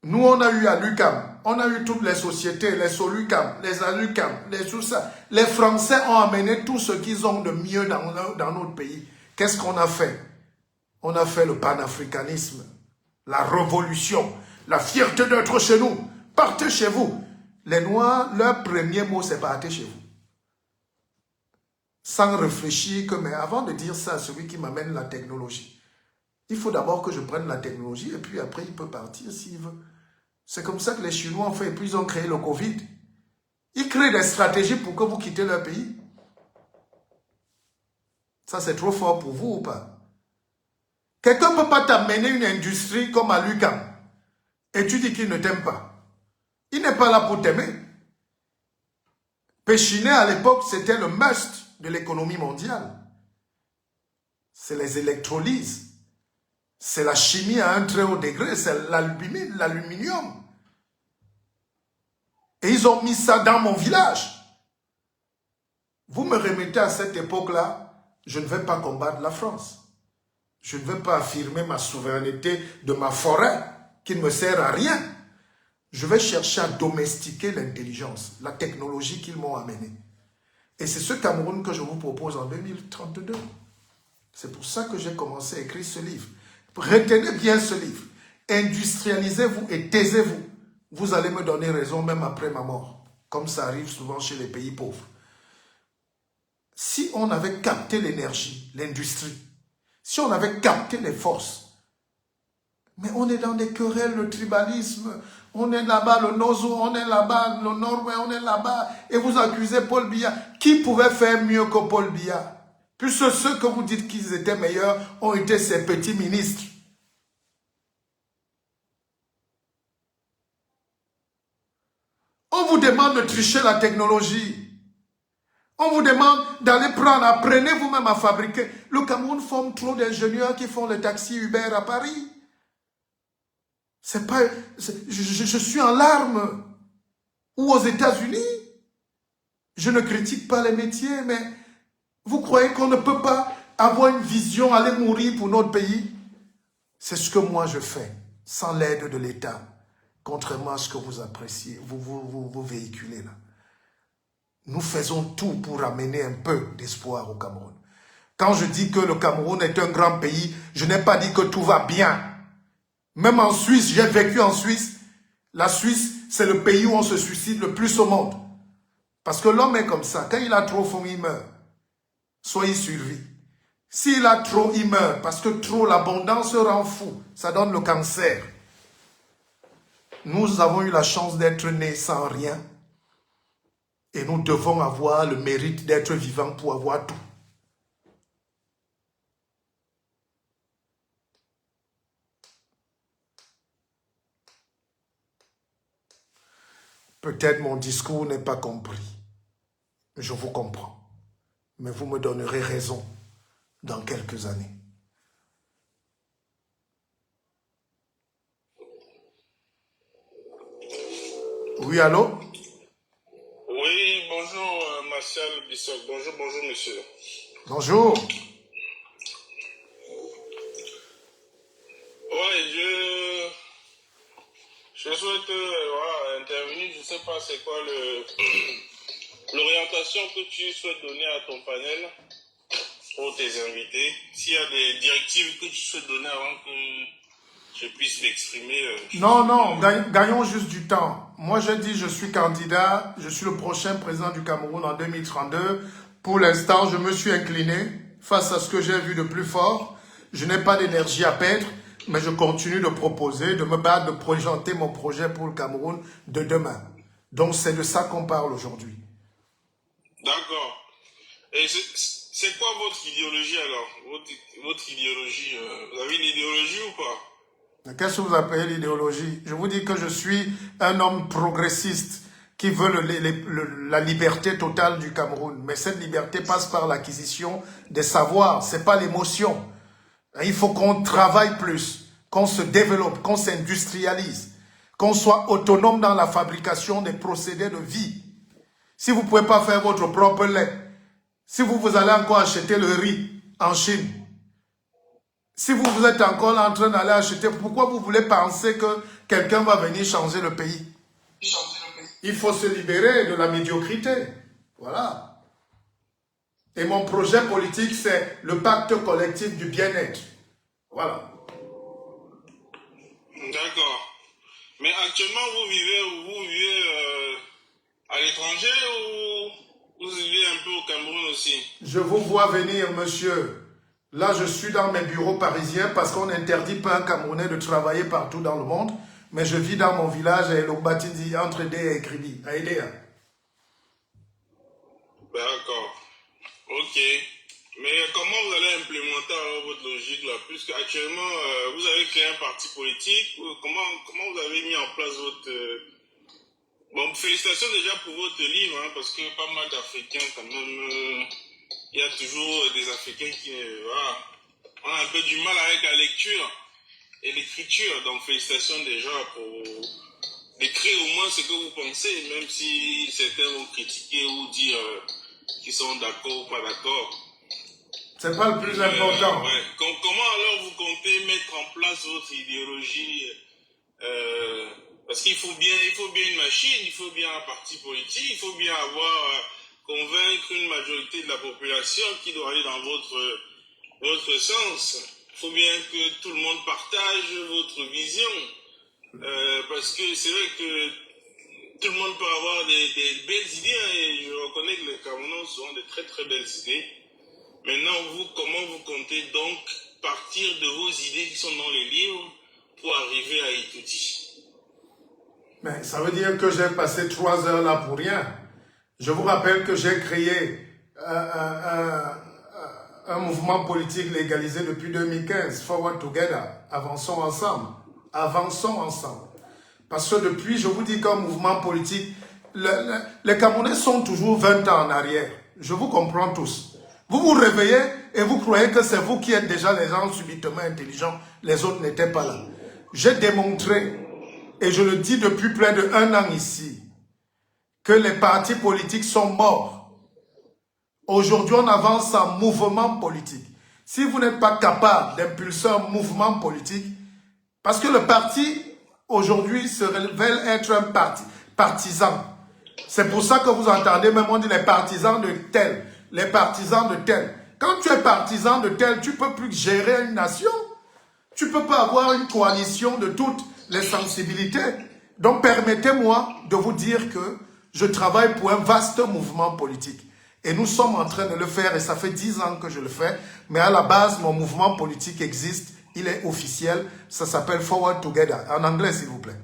Nous, on a eu à l'UQAM, on a eu toutes les sociétés, les Solucam, les Alucam, tout ça. Les Français ont amené tout ce qu'ils ont de mieux dans notre pays. Qu'est-ce qu'on a fait? On a fait le panafricanisme, la révolution, la fierté d'être chez nous. Partez chez vous. Les Noirs, leur premier mot, c'est partez chez vous. Sans réfléchir que, mais avant de dire ça à celui qui m'amène la technologie, il faut d'abord que je prenne la technologie et puis après, il peut partir s'il veut. C'est comme ça que les Chinois ont fait et puis ils ont créé le Covid. Ils créent des stratégies pour que vous quittez leur pays. Ça, c'est trop fort pour vous ou pas? Quelqu'un ne peut pas t'amener une industrie comme à l'UQAM et tu dis qu'il ne t'aime pas. Il n'est pas là pour t'aimer. Péchinet, à l'époque, c'était le must de l'économie mondiale. C'est les électrolyses. C'est la chimie à un très haut degré. C'est l'aluminium. Et ils ont mis ça dans mon village. Vous me remettez à cette époque-là, je ne vais pas combattre la France. Je ne vais pas affirmer ma souveraineté de ma forêt qui ne me sert à rien. Je vais chercher à domestiquer l'intelligence, la technologie qu'ils m'ont amenée. Et c'est ce Cameroun que je vous propose en 2032. C'est pour ça que j'ai commencé à écrire ce livre. Retenez bien ce livre. Industrialisez-vous et taisez-vous. Vous allez me donner raison même après ma mort. Comme ça arrive souvent chez les pays pauvres. Si on avait capté l'énergie, l'industrie, si on avait capté les forces, mais on est dans des querelles, le tribalisme, on est là-bas, le Nozo, on est là-bas, le Nord-Ouest, on est là-bas, et vous accusez Paul Biya. Qui pouvait faire mieux que Paul Biya? Puisque ceux que vous dites qu'ils étaient meilleurs ont été ces petits ministres. On vous demande de tricher la technologie. On vous demande d'aller prendre, apprenez vous-même à fabriquer. Le Cameroun forme trop d'ingénieurs qui font les taxis Uber à Paris. C'est pas, je suis en larmes. Ou aux États-Unis. Je ne critique pas les métiers, mais vous croyez qu'on ne peut pas avoir une vision, aller mourir pour notre pays? C'est ce que moi je fais, sans l'aide de l'État. Contrairement à ce que vous appréciez, vous véhiculez là. Nous faisons tout pour amener un peu d'espoir au Cameroun. Quand je dis que le Cameroun est un grand pays, je n'ai pas dit que tout va bien. Même en Suisse, j'ai vécu en Suisse. La Suisse, c'est le pays où on se suicide le plus au monde. Parce que l'homme est comme ça. Quand il a trop faim, il meurt. Soit il survit. S'il a trop, il meurt. Parce que trop, l'abondance rend fou. Ça donne le cancer. Nous avons eu la chance d'être nés sans rien. Et nous devons avoir le mérite d'être vivants pour avoir tout. Peut-être mon discours n'est pas compris. Je vous comprends. Mais vous me donnerez raison dans quelques années. Oui, allô? Oui, bonjour Martial Bissot. Bonjour, bonjour monsieur. Bonjour. Ouais, je souhaite voilà, intervenir. Je ne sais pas c'est quoi l'orientation que tu souhaites donner à ton panel pour tes invités. S'il y a des directives que tu souhaites donner avant que je puisse m'exprimer. Non, gagnons juste du temps. Moi, je dis, je suis candidat, je suis le prochain président du Cameroun en 2032. Pour l'instant, je me suis incliné face à ce que j'ai vu de plus fort. Je n'ai pas d'énergie à perdre, mais je continue de proposer, de me battre, de présenter mon projet pour le Cameroun de demain. Donc, c'est de ça qu'on parle aujourd'hui. D'accord. Et c'est quoi votre idéologie alors? Votre idéologie, vous avez une idéologie ou pas? Qu'est-ce que vous appelez l'idéologie? Je vous dis que je suis un homme progressiste qui veut la liberté totale du Cameroun. Mais cette liberté passe par l'acquisition des savoirs, c'est pas l'émotion. Il faut qu'on travaille plus, qu'on se développe, qu'on s'industrialise, qu'on soit autonome dans la fabrication des procédés de vie. Si vous ne pouvez pas faire votre propre lait, si vous allez encore acheter le riz en Chine, si vous êtes encore en train d'aller acheter, pourquoi vous voulez penser que quelqu'un va venir changer le pays? Il faut se libérer de la médiocrité. Voilà. Et mon projet politique, c'est le pacte collectif du bien-être. Voilà. D'accord. Mais actuellement, vous vivez à l'étranger ou vous vivez un peu au Cameroun aussi? Je vous vois venir, monsieur. Là, je suis dans mes bureaux parisiens parce qu'on n'interdit pas à un Camerounais de travailler partout dans le monde. Mais je vis dans mon village à Elombatindi, entre Edea et Kribi, à Edea. D'accord. Ok. Mais comment vous allez implémenter alors votre logique là? Puisque actuellement, vous avez créé un parti politique. Comment vous avez mis en place votre... Bon, félicitations déjà pour votre livre, hein, parce que pas mal d'Africains quand même... Il y a toujours des Africains qui voilà, ont un peu du mal avec la lecture et l'écriture. Donc félicitations déjà pour d'écrire au moins ce que vous pensez, même si certains vont critiquer ou dire qu'ils sont d'accord ou pas d'accord. C'est pas le plus important. Ouais. Comment alors vous comptez mettre en place votre idéologie parce qu'il faut bien une machine, il faut bien un parti politique, il faut bien avoir... convaincre une majorité de la population qui doit aller dans votre sens. Il faut bien que tout le monde partage votre vision. Parce que c'est vrai que tout le monde peut avoir des belles idées, hein, et je reconnais que les Camerounais ont de très très belles idées. Maintenant, comment vous comptez donc partir de vos idées qui sont dans les livres pour arriver à Itouti? Mais ça veut dire que j'ai passé 3 heures là pour rien. Je vous rappelle que j'ai créé un mouvement politique légalisé depuis 2015, Forward Together, avançons ensemble, avançons ensemble. Parce que depuis, je vous dis qu'un mouvement politique, les Camerounais sont toujours 20 ans en arrière. Je vous comprends tous. Vous vous réveillez et vous croyez que c'est vous qui êtes déjà les gens subitement intelligents, les autres n'étaient pas là. J'ai démontré, et je le dis depuis près de 1 an ici, que les partis politiques sont morts. Aujourd'hui, on avance en mouvement politique. Si vous n'êtes pas capable d'impulser un mouvement politique, parce que le parti, aujourd'hui, se révèle être un parti partisan. C'est pour ça que vous entendez, même on dit les partisans de tel, les partisans de tel. Quand tu es partisan de tel, tu ne peux plus gérer une nation. Tu ne peux pas avoir une coalition de toutes les sensibilités. Donc, permettez-moi de vous dire que je travaille pour un vaste mouvement politique. Et nous sommes en train de le faire, et ça fait 10 ans que je le fais. Mais à la base, mon mouvement politique existe. Il est officiel. Ça s'appelle Forward Together. En anglais, s'il vous plaît.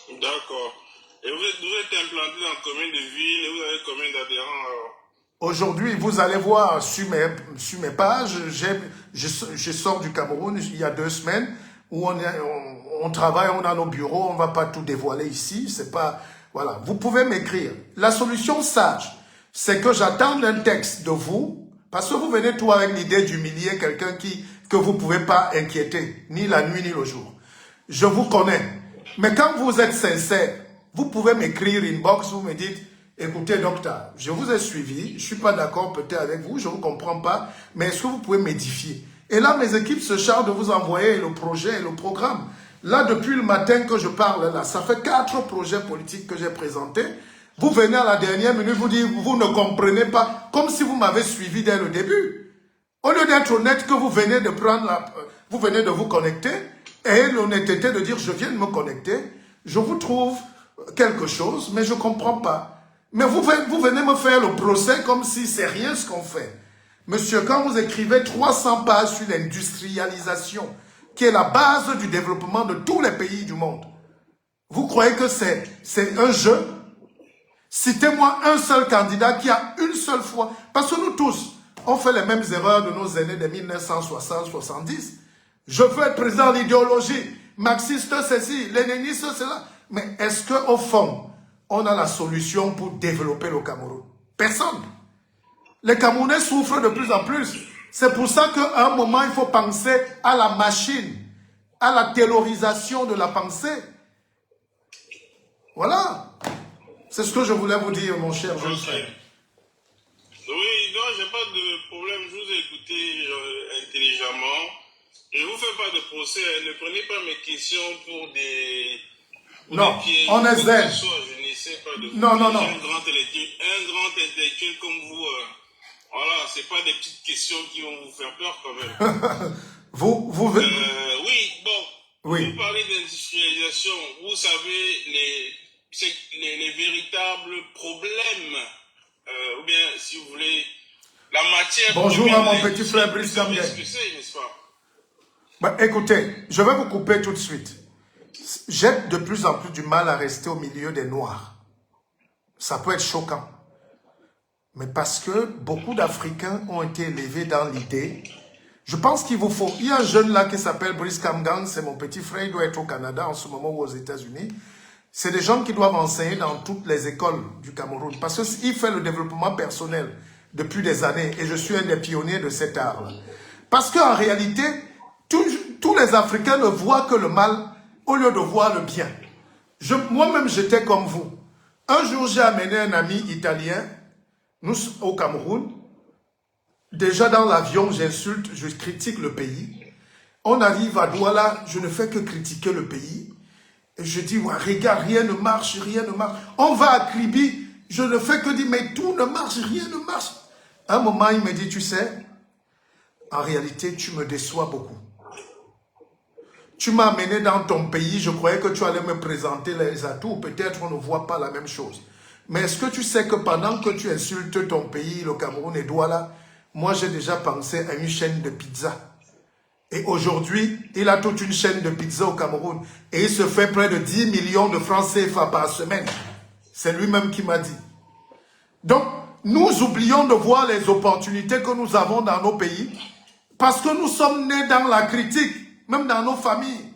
D'accord. Et vous êtes implanté dans combien de villes et vous avez combien d'adhérents alors? Aujourd'hui, vous allez voir sur mes pages, je sors du Cameroun il y a 2 semaines où on travaille, on a nos bureaux, on ne va pas tout dévoiler ici. C'est pas, voilà, vous pouvez m'écrire. La solution sage, c'est que j'attende un texte de vous, parce que vous venez tout avec l'idée d'humilier quelqu'un que vous ne pouvez pas inquiéter, ni la nuit ni le jour. Je vous connais. Mais quand vous êtes sincère, vous pouvez m'écrire inbox, vous me dites, écoutez docteur, je vous ai suivi, je ne suis pas d'accord peut-être avec vous, je ne vous comprends pas, mais est-ce que vous pouvez m'édifier? Et là, mes équipes se chargent de vous envoyer le projet et le programme. Là, depuis le matin que je parle, là, ça fait 4 projets politiques que j'ai présentés. Vous venez à la dernière minute, vous dites, vous ne comprenez pas, comme si vous m'avez suivi dès le début. Au lieu d'être honnête que vous venez de vous venez de vous connecter, et l'honnêteté de dire, je viens de me connecter, je vous trouve quelque chose, mais je ne comprends pas. Mais vous venez me faire le procès comme si c'est rien ce qu'on fait. Monsieur, quand vous écrivez 300 pages sur l'industrialisation, qui est la base du développement de tous les pays du monde, vous croyez que c'est un jeu? Citez-moi un seul candidat qui a une seule fois, parce que nous tous, on fait les mêmes erreurs de nos aînés de 1960-70. Je veux être président de l'idéologie, marxiste ceci, léniniste cela. Mais est-ce qu'au fond, on a la solution pour développer le Cameroun? Personne. Les Camerounais souffrent de plus en plus. C'est pour ça qu'à un moment, il faut penser à la machine, à la taylorisation de la pensée. Voilà. C'est ce que je voulais vous dire, mon cher jeune frère. Oui, non, j'ai pas de problème. Je vous ai écouté intelligemment. Je ne vous fais pas de procès. Ne prenez pas mes questions pour des... Non, on est zen. Je ne sais pas de vous. Non. Un grand intellectuel comme vous, voilà, c'est pas des petites questions qui vont vous faire peur quand même. Oui, bon. Oui. Vous parlez d'industrialisation. Vous savez les véritables problèmes, ou bien, si vous voulez, la matière... Bonjour à mon petit frère Brice Kamgen. Qu'est-ce que c'est, n'est-ce pas? Bah, écoutez, je vais vous couper tout de suite. J'ai de plus en plus du mal à rester au milieu des Noirs. Ça peut être choquant. Mais parce que beaucoup d'Africains ont été élevés dans l'idée. Je pense qu'il vous faut... Il y a un jeune là qui s'appelle Brice Kamgen, c'est mon petit frère, il doit être au Canada en ce moment ou aux États-Unis. C'est des gens qui doivent enseigner dans toutes les écoles du Cameroun. Parce qu'il fait le développement personnel depuis des années. Et je suis un des pionniers de cet art-là. Parce qu'en réalité, tous les Africains ne voient que le mal au lieu de voir le bien. Moi-même, j'étais comme vous. Un jour, j'ai amené un ami italien, nous, au Cameroun. Déjà dans l'avion, j'insulte, je critique le pays. On arrive à Douala, je ne fais que critiquer le pays. Et je dis, ouais, regarde, rien ne marche, rien ne marche. On va à Kribi, je ne fais que dire, mais tout ne marche, rien ne marche. À un moment, il me dit, tu sais, en réalité, tu me déçois beaucoup. Tu m'as amené dans ton pays, je croyais que tu allais me présenter les atouts, peut-être on ne voit pas la même chose. Mais est-ce que tu sais que pendant que tu insultes ton pays, le Cameroun et Douala, moi j'ai déjà pensé à une chaîne de pizza. Et aujourd'hui, il a toute une chaîne de pizza au Cameroun. Et il se fait près de 10 millions de francs CFA par semaine. C'est lui-même qui m'a dit. Donc, nous oublions de voir les opportunités que nous avons dans nos pays parce que nous sommes nés dans la critique, même dans nos familles.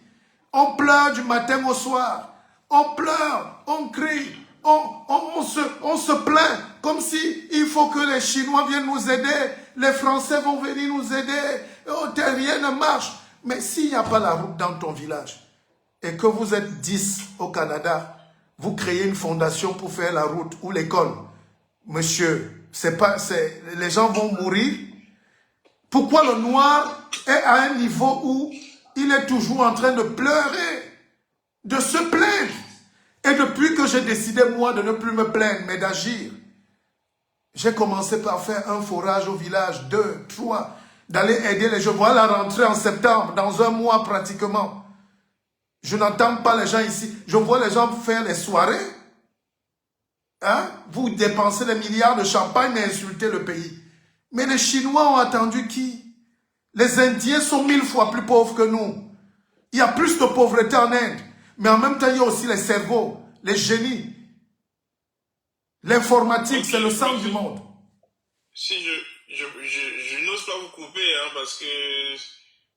On pleure du matin au soir. On pleure, on crie, on se plaint comme si il faut que les Chinois viennent nous aider, les Français vont venir nous aider, oh, rien ne marche. Mais s'il n'y a pas la route dans ton village et que vous êtes 10 au Canada, vous créez une fondation pour faire la route ou l'école. Monsieur, les gens vont mourir. Pourquoi le noir est à un niveau où il est toujours en train de pleurer, de se plaindre? Et depuis que j'ai décidé, moi, de ne plus me plaindre, mais d'agir, j'ai commencé par faire un forage au village, 2, 3, d'aller aider les gens. Voilà la rentrée en septembre, dans un mois pratiquement. Je n'entends pas les gens ici. Je vois les gens faire les soirées. Hein? Vous dépensez des milliards de champagne, mais insultez le pays. Mais les Chinois ont attendu qui? Les Indiens sont 1000 fois plus pauvres que nous. Il y a plus de pauvreté en Inde. Mais en même temps, il y a aussi les cerveaux, les génies. L'informatique, c'est le sang du monde. Si je n'ose pas vous couper, hein, parce que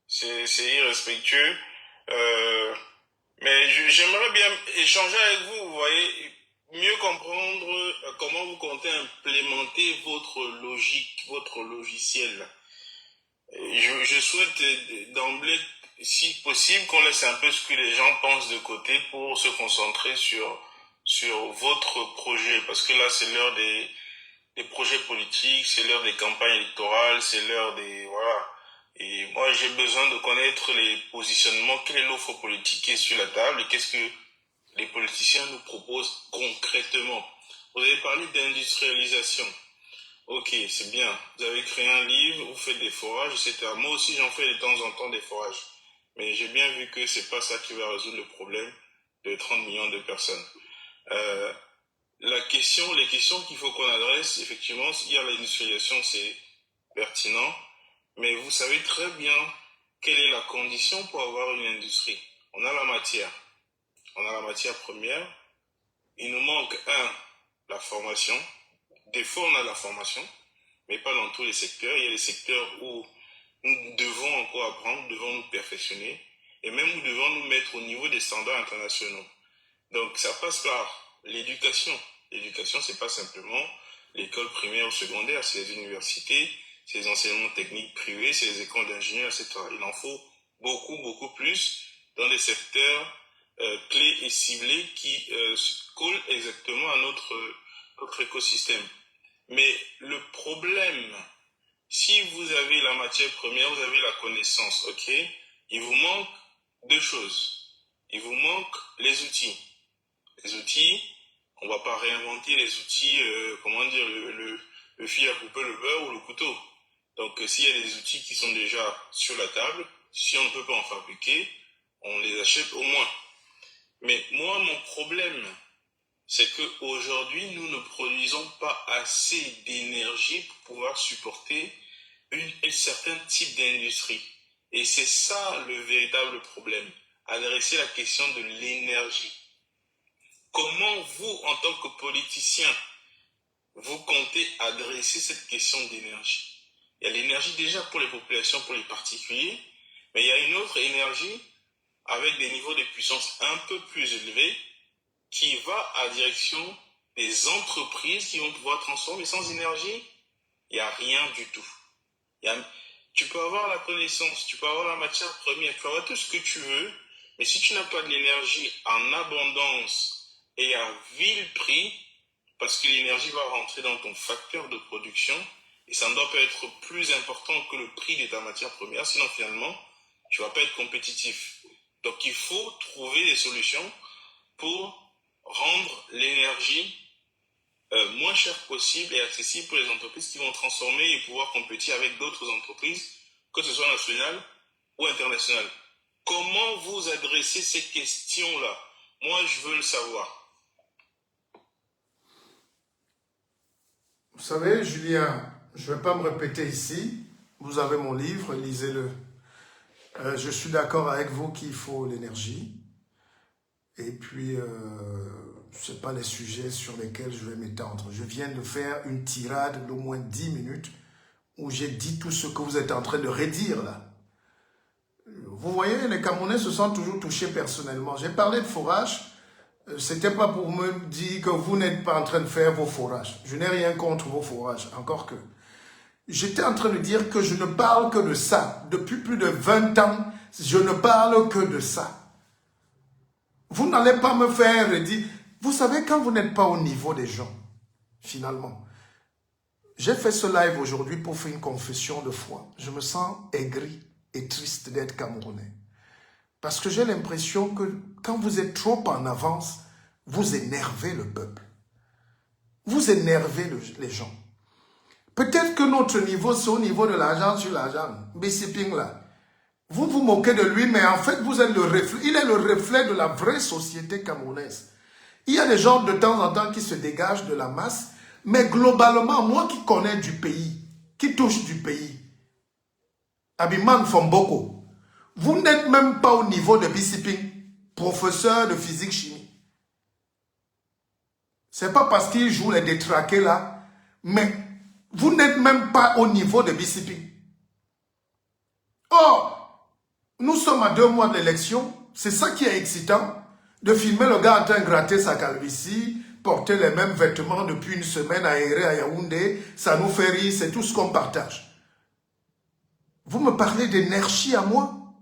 c'est irrespectueux. Mais j'aimerais bien échanger avec vous, vous voyez, mieux comprendre comment vous comptez implémenter votre logique, votre logiciel. Je souhaite d'emblée, si possible, qu'on laisse un peu ce que les gens pensent de côté pour se concentrer sur votre projet. Parce que là, c'est l'heure des projets politiques, c'est l'heure des campagnes électorales, c'est l'heure des... Voilà. Et moi, j'ai besoin de connaître les positionnements, quelle est l'offre politique qui est sur la table et qu'est-ce que les politiciens nous proposent concrètement. Vous avez parlé d'industrialisation. Ok, c'est bien. Vous avez créé un livre, vous faites des forages, etc. Moi aussi, j'en fais de temps en temps des forages. Mais j'ai bien vu que c'est pas ça qui va résoudre le problème de 30 millions de personnes. Les questions qu'il faut qu'on adresse, effectivement, il y a l'industrialisation, c'est pertinent. Mais vous savez très bien quelle est la condition pour avoir une industrie. On a la matière. On a la matière première. Il nous manque, la formation. Des fois, on a la formation, mais pas dans tous les secteurs. Il y a des secteurs où nous devons encore apprendre, nous devons nous perfectionner, et même nous devons nous mettre au niveau des standards internationaux. Donc, ça passe par l'éducation. L'éducation, c'est pas simplement l'école primaire ou secondaire, c'est les universités, c'est les enseignements techniques privés, c'est les écoles d'ingénieurs, etc. Il en faut beaucoup, beaucoup plus dans des secteurs clés et ciblés qui collent exactement à notre écosystème. Mais le problème, si vous avez la matière première, vous avez la connaissance, ok, il vous manque deux choses. Il vous manque les outils. Les outils, on va pas réinventer les outils, le fil à couper le beurre ou le couteau. Donc, s'il y a des outils qui sont déjà sur la table, si on ne peut pas en fabriquer, on les achète au moins. Mais moi, mon problème, c'est qu'aujourd'hui, nous ne produisons pas assez d'énergie pour pouvoir supporter un certain type d'industrie. Et c'est ça le véritable problème. Adresser la question de l'énergie. Comment vous, en tant que politicien, vous comptez adresser cette question d'énergie? Il y a l'énergie déjà pour les populations, pour les particuliers, mais il y a une autre énergie avec des niveaux de puissance un peu plus élevés qui va à la direction des entreprises qui vont pouvoir transformer. Sans énergie, il n'y a rien du tout. Tu peux avoir la connaissance, tu peux avoir la matière première, tu peux avoir tout ce que tu veux, mais si tu n'as pas de l'énergie en abondance et à vil prix, parce que l'énergie va rentrer dans ton facteur de production, et ça ne doit pas être plus important que le prix de ta matière première, sinon finalement, tu ne vas pas être compétitif. Donc il faut trouver des solutions pour rendre l'énergie moins chère possible et accessible pour les entreprises qui vont transformer et pouvoir compétir avec d'autres entreprises, que ce soit nationales ou internationales. Comment vous adressez ces questions-là? Moi, je veux le savoir. Vous savez, Julien, je ne vais pas me répéter ici. Vous avez mon livre, lisez-le. Je suis d'accord avec vous qu'il faut l'énergie. Et puis, Ce n'est pas les sujets sur lesquels je vais m'étendre. Je viens de faire une tirade d'au moins 10 minutes où j'ai dit tout ce que vous êtes en train de redire là. Vous voyez, les Camerounais se sont toujours touchés personnellement. J'ai parlé de forage. C'était pas pour me dire que vous n'êtes pas en train de faire vos forages. Je n'ai rien contre vos forages, encore que. J'étais en train de dire que je ne parle que de ça. Depuis plus de 20 ans, je ne parle que de ça. Vous n'allez pas me faire dire... Vous savez, quand vous n'êtes pas au niveau des gens, finalement, j'ai fait ce live aujourd'hui pour faire une confession de foi. Je me sens aigri et triste d'être Camerounais. Parce que j'ai l'impression que quand vous êtes trop en avance, vous énervez le peuple. Vous énervez les gens. Peut-être que notre niveau, c'est au niveau de l'argent sur l'argent. Bissiping là. Vous vous moquez de lui, mais en fait, vous êtes le reflet. Il est le reflet de la vraie société camerounaise. Il y a des gens de temps en temps qui se dégagent de la masse, mais globalement, moi qui connais du pays, qui touche du pays, Abiman Fomboko, vous n'êtes même pas au niveau de Bissiping, professeur de physique-chimie. C'est pas parce qu'il joue les détraqués là, mais vous n'êtes même pas au niveau de Bissiping. Or, nous sommes à 2 mois de l'élection, c'est ça qui est excitant, de filmer le gars en train de gratter sa calvitie, porter les mêmes vêtements depuis une semaine aéré à Yaoundé, ça nous fait rire, c'est tout ce qu'on partage. Vous me parlez d'énergie à moi?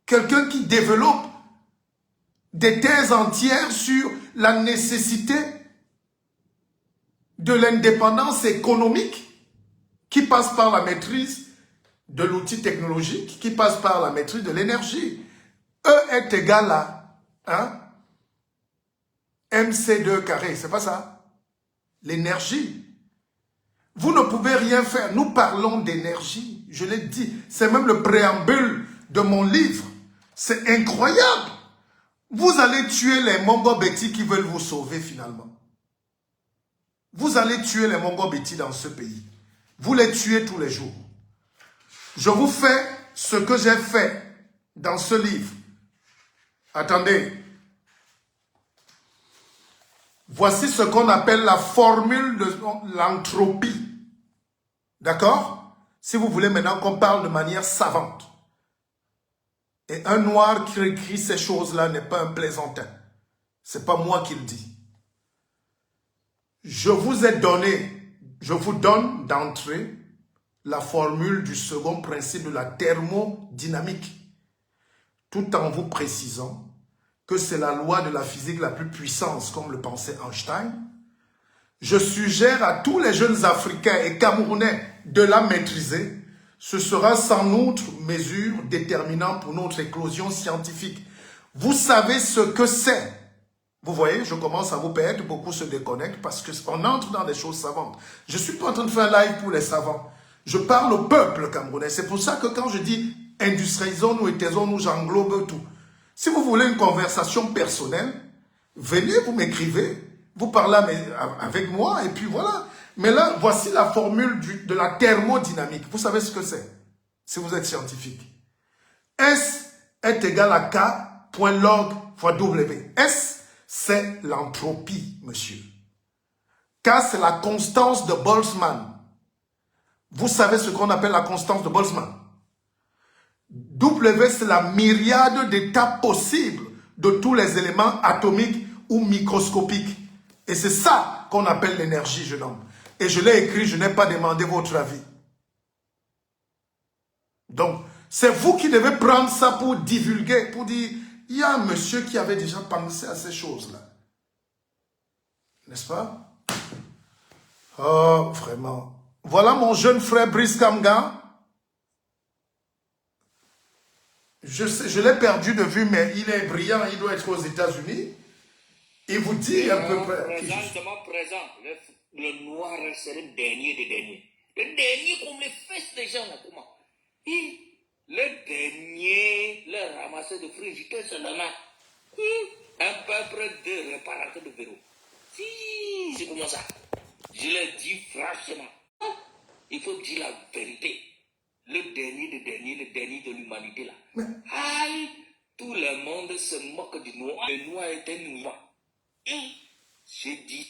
Quelqu'un qui développe des thèses entières sur la nécessité de l'indépendance économique qui passe par la maîtrise de l'outil technologique, qui passe par la maîtrise de l'énergie. E est égal à hein, MC2 carré, c'est pas ça? L'énergie. Vous ne pouvez rien faire. Nous parlons d'énergie. Je l'ai dit. C'est même le préambule de mon livre. C'est incroyable. Vous allez tuer les Mongobétis qui veulent vous sauver finalement. Vous allez tuer les Mongobétis dans ce pays. Vous les tuez tous les jours. Je vous fais ce que j'ai fait dans ce livre. Attendez. Voici ce qu'on appelle la formule de l'entropie. D'accord? Si vous voulez maintenant qu'on parle de manière savante. Et un noir qui écrit ces choses-là n'est pas un plaisantin. C'est pas moi qui le dis. Je vous ai donné, je vous donne d'entrée la formule du second principe de la thermodynamique, tout en vous précisant que c'est la loi de la physique la plus puissante, comme le pensait Einstein. Je suggère à tous les jeunes Africains et Camerounais de la maîtriser. Ce sera sans autre mesure déterminant pour notre éclosion scientifique. Vous savez ce que c'est. Vous voyez, je commence à vous perdre, beaucoup se déconnectent parce qu'on entre dans des choses savantes. Je ne suis pas en train de faire un live pour les savants. Je parle au peuple camerounais. C'est pour ça que quand je dis industrialisons-nous et taisons-nous, j'englobe tout. Si vous voulez une conversation personnelle, venez, vous m'écrivez, vous parlez avec moi et puis voilà. Mais là, voici la formule de la thermodynamique. Vous savez ce que c'est, si vous êtes scientifique. S est égal à K point log fois W. S, c'est l'entropie, monsieur. K, c'est la constance de Boltzmann. Vous savez ce qu'on appelle la constance de Boltzmann. W, c'est la myriade d'états possibles de tous les éléments atomiques ou microscopiques. Et c'est ça qu'on appelle l'énergie, jeune homme. Et je l'ai écrit, je n'ai pas demandé votre avis. Donc, c'est vous qui devez prendre ça pour divulguer, pour dire, il y a un monsieur qui avait déjà pensé à ces choses-là. N'est-ce pas? Oh, vraiment. Voilà mon jeune frère Brice Kamga. Je l'ai perdu de vue, mais il est brillant, il doit être aux États-Unis. Il vous dit à peu près. Présent. Le noir serait le dernier des derniers. Le dernier comme les fesses des gens là, comment? Le dernier, le ramasseur de frigidaire seulement. Un peuple de réparateur de vélo. Si, c'est comment ça? Je le dis franchement. Il faut dire la vérité. Le dernier de l'humanité là. Aïe, tout le monde se moque du noir. Le noir est un noir. Et j'ai dit...